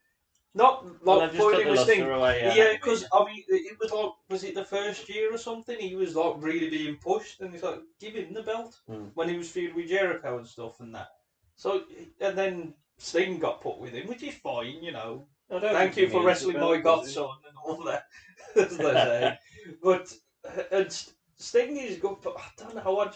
Not like pointing with Sting. Yeah, because I mean, it was like, was it the first year or something? He was like really being pushed, and he's like, give him the belt when he was feuding with Jericho and stuff and that. So, and then Sting got put with him, which is fine, you know. Thank you for wrestling my godson and all that, as they say. But, and Sting is good, but I don't know,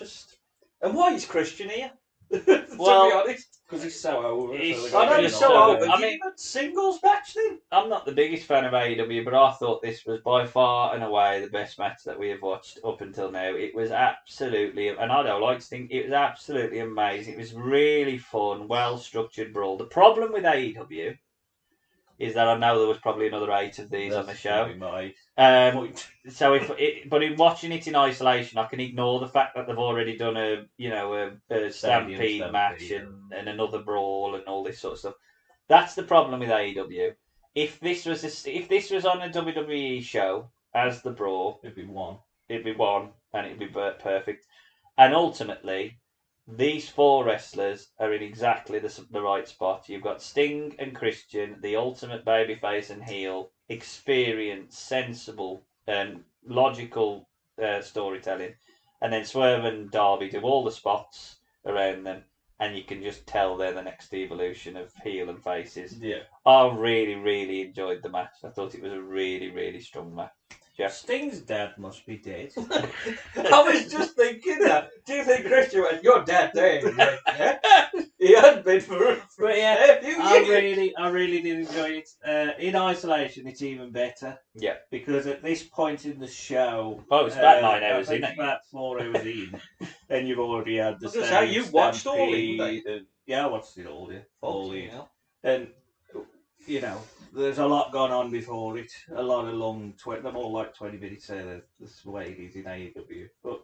and why is Christian here? To be honest. Because he's so over. I know he's so over. I mean, singles match then? I'm not the biggest fan of AEW, but I thought this was by far and away the best match that we have watched up until now. It was absolutely, and I don't like to think, it was absolutely amazing. It was really fun, well-structured brawl. The problem with AEW is that I know there was probably another 8 of these on the show. But in watching it in isolation, I can ignore the fact that they've already done a Stampede match and another brawl and all this sort of stuff. That's the problem with AEW. If this was on a WWE show as the brawl, it'd be one, and it'd be perfect. And ultimately, these 4 wrestlers are in exactly the right spot. You've got Sting and Christian, the ultimate babyface and heel, experienced, sensible, logical storytelling. And then Swerve and Darby do all the spots around them, and you can just tell they're the next evolution of heel and faces. Yeah. I really, really enjoyed the match. I thought it was a really, really strong match. Jeff? Sting's dad must be dead. I was just thinking that. Do you think Christian went, your dad dead? He went, yeah. He had been for But yeah, a few I really did enjoy it. In isolation, it's even better. Yeah. Because at this point in the show, Well, it's about 9 hours I think in, it's about 4 hours in, and you've already had the I was gonna say, you watched all Stampede in, and- yeah, I watched it all. Yeah, all Fucking in. hell. And you know, there's a lot gone on before it. A lot of long, they're more like 20 minutes. That's the way it is in AEW. But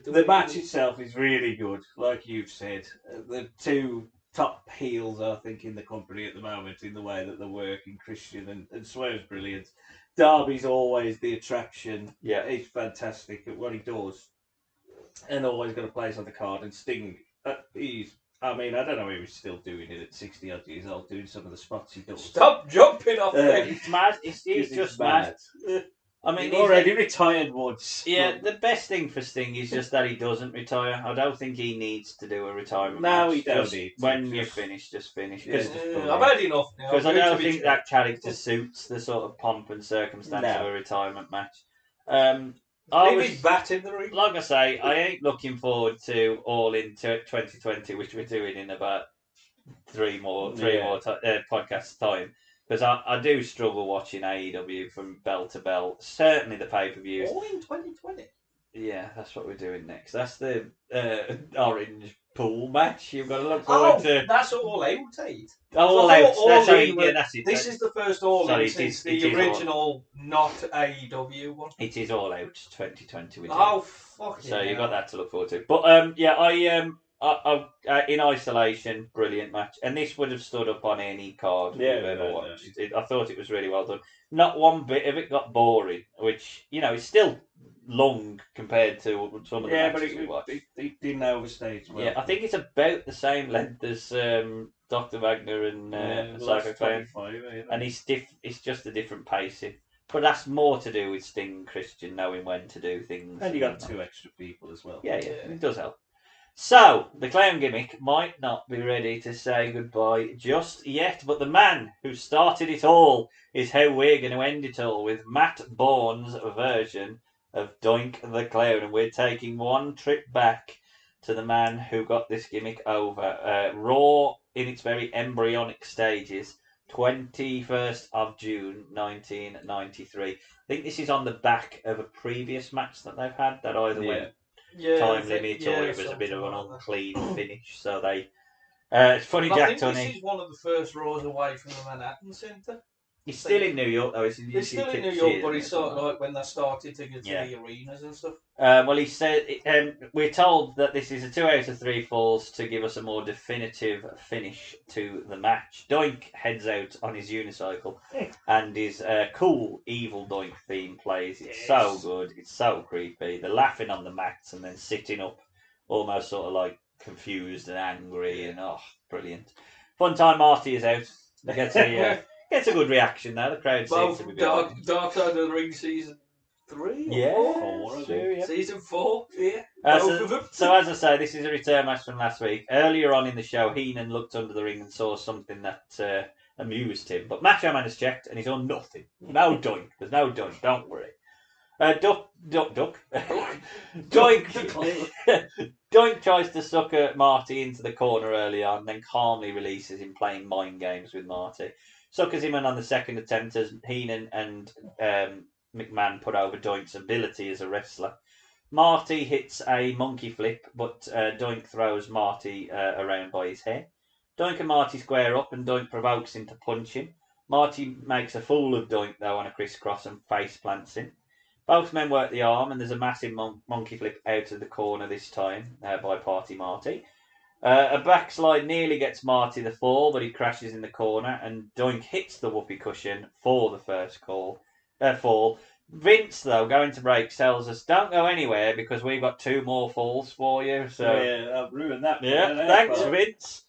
the match itself is really good, like you've said. The two top heels, I think, in the company at the moment, in the way that they're working, Christian and Swerve's brilliant. Darby's always the attraction. Yeah. He's fantastic at what he does, and always got a place on the card. And Sting, I don't know if he's still doing it at 60 odd years old, doing some of the spots he does. Stop jumping off things. It's mad. He's just mad. I mean, he's already retired once. Yeah, the best thing for Sting is just that he doesn't retire. I don't think he needs to do a retirement No, match. he don't Just need to. when you Just- finish, just finish. Yeah. I've had enough now. Because I Good to don't be think fair. that character suits the sort of pomp and circumstance No. of a retirement match. Leave his bat in the ring. Like I say, I ain't looking forward to All In 2020, which we're doing in about three more podcasts time. Because I do struggle watching AEW from bell to bell. Certainly the pay-per-views. All in 2020. Yeah, that's what we're doing next. That's the orange pool match. You've got to look forward to. That's All Out, eh? All I Out. thought That's All how In you were- get. That's it. This is the first All Sorry, In it since is- the it is original not AEW one. It is All Out 2020. With Oh, fuck So yeah. you've got that to look forward to. But yeah, I in isolation, brilliant match, and this would have stood up on any card we've ever watched. I thought it was really well done. Not one bit of it got boring, which is still long compared to some of the matches we watched. it didn't overstay it well. Yeah, I think it's about the same length as Dr. Wagner and Psycho Clown, and it's just a different pacing. But that's more to do with Sting and Christian knowing when to do things. And you got 2 extra people as well. Yeah, it does help. So, the clown gimmick might not be ready to say goodbye just yet, but the man who started it all is how we're going to end it all with Matt Bourne's version of Doink the Clown. And we're taking one trip back to the man who got this gimmick over. Raw in its very embryonic stages, 21st of June 1993. I think this is on the back of a previous match that they've had that either went time limit or it was a bit of an unclean finish. So they. It's funny, I Jack think Tunney. this is one of the first Raws away from the Manhattan Centre. He's still in New York, though. He's still in New York, but he's sort of like when they started to get to the arenas and stuff. Well, he said we're told that this is a 2 out of 3 falls to give us a more definitive finish to the match. Doink heads out on his unicycle, and his cool evil Doink theme plays. It's so good. It's so creepy. They're laughing on the mats and then sitting up, almost sort of like confused and angry, and brilliant. Fun time. Marty is out. He gets a good reaction now. The crowd seems to be behind him. Dark Side of the Ring season 3 or Yeah, 4? sure, yeah. Season 4, yeah. Both of them. So as I say, this is a return match from last week. Earlier on in the show, Heenan looked under the ring and saw something that amused him. But Macho Man has checked and he's on nothing. No Doink. There's no Doink. Don't worry. Duck. Doink tries to sucker Marty into the corner early on, then calmly releases him playing mind games with Marty. Suckers him in on the second attempt as Heenan and McMahon put over Doink's ability as a wrestler. Marty hits a monkey flip, but Doink throws Marty around by his hair. Doink and Marty square up, and Doink provokes him to punch him. Marty makes a fool of Doink, though, on a crisscross and face plants him. Both men work the arm, and there's a massive monkey flip out of the corner this time by Party Marty. A backslide nearly gets Marty the fall, but he crashes in the corner, and Doink hits the whoopee cushion for the first fall. Vince, though, going to break, tells us, don't go anywhere because we've got 2 more falls for you. So yeah, I've ruined that. Yeah, thanks, Vince.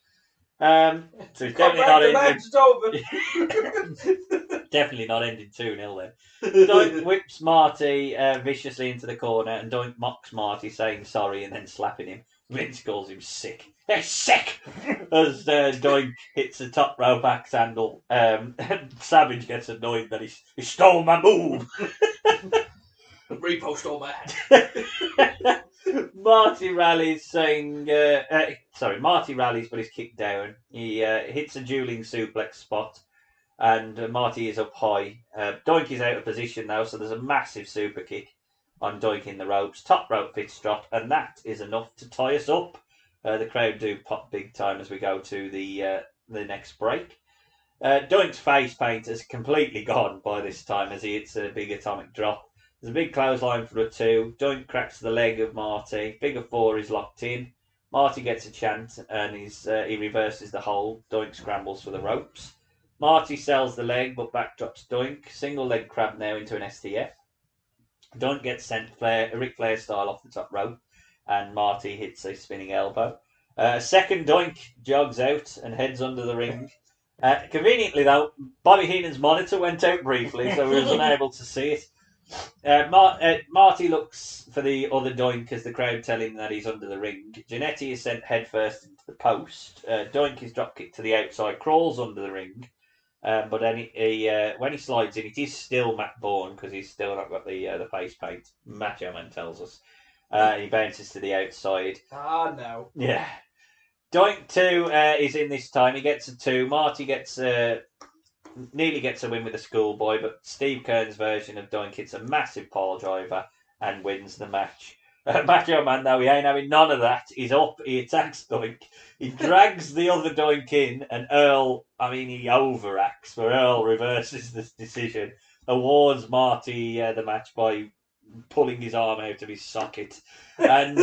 So it's definitely not ending 2-0 then. Doink whips Marty viciously into the corner, and Doink mocks Marty, saying sorry and then slapping him. Vince calls him sick. They're sick! As Doink hits the top rope axe handle. And Savage gets annoyed that he stole my move. Repo stole my hat. Marty rallies saying... Marty rallies but he's kicked down. He hits a dueling suplex spot. And Marty is up high. Doink is out of position now, so there's a massive super kick on Doink in the ropes. Top rope fist drop, and that is enough to tie us up. The crowd do pop big time as we go to the next break. Doink's face paint is completely gone by this time as he hits a big atomic drop. There's a big clothesline for a 2. Doink cracks the leg of Marty. Figure 4 is locked in. Marty gets a chant and he reverses the hold. Doink scrambles for the ropes. Marty sells the leg but backdrops Doink. Single leg crab now into an STF. Doink gets sent Ric Flair style off the top rope. And Marty hits a spinning elbow. Second Doink jogs out and heads under the ring. Conveniently, though, Bobby Heenan's monitor went out briefly, so we was unable to see it. Marty looks for the other Doink as the crowd tell him that he's under the ring. Jannetty is sent headfirst into the post. Doink is drop kicked to the outside, crawls under the ring. But then when he slides in, it is still Matt Bourne because he's still not got the face paint. Macho Man tells us. He bounces to the outside. No. Yeah. Doink 2 is in this time. He gets a 2. Marty nearly gets a win with a schoolboy, but Steve Keirn's version of Doink hits a massive pile driver and wins the match. Macho Man, though, he ain't having none of that. He's up. He attacks Doink. He drags the other Doink in, and he overacts, but Earl reverses this decision, awards Marty the match by pulling his arm out of his socket. And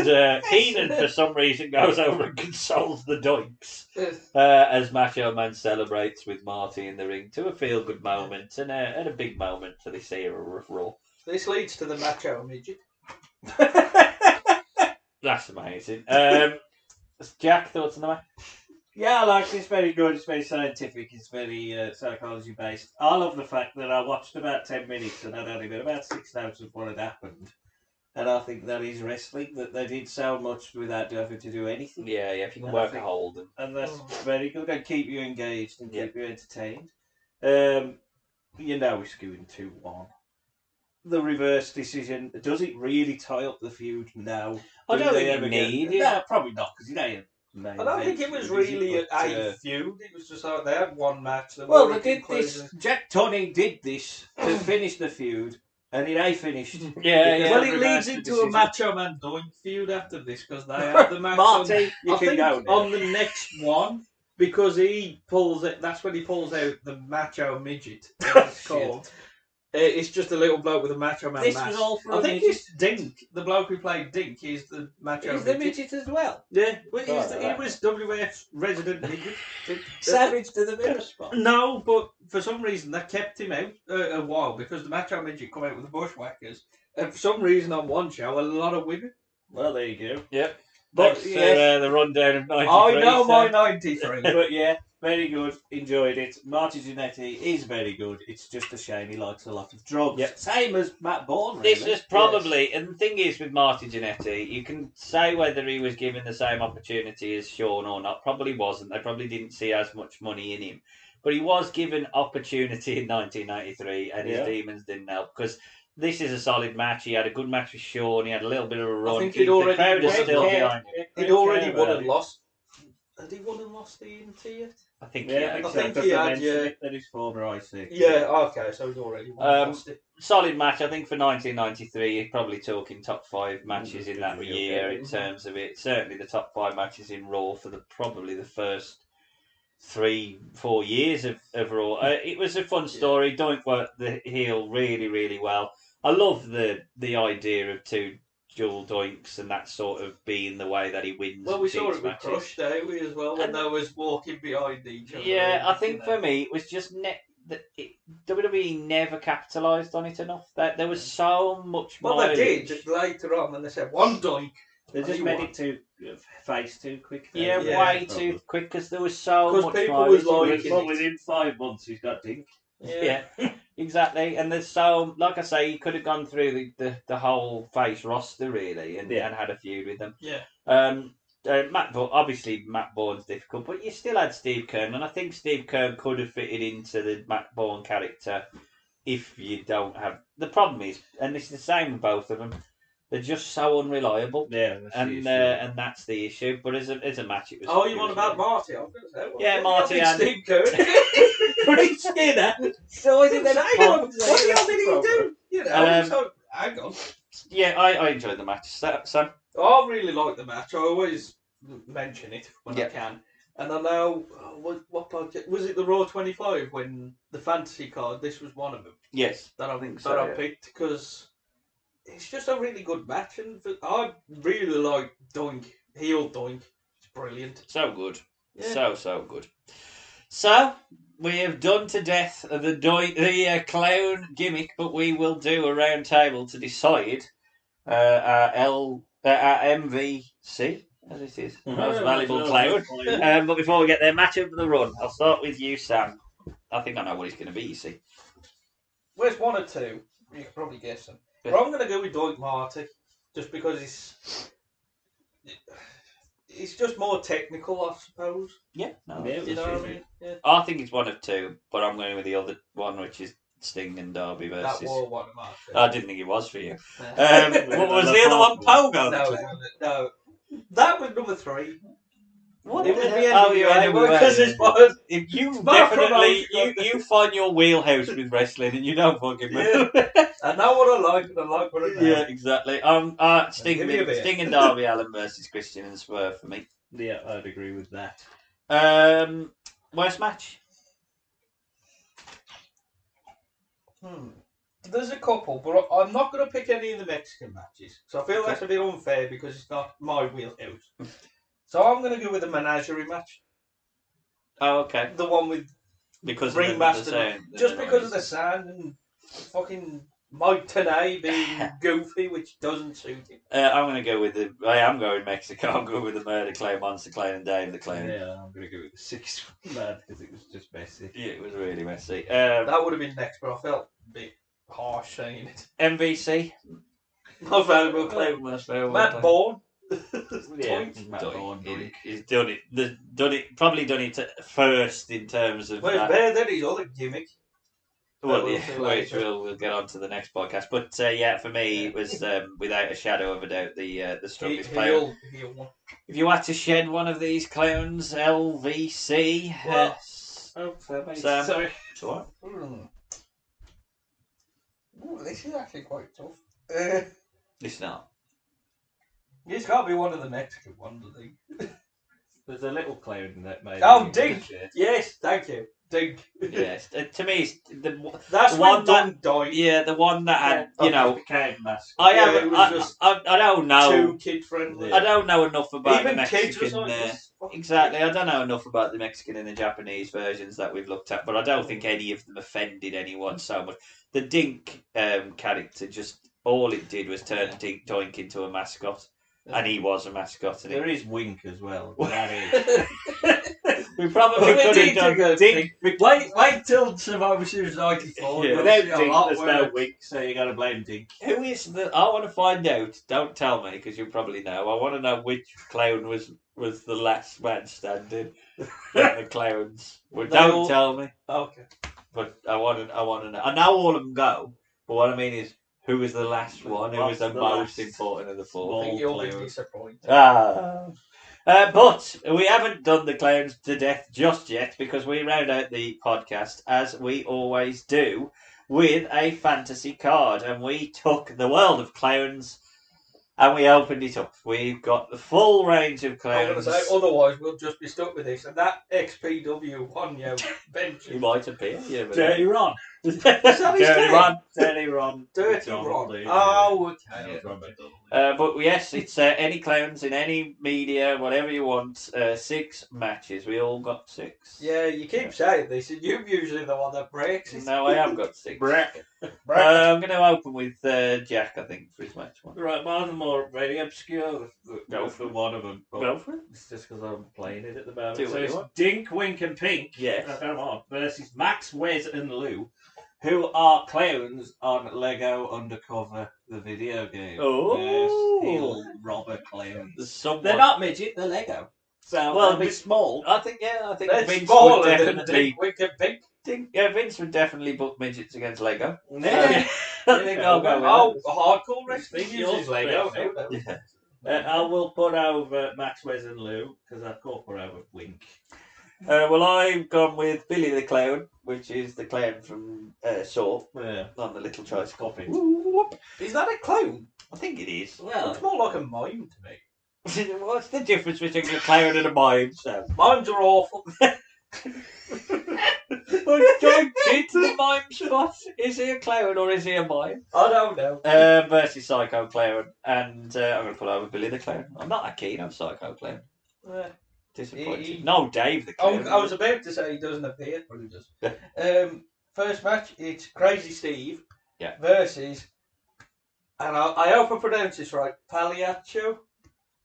Heenan, for some reason, goes over and consoles the Doinks as Macho Man celebrates with Marty in the ring to a feel-good moment and a big moment for this era of Raw. This leads to the Macho Midget. That's amazing. Jack, thoughts on the match? Yeah, I like it. It's very good. It's very scientific. It's very psychology based. I love the fact that I watched about 10 minutes and I'd only got about 6 notes of what had happened. And I think that is wrestling, that they did so much without having to do anything. Yeah, if you can work a hold. And that's very good. And keep you engaged and keep you entertained. We're skewing 2-1. The reverse decision, does it really tie up the feud now? I don't think you need it. No, probably not, because I don't think it was really a feud. It was just like they had one match. They did this. Jack Tunney did this to finish the feud, and it ain't finished. Yeah. Well, it leads into a Macho Man Doink feud after this because they had the match. Marty, you can go now. On the next one, because he pulls it. That's when he pulls out the Macho Midget. It's called. It's just a little bloke with a Macho Man mask. Was all for I think it's Dink. The bloke who played Dink is the Macho Midget. Midget. He's the midget as well. Yeah, well, he was WWF's resident midget. Savage to the mirror spot. No, but for some reason they kept him out a while because the Macho Midget come out with the Bushwhackers. And for some reason on one show, a lot of women. Well, there you go. Yep. But the rundown of 93. I know my 93. But yeah, very good. Enjoyed it. Marty Jannetty is very good. It's just a shame he likes a lot of drugs. Yep. Same as Matt Bourne, really. This was probably, and the thing is with Marty Jannetty, you can say whether he was given the same opportunity as Shawn or not. Probably wasn't. They probably didn't see as much money in him. But he was given opportunity in 1993, and his demons didn't help. Because this is a solid match. He had a good match with Shawn. He had a little bit of a run. I think he'd already crowd is still behind him. He'd already won and lost. Had he won and lost the ENT yet? I think I think he had, That is former IC. Yeah, okay, so he's already won and lost it. Solid match. I think for 1993, you're probably talking top 5 matches in that year in terms of it. Certainly the top 5 matches in Raw for probably the first 3-4 years of Raw. It was a fun story. Doink worked the heel really, really well. I love the idea of 2 dual Doinks and that sort of being the way that he wins. Well, we saw it with matches. Crush, don't we, as well, when they was walking behind each other. Yeah, I think for me, it was just WWE never capitalised on it enough. There was so much more. Well, they did later on, and they said, one Doink. They just made it too face too quick. Yeah, way too quick, because there was so much people was like, well, within 5 months he's got Dink. Yeah, exactly. And there's so, like I say, you could have gone through the whole face roster really and had a feud with them. Yeah. Obviously Matt Bourne's difficult, but you still had Steve Keirn, and I think Steve Keirn could have fitted into the Matt Bourne character if you don't have. The problem is, and it's the same with both of them, they're just so unreliable. Yeah, and that's the issue. But as a match, it was. Oh, you want about Marty? I was going to say. Yeah, Marty and Steve Keirn. Pretty Skinner. So is it then? What the hell did he do? You know, so hang on. Yeah, I enjoyed the match. Sam? I really like the match. I always mention it when I can. And I know what project was it? The Raw 25 when the fantasy card. This was one of them. Yes, that I think that so, I picked because it's just a really good match, and I really like Doink. Heel Doink. It's brilliant. So good. Yeah. So good. So we have done to death the clown gimmick, but we will do a round table to decide our MVC, as it is, most valuable clown. But before we get there, match of the run. I'll start with you, Sam. I think I know what it's going to be. You see, Where's one or two? You can probably guess them. But I'm going to go with Doink Marty, just because it's just more technical, I suppose. Yeah, no, you know what I mean? Yeah. I think it's one of two, but I'm going with the other one, which is Sting and Darby versus. That was one of mine. I didn't think it was for you. What was the other one? Pogo. No, that was number 3. What it was the the hell? NWA because it's was. If you definitely you find your wheelhouse with wrestling and you don't fucking move. I know what I like and I like what I don't. Yeah, exactly. Sting and Darby Allin versus Christian and Swerve for me. Yeah, I'd agree with that. Worst match? There's a couple, but I'm not going to pick any of the Mexican matches. So I feel that's a bit unfair because it's not my wheelhouse. So I'm going to go with the menagerie match. Oh, okay. The one with Ringmaster. Just because of the sound and fucking Mike Tenay being goofy, which doesn't suit him. I'm going to go with I am going Mexico. I'm going with the Murder Clown, Monster Clown, and Dave the Clown. Yeah, I'm going to go with the 6th man because it was just messy. Yeah, it was really messy. That would have been next, but I felt a bit harsh saying it. MVC? Most valuable clown. Matt Bourne. Yeah, Matt Bourne. He's done it. Probably done it first in terms of. Well, it's better than his other gimmick. Well, which we'll get on to the next podcast. But yeah, for me, it was without a shadow of a doubt the strongest clown. If you had to shed one of these clowns, LVC. Sam. Sorry. It's all right. Ooh, this is actually quite tough. It's not. It's got to be one of the Mexican ones, I think. There's a little clown that made. Oh, Dink! Yes, thank you. Dink. Yes, to me, it's that's the one that died. Yeah, the one that had, you know. Mask. I don't know. Too kid friendly. I don't know enough about even the Mexican. like exactly, I don't know enough about the Mexican and the Japanese versions that we've looked at, but I don't think any of them offended anyone so much. The Dink character all it did was turn Dink Doink into a mascot. And he was a mascot. And there is Wink as well. That is. We probably could have done Dink. Wait till Survivor Series 94. Yeah. Without Dink, there's no Wink, so you got to blame Dink. Who is I want to find out. Don't tell me because you probably know. I want to know which clown was the last man standing. The clowns. Well, don't tell me. Okay. But I want to know. I know all of them go, but what I mean is, who was the last one? Who was the most important of the four? I think you'll be disappointed. But we haven't done the clowns to death just yet because we round out the podcast as we always do with a fantasy card, and we took the world of clowns and we opened it up. We've got the full range of clowns. I'm going to say, otherwise we'll just be stuck with this, and that XPW on your bench. He might appear. Yeah, Dirty Ron. Dirty Ron. Dirty Ron. Dirty Ron. Oh, okay. But yes, it's any clowns in any media, whatever you want. 6 matches. We all got 6. Yeah, you keep saying this, and you're usually the one that breaks it. No, I have got 6. Break. I'm going to open with Jack, I think, for his match one. Right, mine's more very obscure. Go for one of them. Go for it. It's just because I'm playing it at the moment. Do So what you it's want. Dink, Wink, and Pink. Yes. Versus Max, Wes, and Lou who are clowns on Lego Undercover, the video game. Oh. Yes, heel robber clowns. Someone... They're not midget, they're Lego. So Well, they'll be small. I think They're Vince would smaller than definitely... Wicked Big. Vince would definitely book midgets against Lego. Yeah. I think I'll go with hardcore wrestling Yours uses Lego. that. I will put over Max Wes and Lou, because I've got put over Wink. Well, I've gone with Billy the Clown, which is the clown from Saw, Yeah. on the little tricycle. Is that a clown? I think it is. Well, It's more like a mime to me. What's the difference between a clown and a mime, Sam? Mimes are awful. Join into the mime spot. Is he a clown or is he a mime? I don't know. Versus Psycho Clown, and I'm going to put over Billy the Clown. I'm not that keen on Psycho Clown. Disappointed. No, Dave the Clown. I was about to say he doesn't appear, but he does. First match, it's Crazy Steve versus, and I hope I pronounce this right, Pagliaccio.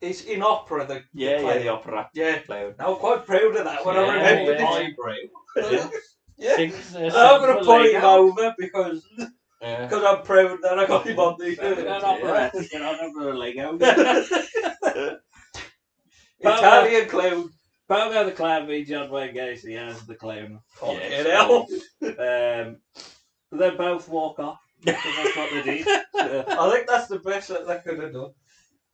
It's in opera, the opera. Yeah, Clown. I'm quite proud of that when I remembered it. Yeah. I'm going to put him over because I'm proud that I got him on the Lego. Italian clown. Pogo the Clown v John Wayne Gacy as the clown. Fucking hell. They both walk off. That's what they did. I think that's the best that they could have done.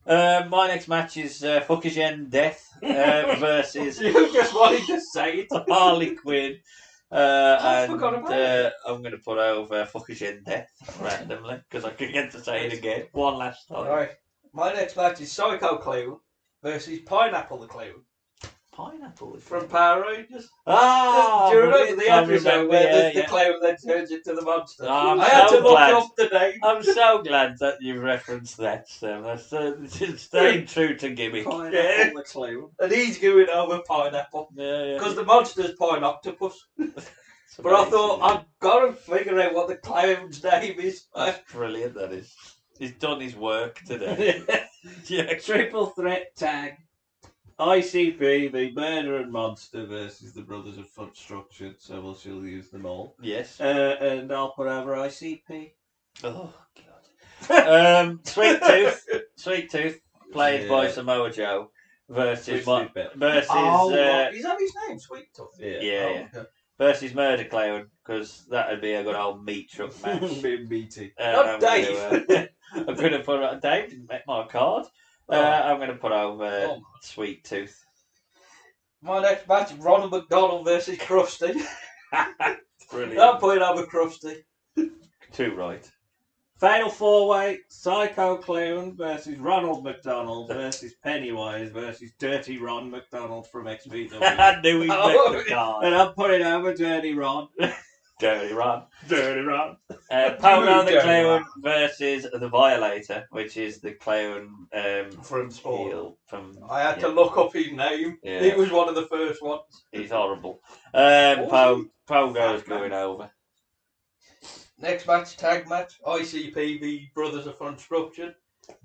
My next match is Fukigen Death versus You just wanted to say it. Harley Quinn. I And forgot about it. I'm going to put over Fukigen Death randomly because I could get to say it again one last time. Alright. My next match is Psycho Clown versus Pineapple the Clown. Pineapple From Power Rangers. Ah, Do you remember the episode where the yeah. clown then turns into the monster? I'm I had so to look glad. up the name. I'm so glad that you referenced that, Sam. That's staying true to gimmick. Pineapple the Clown. And he's going over Pineapple. Yeah. Because the monster's Pineoctopus. But I thought, I've got to figure out what the clown's name is. That's brilliant, that is. He's done his work today. Yeah. Triple threat tag. ICP, the Murder and Monster versus the Brothers of Construction, so we'll still use them all. Yes. And I'll put over ICP. Oh, God. Sweet Tooth, played by Samoa Joe, versus is that his name? Sweet Tooth? Yeah. Versus Murder Clown, because that would be a good old meat truck match. Meaty. Not Dave. I'm going to put Dave didn't make my card. I'm going to put over Sweet Tooth. My next match, Ronald McDonald versus Krusty. Brilliant. I'm putting over Krusty. Too right. Fatal 4-way, Psycho Clown versus Ronald McDonald versus Pennywise versus Dirty Ron McDonald from XPW. I knew he'd make the card. And I'm putting over Dirty Ron. Dirty Ron. Pogo the Clown versus the Violator, which is the clown from Spawn. heel from. I had to look up his name. Yeah. He was one of the first ones. He's horrible. Pogo's going over. Next match, tag match, ICP v Brothers of Construction.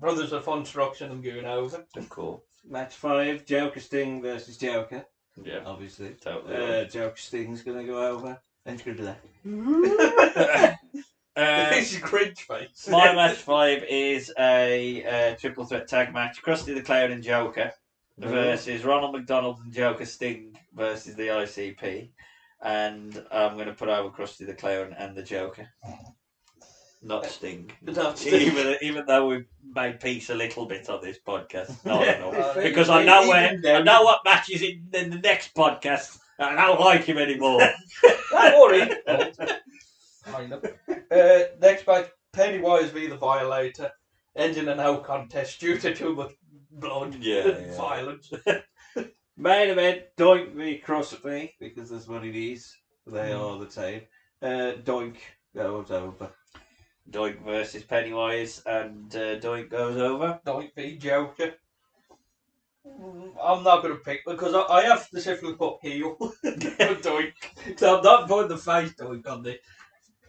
Brothers of Construction, I'm going over. Of course. Match 5, Joker Sting versus Joker. Yeah. Obviously. Totally. Joker Sting's going to go over. And he's going to do that. This is cringe face. My match 5 is a triple threat tag match. Krusty the Clown and Joker versus Ronald McDonald and Joker Sting versus the ICP. And I'm going to put over Krusty the Clown and the Joker. Not Sting. Not Sting. Even though we've made peace a little bit on this podcast. No, Yeah. because I know what match is in the next podcast. And I don't like him anymore. Don't worry. Kind of. Next match, Pennywise v the Violator. Ending a no contest due to too much blood and violence. Main event, Doink v Krusty, because that's what it is. They are the same. Doink goes over. Doink versus Pennywise, and Doink goes over. Doink v Joker. I'm not going to pick because I have specifically put heel for Doink. So I'm not putting the face Doink on this.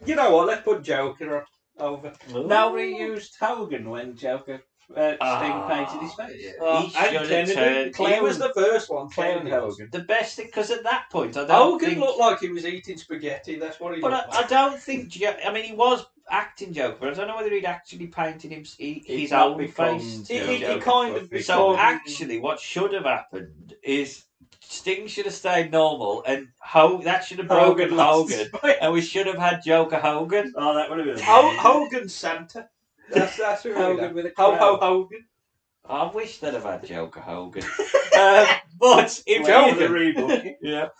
You know what? Let's put Joker over. Nobody used Hogan when Joker Sting painted his face. He should have Kennedy. turned. He was the first one. Clown Kennedy was. Hogan. The best thing, because at that point, I don't Hogan think. looked like he was eating spaghetti. That's what he But looked I like. don't think. I mean, he was acting Joker, but I don't know whether he'd actually painted his He's own not become face. Joker. He kind of So become- actually, what should have happened is Sting should have stayed normal, and that should have broken Hogan, and we should have had Joker Hogan. Oh, that would have been. Hogan Santa. That's who Hogan with a Ho crown. Hogan. I wish they'd have had Joker Hogan. But if Hogan. yeah.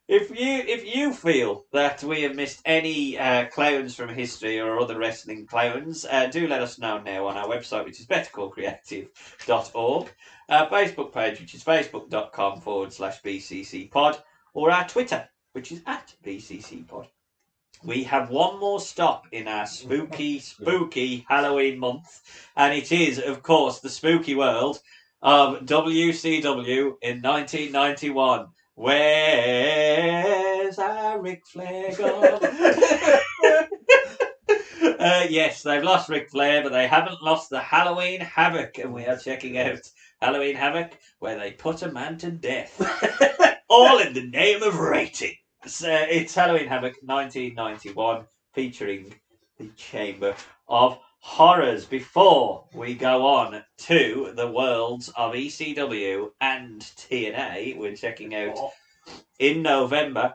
If you feel that we have missed any clowns from history or other wrestling clowns, do let us know now on our website, which is bettercallcreative.org, our Facebook page, which is facebook.com/BCCpod, or our Twitter, which is @BCCpod. We have one more stop in our spooky Halloween month, and it is, of course, the spooky world of WCW in 1991. Where's our Ric Flair gone? Yes, they've lost Ric Flair, but they haven't lost the Halloween Havoc, and we are checking out Halloween Havoc, where they put a man to death. All in the name of rating. So it's Halloween Havoc 1991, featuring the Chamber of Horrors. Before we go on to the worlds of ECW and TNA, we're checking out in November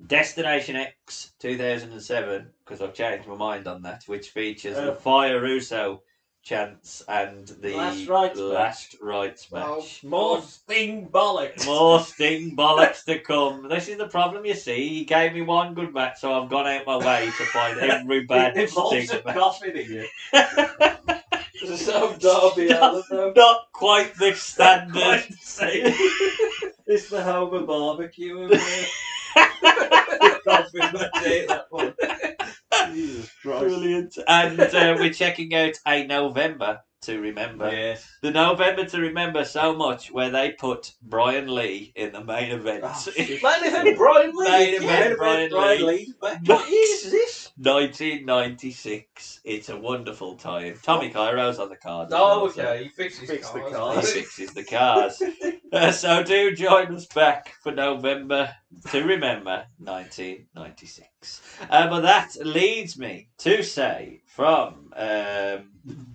Destination X 2007, because I've changed my mind on that, which features the Fire Russo chants and the Last Rites match. More Sting bollocks. More Sting bollocks to come. This is the problem, you see. He gave me one good match, so I've gone out my way to find every bad Sting match. Coffee in you. There's some Derby Allen, though. Not quite the standard. It's the Homer barbecue. Coffee, that one. Jesus Christ. Brilliant. And we're checking out a November to Remember. Yes. The November to Remember so much, where they put Brian Lee in the main event. Main event Brian Lee. Main event Brian Lee. What year is this? 1996. It's a wonderful time. Tommy Cairo's on the card. Oh, okay. He fixes the cars. cars. He fixes the cars. So do join us back for November to Remember 1996. But that leads me to say from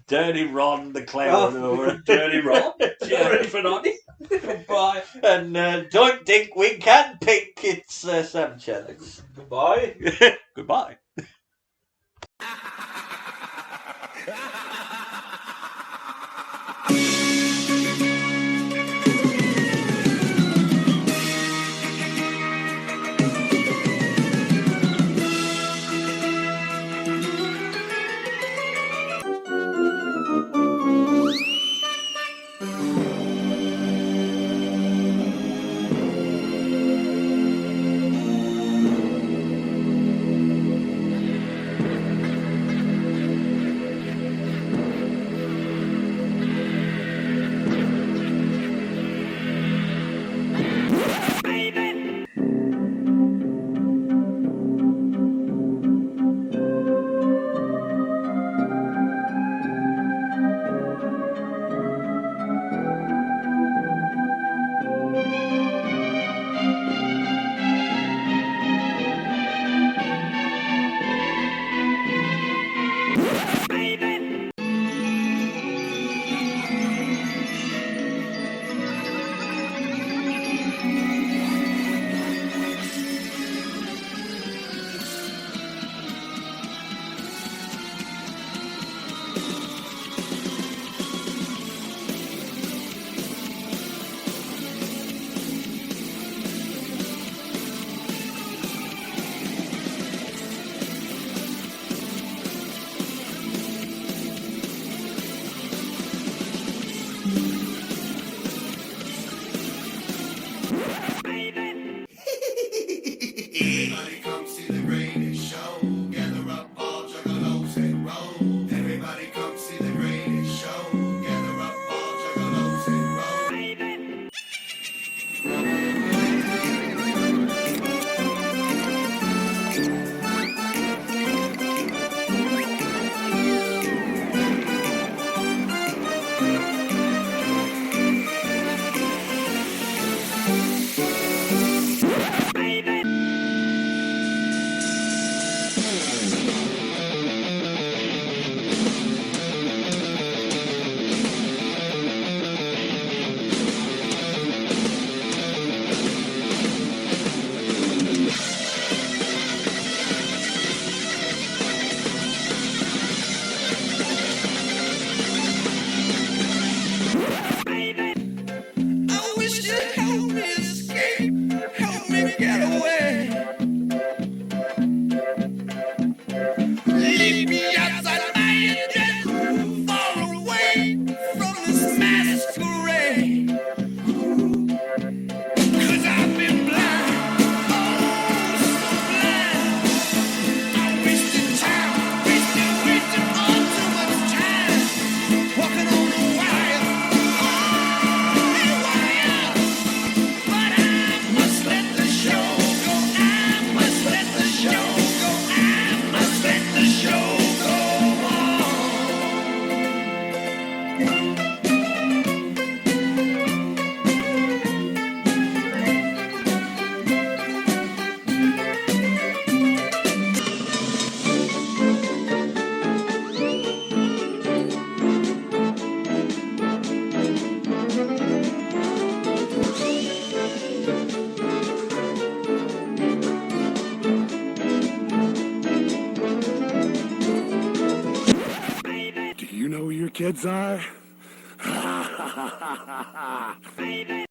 Dirty Ron the Clown or Dirty Ron. Ready for Noddy? Goodbye. And Doink Dink Wink and Pink, it's Sam Channels. Goodbye. Goodbye. keep me outside my engine, far away from this masquerade. 'Cause I've been blind, oh, so blind. I wasted time, wasted all too much time, walking on a wire, oh, a wire. But I must let the show go, I must let the show go, I must let the show go on. Do you know who your kids are? Baby.